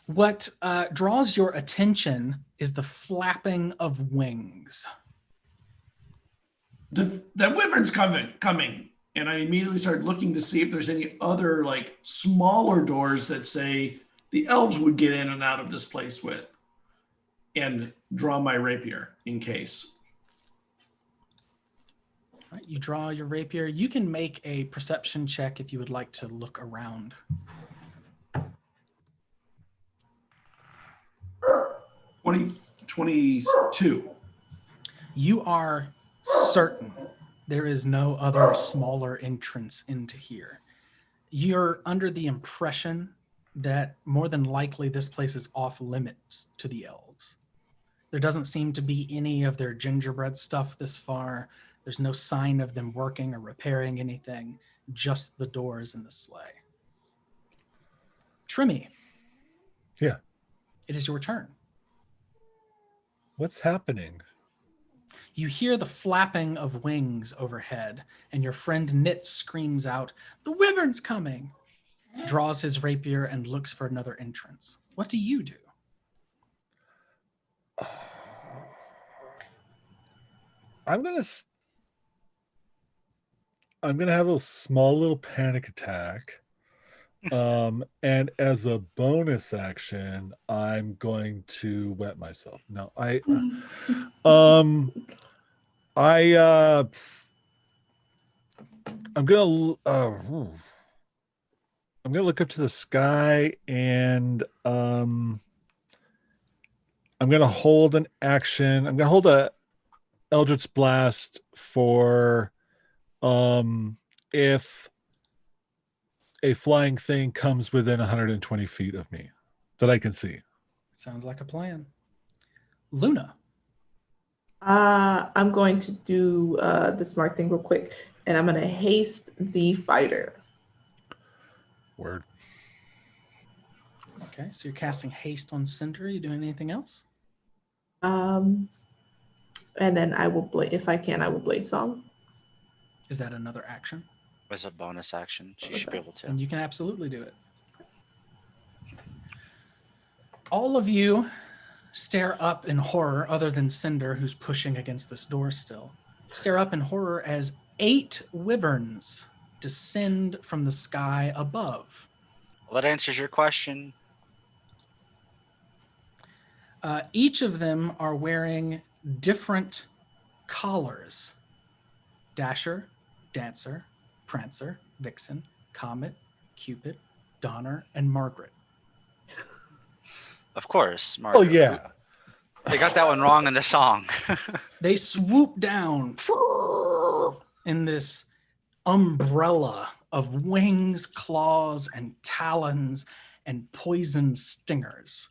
What draws your attention is the flapping of wings. The wyvern's coming. And I immediately started looking to see if there's any other like smaller doors that say the elves would get in and out of this place with. And draw my rapier in case. All right, you draw your rapier. You can make a perception check if you would like to look around. 22. You are certain there is no other smaller entrance into here. You're under the impression that more than likely this place is off limits to the elves. There doesn't seem to be any of their gingerbread stuff this far. There's no sign of them working or repairing anything, just the doors and the sleigh. Trimmy. Yeah. It is your turn. What's happening? You hear the flapping of wings overhead, and your friend Knit screams out, "The wyvern's coming!" Draws his rapier and looks for another entrance. What do you do? I'm gonna have a small little panic attack. And as a bonus action, I'm going to wet myself. No, I'm gonna look up to the sky, and I'm gonna hold an action. I'm gonna hold a Eldritch Blast for if a flying thing comes within 120 feet of me that I can see. Sounds like a plan. Luna. I'm going to do the smart thing real quick, and I'm going to haste the fighter. Word. Okay, so you're casting haste on Cinder. Are you doing anything else? And then I will blade, if I can, I will blade song. Is that another action? As a bonus action, she should be able to. And you can absolutely do it. All of you stare up in horror, other than Cinder, who's pushing against this door still. Stare up in horror as 8 wyverns descend from the sky above. Well, that answers your question. Each of them are wearing different collars. Dasher, Dancer, Prancer, Vixen, Comet, Cupid, Donner, and Margaret. Of course, Oh Margaret. yeah. They got that one wrong in the song. They swoop down in this umbrella of wings, claws, and talons and poison stingers.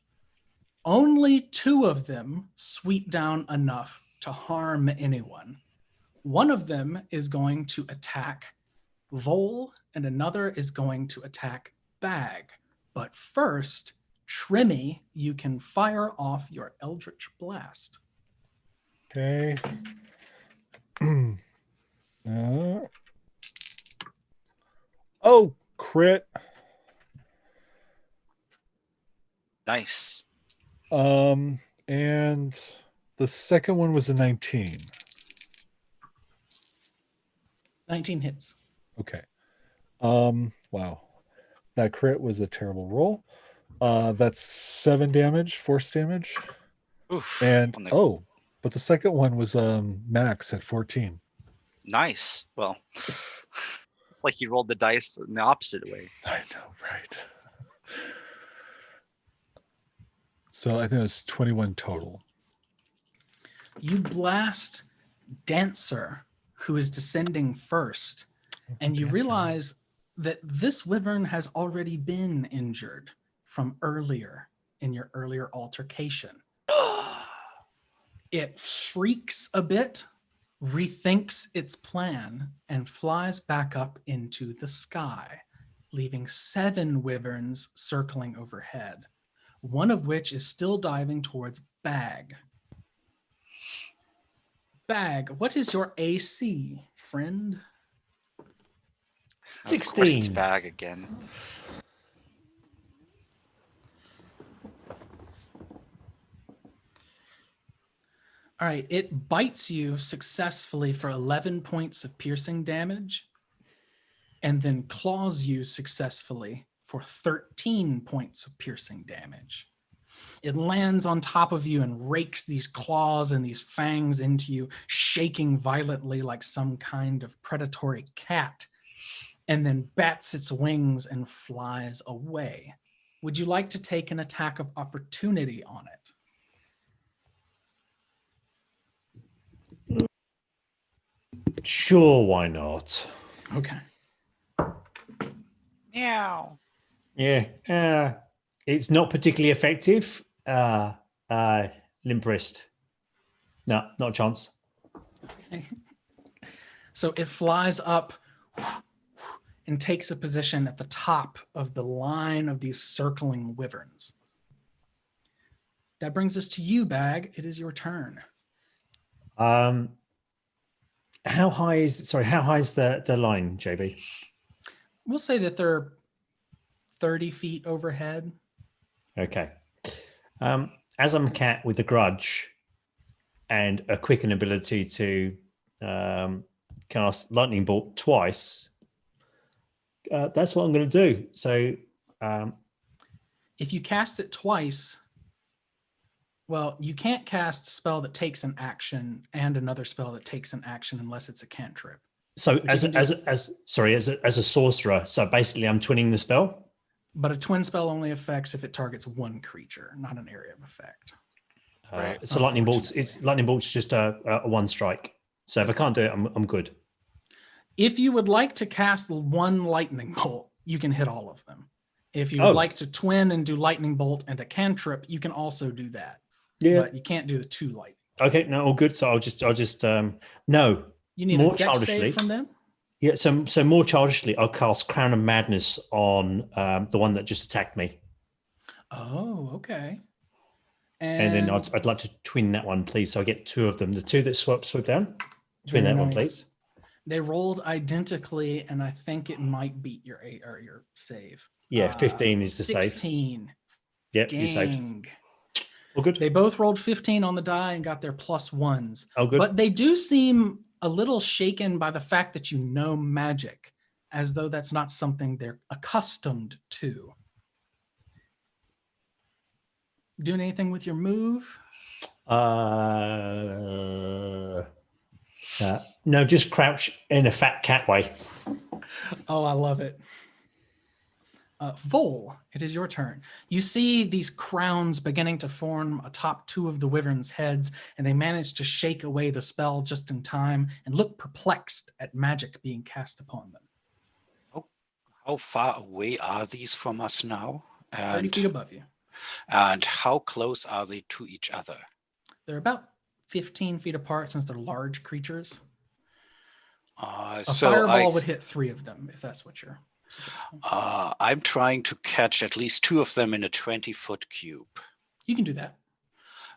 Only 2 of them sweep down enough to harm anyone. One of them is going to attack Vole, and another is going to attack Bag. But first, Trimmy, you can fire off your Eldritch Blast. Okay. Oh, crit. Nice. And the second one was a 19. 19 hits. Okay. Wow. That crit was a terrible roll. That's 7 damage, force damage. Oof. And On the- but the second one was max at 14. Nice. Well, it's like you rolled the dice in the opposite way. I know, right? So I think it was 21 total. You blast Dancer, who is descending first, and you Dancer. realize that this wyvern has already been injured from earlier in your earlier altercation. It shrieks a bit, rethinks its plan, and flies back up into the sky, leaving 7 wyverns circling overhead, one of which is still diving towards Bag. Bag, what is your AC, friend? Of course, it's 16. Bag again. All right, it bites you successfully for 11 points of piercing damage, and then claws you successfully for 13 points of piercing damage. It lands on top of you and rakes these claws and these fangs into you, shaking violently like some kind of predatory cat, and then bats its wings and flies away. Would you like to take an attack of opportunity on it? Sure, why not? Okay. Meow. Yeah, it's not particularly effective. Limp wrist. No, not a chance. Okay. So it flies up and takes a position at the top of the line of these circling wyverns. That brings us to you, Bag. It is your turn. How high is the line, JB? We'll say that they're 30 feet overhead. Okay. As I'm a cat with a grudge and a quicken ability to cast lightning bolt twice, that's what I'm going to do. So If you cast it twice, well, you can't cast a spell that takes an action and another spell that takes an action unless it's a cantrip. so But as you can a sorcerer, so basically I'm twinning the spell. But a twin spell only affects if it targets one creature, not an area of effect. Right. So lightning bolts. It's lightning bolts. Just a one strike. So if I can't do it, I'm good. If you would like to cast one lightning bolt, you can hit all of them. If you would like to twin and do lightning bolt and a cantrip, you can also do that. Yeah. But you can't do the 2 lightning. Okay. No, all good. So I'll just no. You need More a dex childishly. save from them? Yeah. So more childishly, I'll cast Crown of Madness on the one that just attacked me, Oh, okay. and then I'd like to twin that one, please. So I get 2 of them. The 2 that swoop down. Twin Very that one, nice. please. They rolled identically, and I think it might beat your save. Yeah, 15 is the save. 16. Yep, you saved. Dang. All good. They both rolled 15 on the die and got their +1s. Oh, good. But they do seem a little shaken by the fact that you know magic, as though that's not something they're accustomed to. Doing anything with your move? No, just crouch in a fat cat way. Oh, I love it. Vol, it is your turn. You see these crowns beginning to form atop two of the wyvern's heads, and they manage to shake away the spell just in time and look perplexed at magic being cast upon them. How far away are these from us now? 30 feet above you. And how close are they to each other? They're about 15 feet apart since they're large creatures. A fireball would hit 3 of them, if that's what you're suggesting. I'm trying to catch at least 2 of them in a 20-foot cube. You can do that.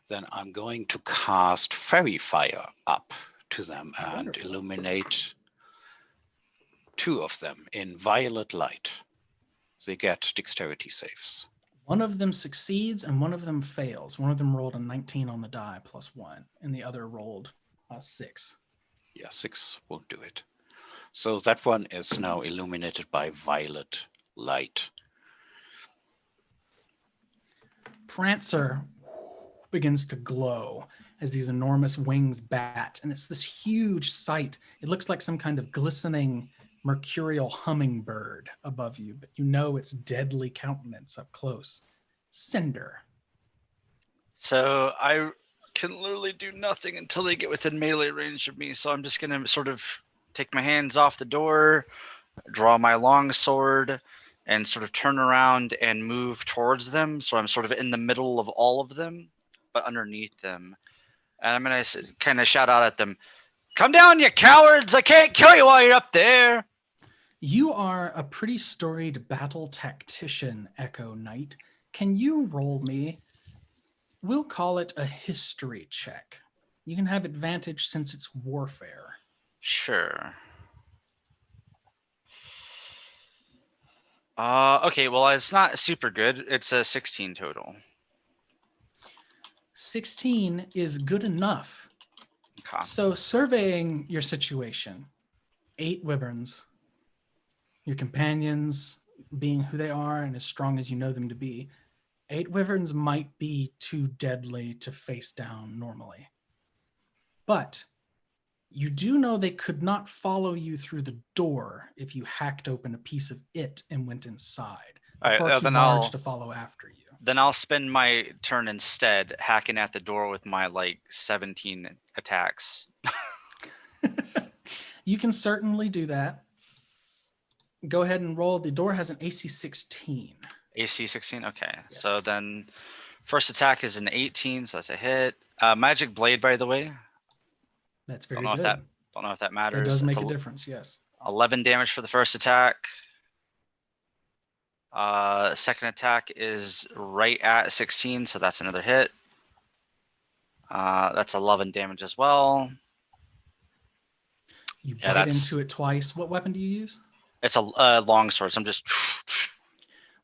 Then I'm going to cast Fairy Fire up to them and Wonderful. illuminate 2 of them in violet light. They get dexterity saves. One of them succeeds and one of them fails. One of them rolled a 19 on the die plus 1, and the other rolled a 6. Yeah, 6 won't do it. So that one is now illuminated by violet light. Prancer begins to glow as these enormous wings bat, and it's this huge sight. It looks like some kind of glistening mercurial hummingbird above you, but you know its deadly countenance up close. Cinder. So I can literally do nothing until they get within melee range of me. So I'm just gonna sort of take my hands off the door, draw my long sword, and sort of turn around and move towards them. So I'm sort of in the middle of all of them, but underneath them. And I'm gonna kind of shout out at them, "Come down, you cowards! I can't kill you while you're up there." You are a pretty storied battle tactician, Echo Knight. Can you roll me? We'll call it a history check. You can have advantage since it's warfare. Sure. Okay, well, it's not super good. It's a 16 total. 16 is good enough. Okay. So surveying your situation, 8 wyverns, your companions being who they are and as strong as you know them to be, 8 wyverns might be too deadly to face down normally. But you do know they could not follow you through the door if you hacked open a piece of it and went inside. All right, Far too then large I'll- to follow after you. Then I'll spend my turn instead hacking at the door with my like 17 attacks. You can certainly do that. Go ahead and roll. The door has an AC 16. AC 16. Okay, so Yes. then first attack is an 18, so that's a hit. Magic Blade, by the way. That's very Don't know good. if Don't know if that matters. That does make It's a difference, yes. 11 damage for the first attack. Second attack is right at 16, so that's another hit. That's 11 damage as well. You Yeah, bite that's- into it twice. What weapon do you use? It's a long sword, so I'm just.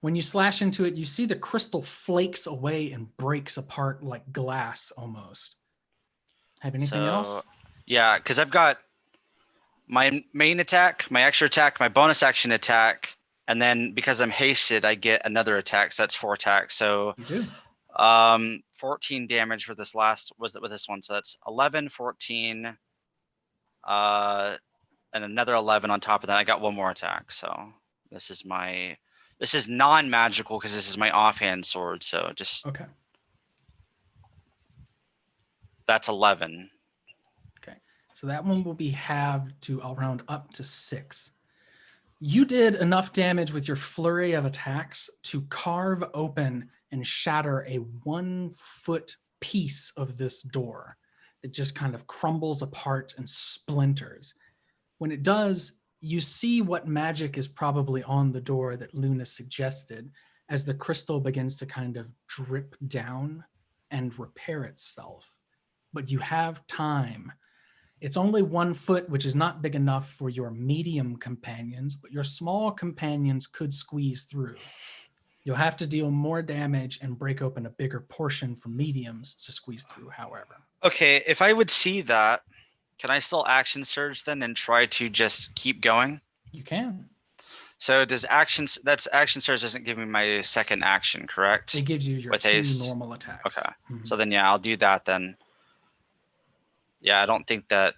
When you slash into it, you see the crystal flakes away and breaks apart like glass almost. Have anything else? Yeah, because I've got my main attack, my extra attack, my bonus action attack, and then because I'm hasted, I get another attack. So that's 4 attacks. So You do. 14 damage for this last with this one. So that's 11, 14, and another 11 on top of that. I got one more attack. So this is non-magical because this is my offhand sword. So just Okay. that's 11. Okay. So that one will be halved to around up to 6. You did enough damage with your flurry of attacks to carve open and shatter a 1-foot piece of this door that just kind of crumbles apart and splinters. When it does, you see what magic is probably on the door that Luna suggested as the crystal begins to kind of drip down and repair itself. But you have time. It's only 1 foot, which is not big enough for your medium companions, but your small companions could squeeze through. You'll have to deal more damage and break open a bigger portion for mediums to squeeze through, however. Okay, if I would see that, can I still action surge then and try to just keep going? You can. So does action surge doesn't give me my second action, correct? It gives you your With 2 haste. normal attacks. Okay. Mhm. So then yeah, I'll do that then. Yeah, I don't think that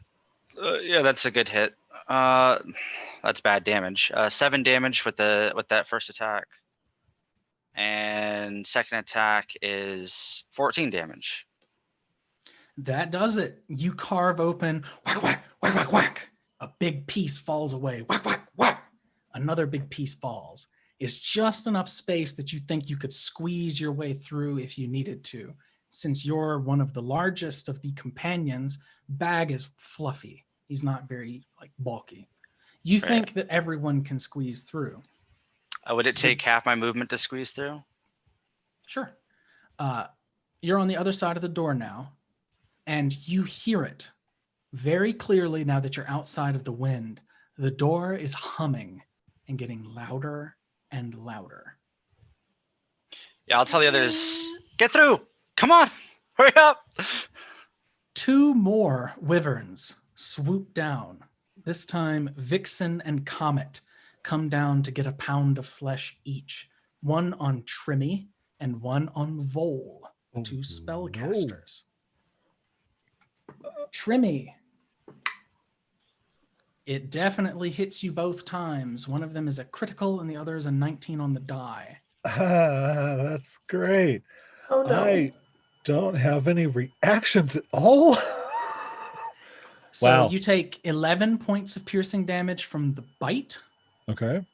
Yeah, that's a good hit. That's bad damage. 7 damage with that first attack, and second attack is 14 damage. That does it. You carve open, whack, whack, whack, whack, whack. A big piece falls away, whack, whack, whack. Another big piece falls. It's just enough space that you think you could squeeze your way through if you needed to. Since you're one of the largest of the companions, Bag is fluffy. He's not very bulky. You think that everyone can squeeze through. Would it take half my movement to squeeze through? Sure. You're on the other side of the door now, and you hear it very clearly now that you're outside of the wind. The door is humming and getting louder and louder. Yeah, I'll tell the others, get through. Come on, hurry up. 2 more wyverns swoop down. This time, Vixen and Comet come down to get a pound of flesh each. One on Trimmy and one on Vole, 2 spellcasters. Trimmy. It definitely hits you both times. One of them is a critical and the other is a 19 on the die. That's great. Oh no. I don't have any reactions at all. So Wow. you take 11 points of piercing damage from the bite, Okay.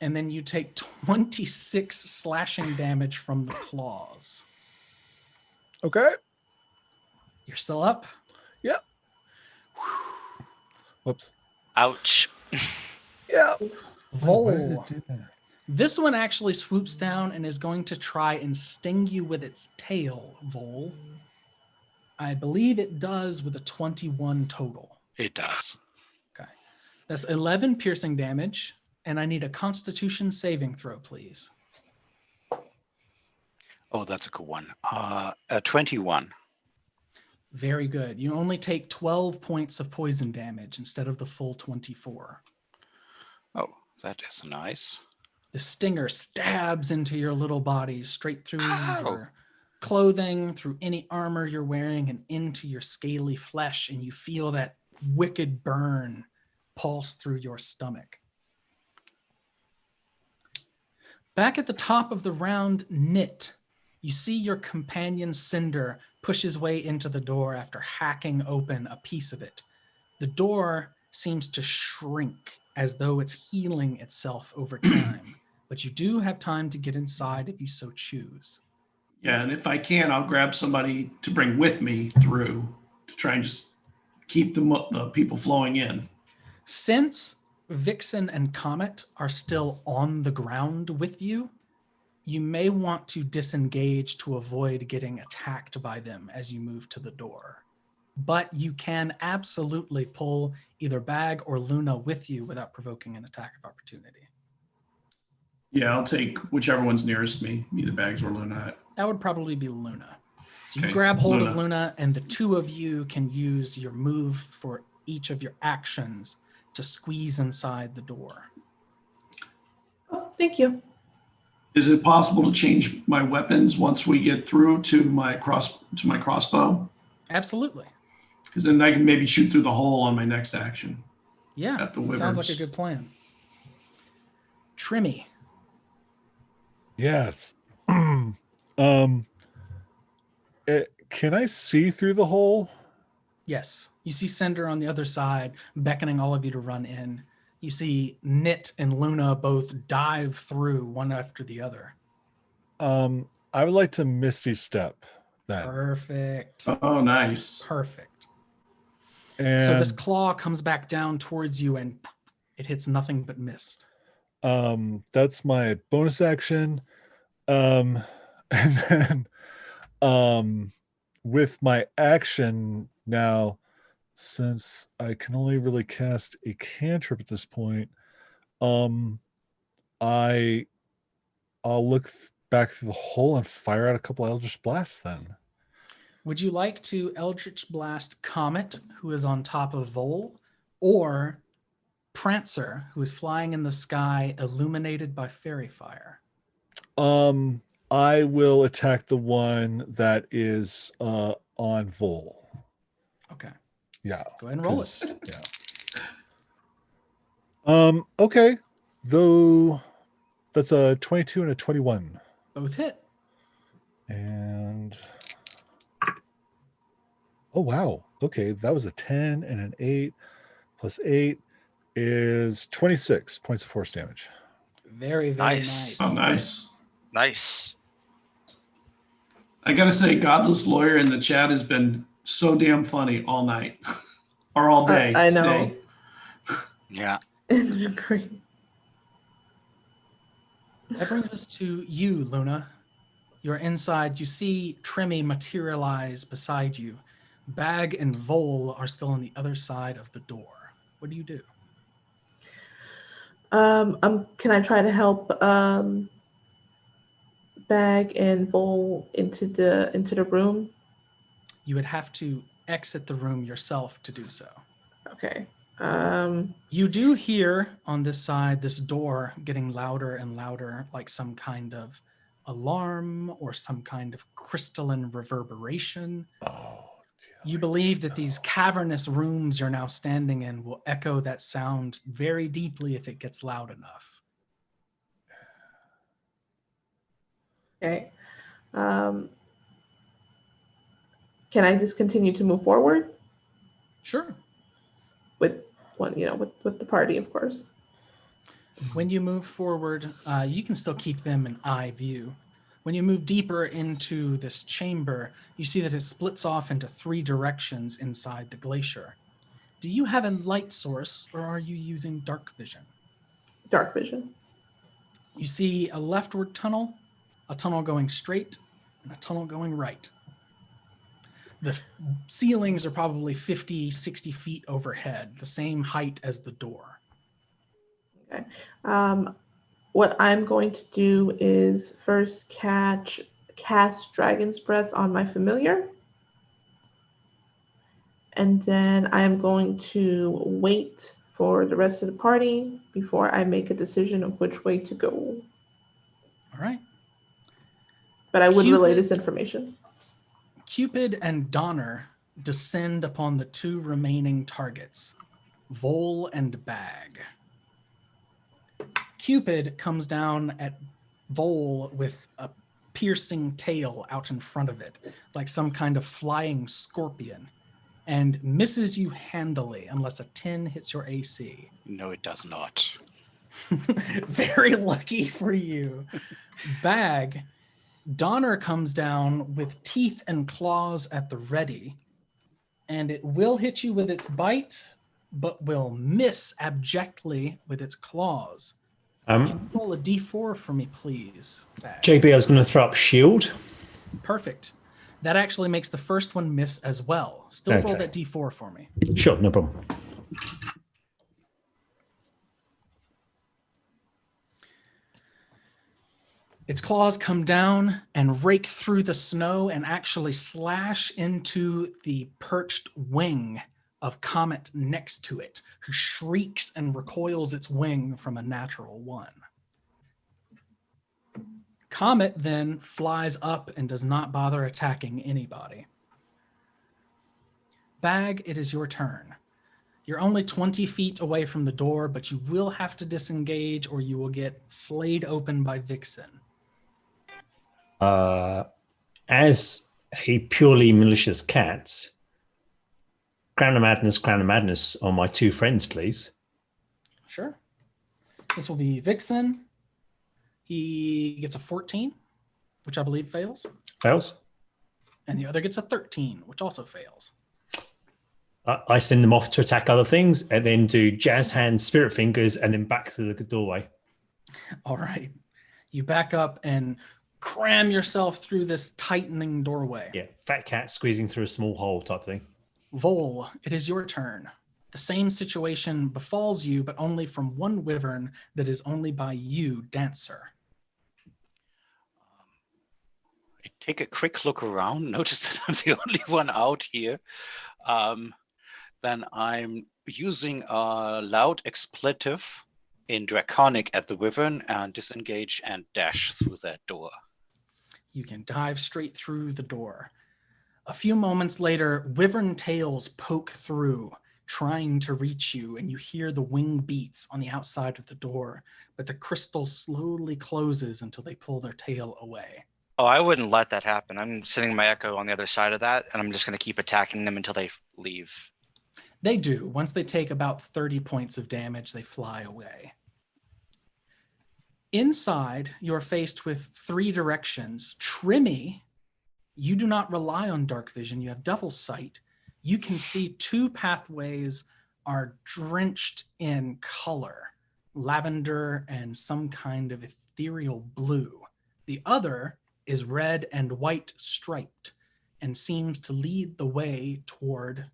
and then you take 26 slashing damage from the claws. Okay. You're still up? Yep. Whoops. Ouch. Yeah. Vole. Why did it do that? This one actually swoops down and is going to try and sting you with its tail, Vole. I believe it does with a 21 total. It does. Okay. That's 11 piercing damage, and I need a Constitution saving throw, please. Oh, that's a good one. 21. Very good. You only take 12 points of poison damage instead of the full 24. Oh, that is nice. The stinger stabs into your little body, straight through Ow. your clothing, through any armor you're wearing, and into your scaly flesh, and you feel that wicked burn pulse through your stomach. Back at the top of the round, Knit, you see your companion Cinder push his way into the door after hacking open a piece of it. The door seems to shrink as though it's healing itself over time, but you do have time to get inside if you so choose. Yeah, and if I can, I'll grab somebody to bring with me through to try and just keep the people flowing in. Since Vixen and Comet are still on the ground with you, you may want to disengage to avoid getting attacked by them as you move to the door. But you can absolutely pull either Bag or Luna with you without provoking an attack of opportunity. Yeah, I'll take whichever one's nearest me, either Bags or Luna. That would probably be Luna. So you Okay, grab hold of Luna. Luna, and the 2 of you can use your move for each of your actions to squeeze inside the door. Oh, thank you. Is it possible to change my weapons once we get through to my crossbow? Absolutely. Because then I can maybe shoot through the hole on my next action. Yeah, At the sounds like wyverns. a good plan. Trimmy. Yes. Can I see through the hole? Yes, you see Cinder on the other side, beckoning all of you to run in. You see Knit and Luna both dive through one after the other. I would like to Misty Step that. Perfect. Oh, nice. Perfect. And So this claw comes back down towards you and it hits nothing but mist. that's my bonus action. And then with my action now, since I can only really cast a cantrip at this point, I'll look back through the hole and fire out a couple Eldritch Blasts then. Would you like to Eldritch Blast Comet, who is on top of Vole, or Prancer, who is flying in the sky, illuminated by fairy fire? I will attack the one that is on Vol. Okay. Yeah. Go ahead and roll it. 'cause- Yeah. Okay. Though that's a 22 and a 21. Both hit. And oh wow. Okay, that was a 10 and an 8 plus 8 is 26 points of force damage. Very, very Nice. nice. Oh, nice. Nice. I gotta say, Godless Lawyer in the chat has been so damn funny all night. Or all day. I know. Today. Yeah. It's been great. That brings us to you, Luna. You're inside. You see Trimmy materialize beside you. Bag and Vole are still on the other side of the door. What do you do? Can I try to help Bag and Vol into the room? You would have to exit the room yourself to do so. Okay. You do hear on this side this door getting louder and louder, like some kind of alarm or some kind of crystalline reverberation. Oh, You believe that these cavernous rooms you're now standing in will echo that sound very deeply if it gets loud enough. Okay. Can I just continue to move forward Sure. with with the party, of course? When you move forward, you can still keep them in eye view. When you move deeper into this chamber, you see that it splits off into 3 directions inside the glacier. Do you have a light source or are you using dark vision? Dark vision. You see a leftward tunnel, a tunnel going straight, and a tunnel going right. The ceilings are probably 50, 60 feet overhead, the same height as the door. Okay. What I'm going to do is first cast Dragon's Breath on my familiar. And then I am going to wait for the rest of the party before I make a decision of which way to go. All right. But I would relay Cupid- this information. Cupid and Donner descend upon the 2 remaining targets, Vole and Bag. Cupid comes down at Vole with a piercing tail out in front of it, like some kind of flying scorpion, and misses you handily unless a 10 hits your AC. No, it does not. Very lucky for you. Bag, Donner comes down with teeth and claws at the ready, and it will hit you with its bite, but will miss abjectly with its claws. Can you roll a d4 for me, please, Bag? JB, I was going to throw up shield. Perfect. That actually makes the first one miss as well. Still roll Okay. that d4 for me. Sure, no problem. Its claws come down and rake through the snow and actually slash into the perched wing of Comet next to it, who shrieks and recoils its wing from a natural 1. Comet then flies up and does not bother attacking anybody. Bag, it is your turn. You're only 20 feet away from the door, but you will have to disengage or you will get flayed open by Vixen. As a purely malicious cat, Crown of Madness on my 2 friends, please. Sure. This will be Vixen. He gets a 14, which I believe fails. Fails. And the other gets a 13, which also fails. I send them off to attack other things and then do jazz hands, spirit fingers, and then back through the doorway. All right. You back up and cram yourself through this tightening doorway. Yeah, fat cat squeezing through a small hole type thing. Vole, it is your turn. The same situation befalls you, but only from one wyvern that is only by you, Dancer. I take a quick look around, notice that I'm the only one out here. Then I'm using a loud expletive in Draconic at the wyvern and disengage and dash through that door. You can dive straight through the door. A few moments later, wyvern tails poke through, trying to reach you, and you hear the wing beats on the outside of the door, but the crystal slowly closes until they pull their tail away. Oh, I wouldn't let that happen. I'm sitting my echo on the other side of that, and I'm just going to keep attacking them until they leave. They do. Once they take about 30 points of damage, they fly away. Inside, you're faced with 3 directions. Trimmy, you do not rely on dark vision. You have devil's sight. You can see 2 pathways are drenched in color, lavender and some kind of ethereal blue. The other is red and white striped and seems to lead the way toward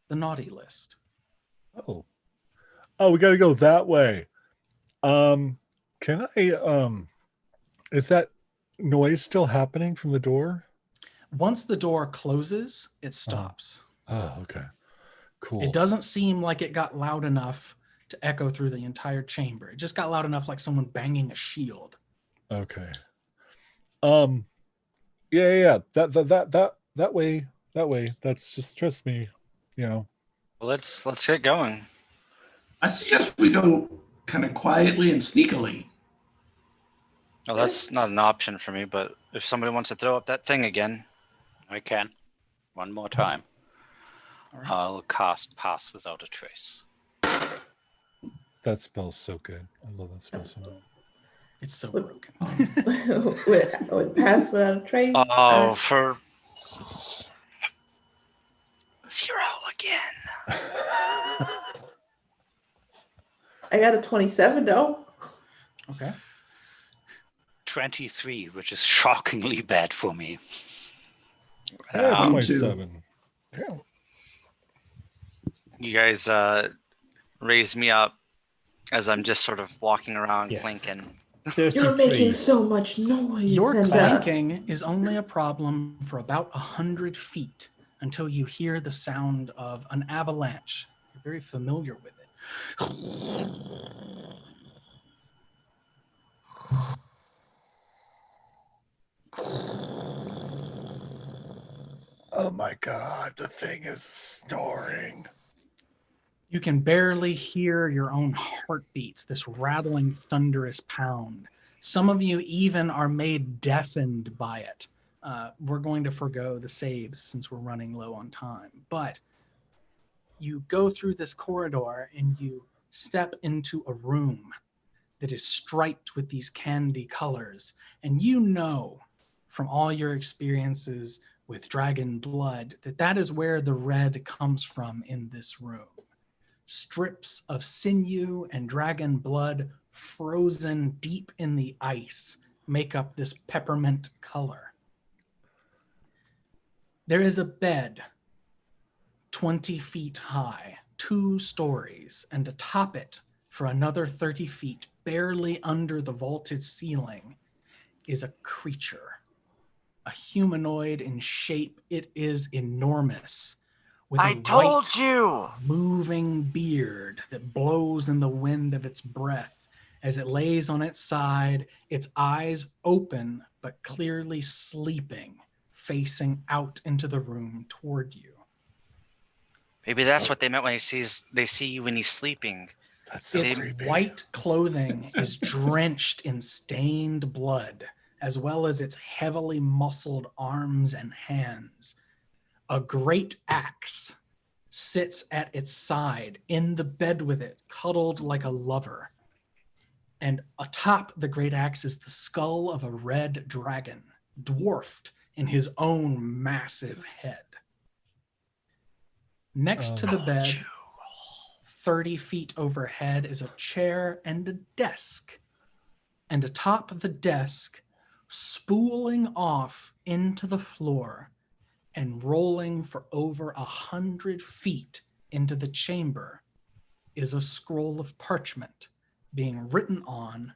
the naughty list. Oh, we got to go that way. Can I? Is that noise still happening from the door? Once the door closes, it stops. Oh, okay, cool. It doesn't seem like it got loud enough to echo through the entire chamber. It just got loud enough like someone banging a shield. Okay. Yeah. That way. That's just, trust me, you know. Well, let's get going. I suggest we go kind of quietly and sneakily. Well, that's not an option for me, but if somebody wants to throw up that thing again. I can. One more time. All right. I'll cast Pass Without a Trace. That spell's so good. I love that spell so much. It's so broken. with pass without a trace. Oh, for 0 again. I got a 27 though. Okay. 23, which is shockingly bad for me. I had Um, 27. Yeah. You guys raise me up as I'm just sort of walking around Yeah. clinking. You're 33. making so much noise. Your and, clanking is only a problem for about 100 feet until you hear the sound of an avalanche. You're very familiar with it. Oh my God, the thing is snoring. You can barely hear your own heartbeats, this rattling, thunderous pound. Some of you even are made deafened by it. We're going to forgo the saves since we're running low on time. But you go through this corridor and you step into a room that is striped with these candy colors. And you know from all your experiences with dragon blood that that is where the red comes from in this room. Strips of sinew and dragon blood frozen deep in the ice make up this peppermint color. There is a bed 20 feet high, 2 stories, and atop it for another 30 feet, barely under the vaulted ceiling, is a creature, a humanoid in shape. It is enormous, with I a told white you. moving beard that blows in the wind of its breath as it lays on its side, its eyes open but clearly sleeping, facing out into the room toward you. Maybe that's what they meant when they see you when he's sleeping. That's so Its creepy. white clothing is drenched in stained blood, as well as its heavily muscled arms and hands. A great axe sits at its side, in the bed with it, cuddled like a lover. And atop the great axe is the skull of a red dragon, dwarfed in his own massive head. Next to the bed, 30 feet overhead, is a chair and a desk. And atop the desk, spooling off into the floor and rolling for over 100 feet into the chamber, is a scroll of parchment being written on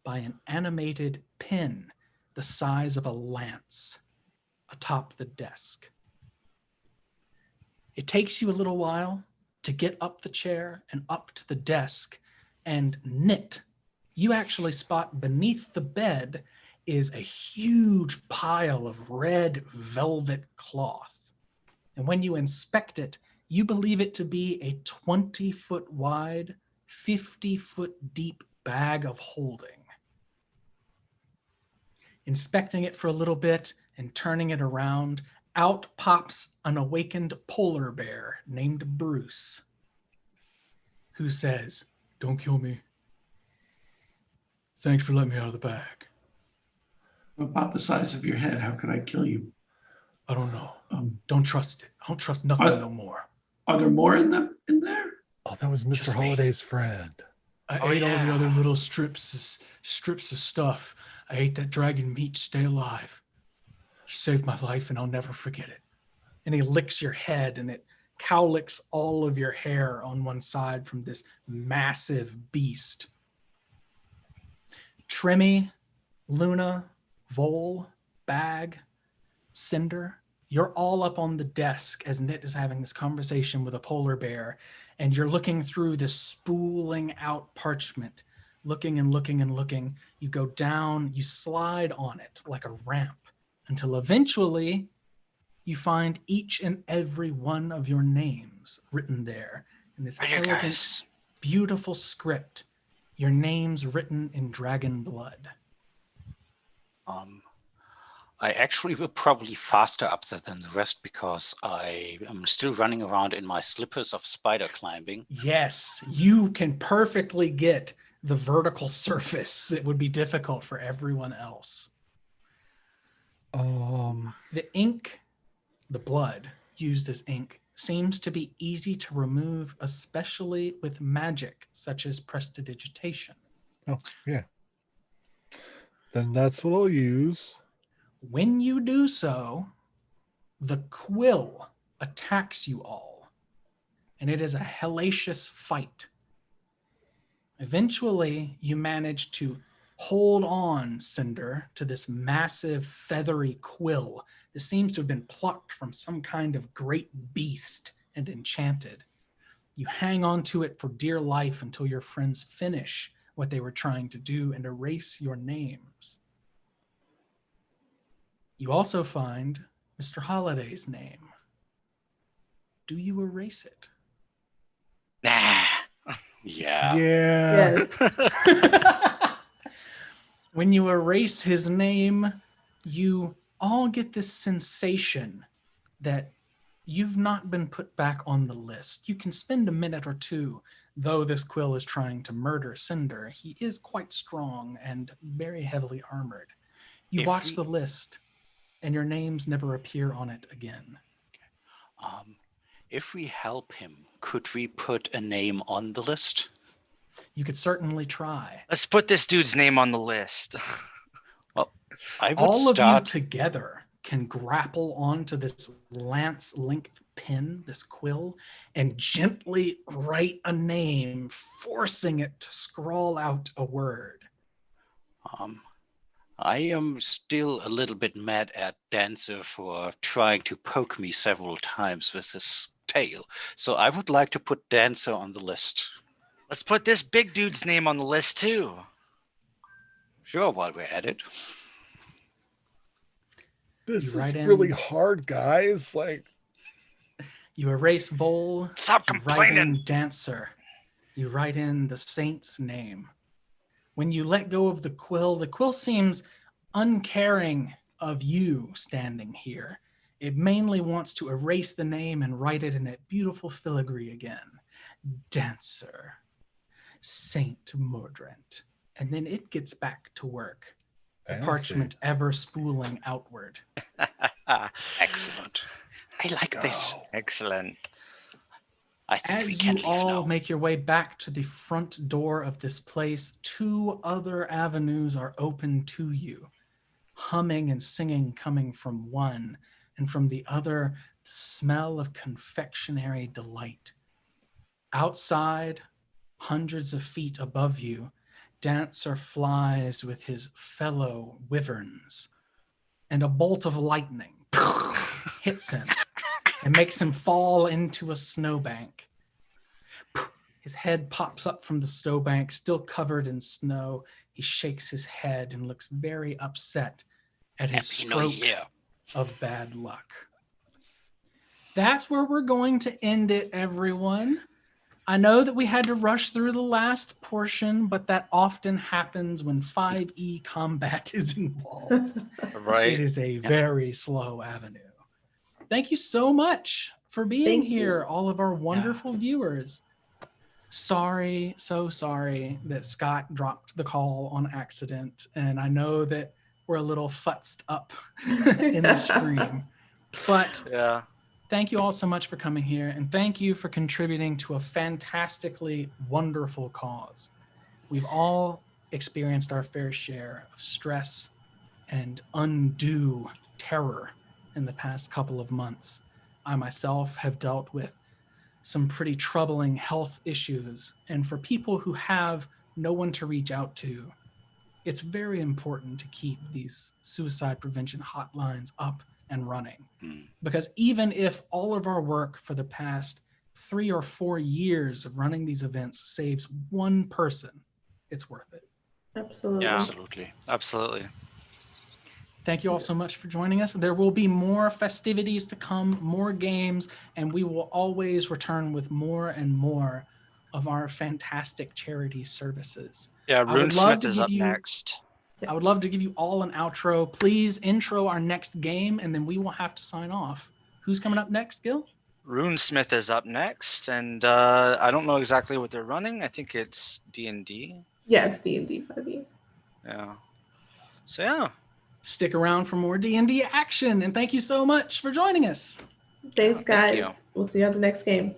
by an animated pen the size of a lance atop the desk. It takes you a little while to get up the chair and up to the desk, and Knit, you actually spot beneath the bed is a huge pile of red velvet cloth. And when you inspect it, you believe it to be a 20-foot wide, 50-foot deep bag of holding. Inspecting it for a little bit and turning it around, out pops an awakened polar bear named Bruce, who says, "Don't kill me. Thanks for letting me out of the bag. About the size of your head. How could I kill you? I don't know. Don't trust it. I don't trust nothing no more. Are there more in there? Oh, that was Mr. Just me. Holiday's friend. I Oh, ate all the yeah. other little strips of stuff. I ate that dragon meat to stay alive. You saved my life and I'll never forget it." And he licks your head and it cowlicks all of your hair on one side from this massive beast. Trimmy, Luna, Vol, Bag, Cinder, you're all up on the desk as Nit is having this conversation with a polar bear, and you're looking through this spooling out parchment, looking and looking and looking. You go down, you slide on it like a ramp until eventually you find each and every one of your names written there in this Right here, elegant, guys. beautiful script. Your names written in dragon blood. I actually will probably faster up there than the rest because I am still running around in my slippers of spider climbing. Yes, you can perfectly get the vertical surface that would be difficult for everyone else. The ink, the blood used as ink, seems to be easy to remove, especially with magic such as prestidigitation. Oh, yeah. Then that's what I'll use. When you do so, the quill attacks you all, and it is a hellacious fight. Eventually, you manage to hold on, Cinder, to this massive feathery quill that seems to have been plucked from some kind of great beast and enchanted. You hang on to it for dear life until your friends finish what they were trying to do and erase your names. You also find Mr. Holiday's name. Do you erase it? Nah. Yeah. Yeah. Yes. When you erase his name, you all get this sensation that you've not been put back on the list. You can spend a minute or two, though this quill is trying to murder Cinder. He is quite strong and very heavily armored. You If watch we- the list, and your names never appear on it again. If we help him, could we put a name on the list? You could certainly try. Let's put this dude's name on the list. I would All of you start. together can grapple onto this lance-length pin, this quill, and gently write a name, forcing it to scrawl out a word. I am still a little bit mad at Dancer for trying to poke me several times with his tail. So I would like to put Dancer on the list. Let's put this big dude's name on the list too. Sure, while we're at it. This You is write in- really hard, guys. Like, You erase Vol. Stop You write complaining. in Dancer. You write in the saint's name. When you let go of the quill seems uncaring of you standing here. It mainly wants to erase the name and write it in that beautiful filigree again. Dancer. Saint Mordrent. And then it gets back to work. The Fancy. parchment ever spooling outward. Excellent. I like this. Excellent. I think we As can you leave all now. make your way back to the front door of this place, 2 other avenues are open to you. Humming and singing coming from one, and from the other, the smell of confectionery delight. Outside, hundreds of feet above you, Dancer flies with his fellow wyverns, and a bolt of lightning hits him and makes him fall into a snowbank. His head pops up from the snowbank, still covered in snow. He shakes his head and looks very upset at his Happy New stroke Year. of bad luck. That's where we're going to end it, everyone. I know that we had to rush through the last portion, but that often happens when 5e combat is involved. Right. It is a very slow avenue. Thank you so much for being Thank you. here, all of our wonderful viewers. Sorry, so sorry that Scott dropped the call on accident. And I know that we're a little futzed up in the stream. But Yeah. thank you all so much for coming here. And thank you for contributing to a fantastically wonderful cause. We've all experienced our fair share of stress and undue terror in the past couple of months. I myself have dealt with some pretty troubling health issues. And for people who have no one to reach out to, it's very important to keep these suicide prevention hotlines up and running. Because even if all of our work for the past 3 or 4 years of running these events saves one person, it's worth it. Absolutely. Yeah. Absolutely. Absolutely. Thank you all so much for joining us. There will be more festivities to come, more games, and we will always return with more and more of our fantastic charity services. Yeah, I would love RuneSmith to is give up you- next. I would love to give you all an outro. Please intro our next game, and then we will have to sign off. Who's coming up next, Gil? RuneSmith is up next, and I don't know exactly what they're running. I think it's D&D. Yeah, it's D&D 5e. Yeah. So yeah. Stick around for more D&D action, and thank you so much for joining us. Thanks, Thank you. guys. We'll see you on the next game.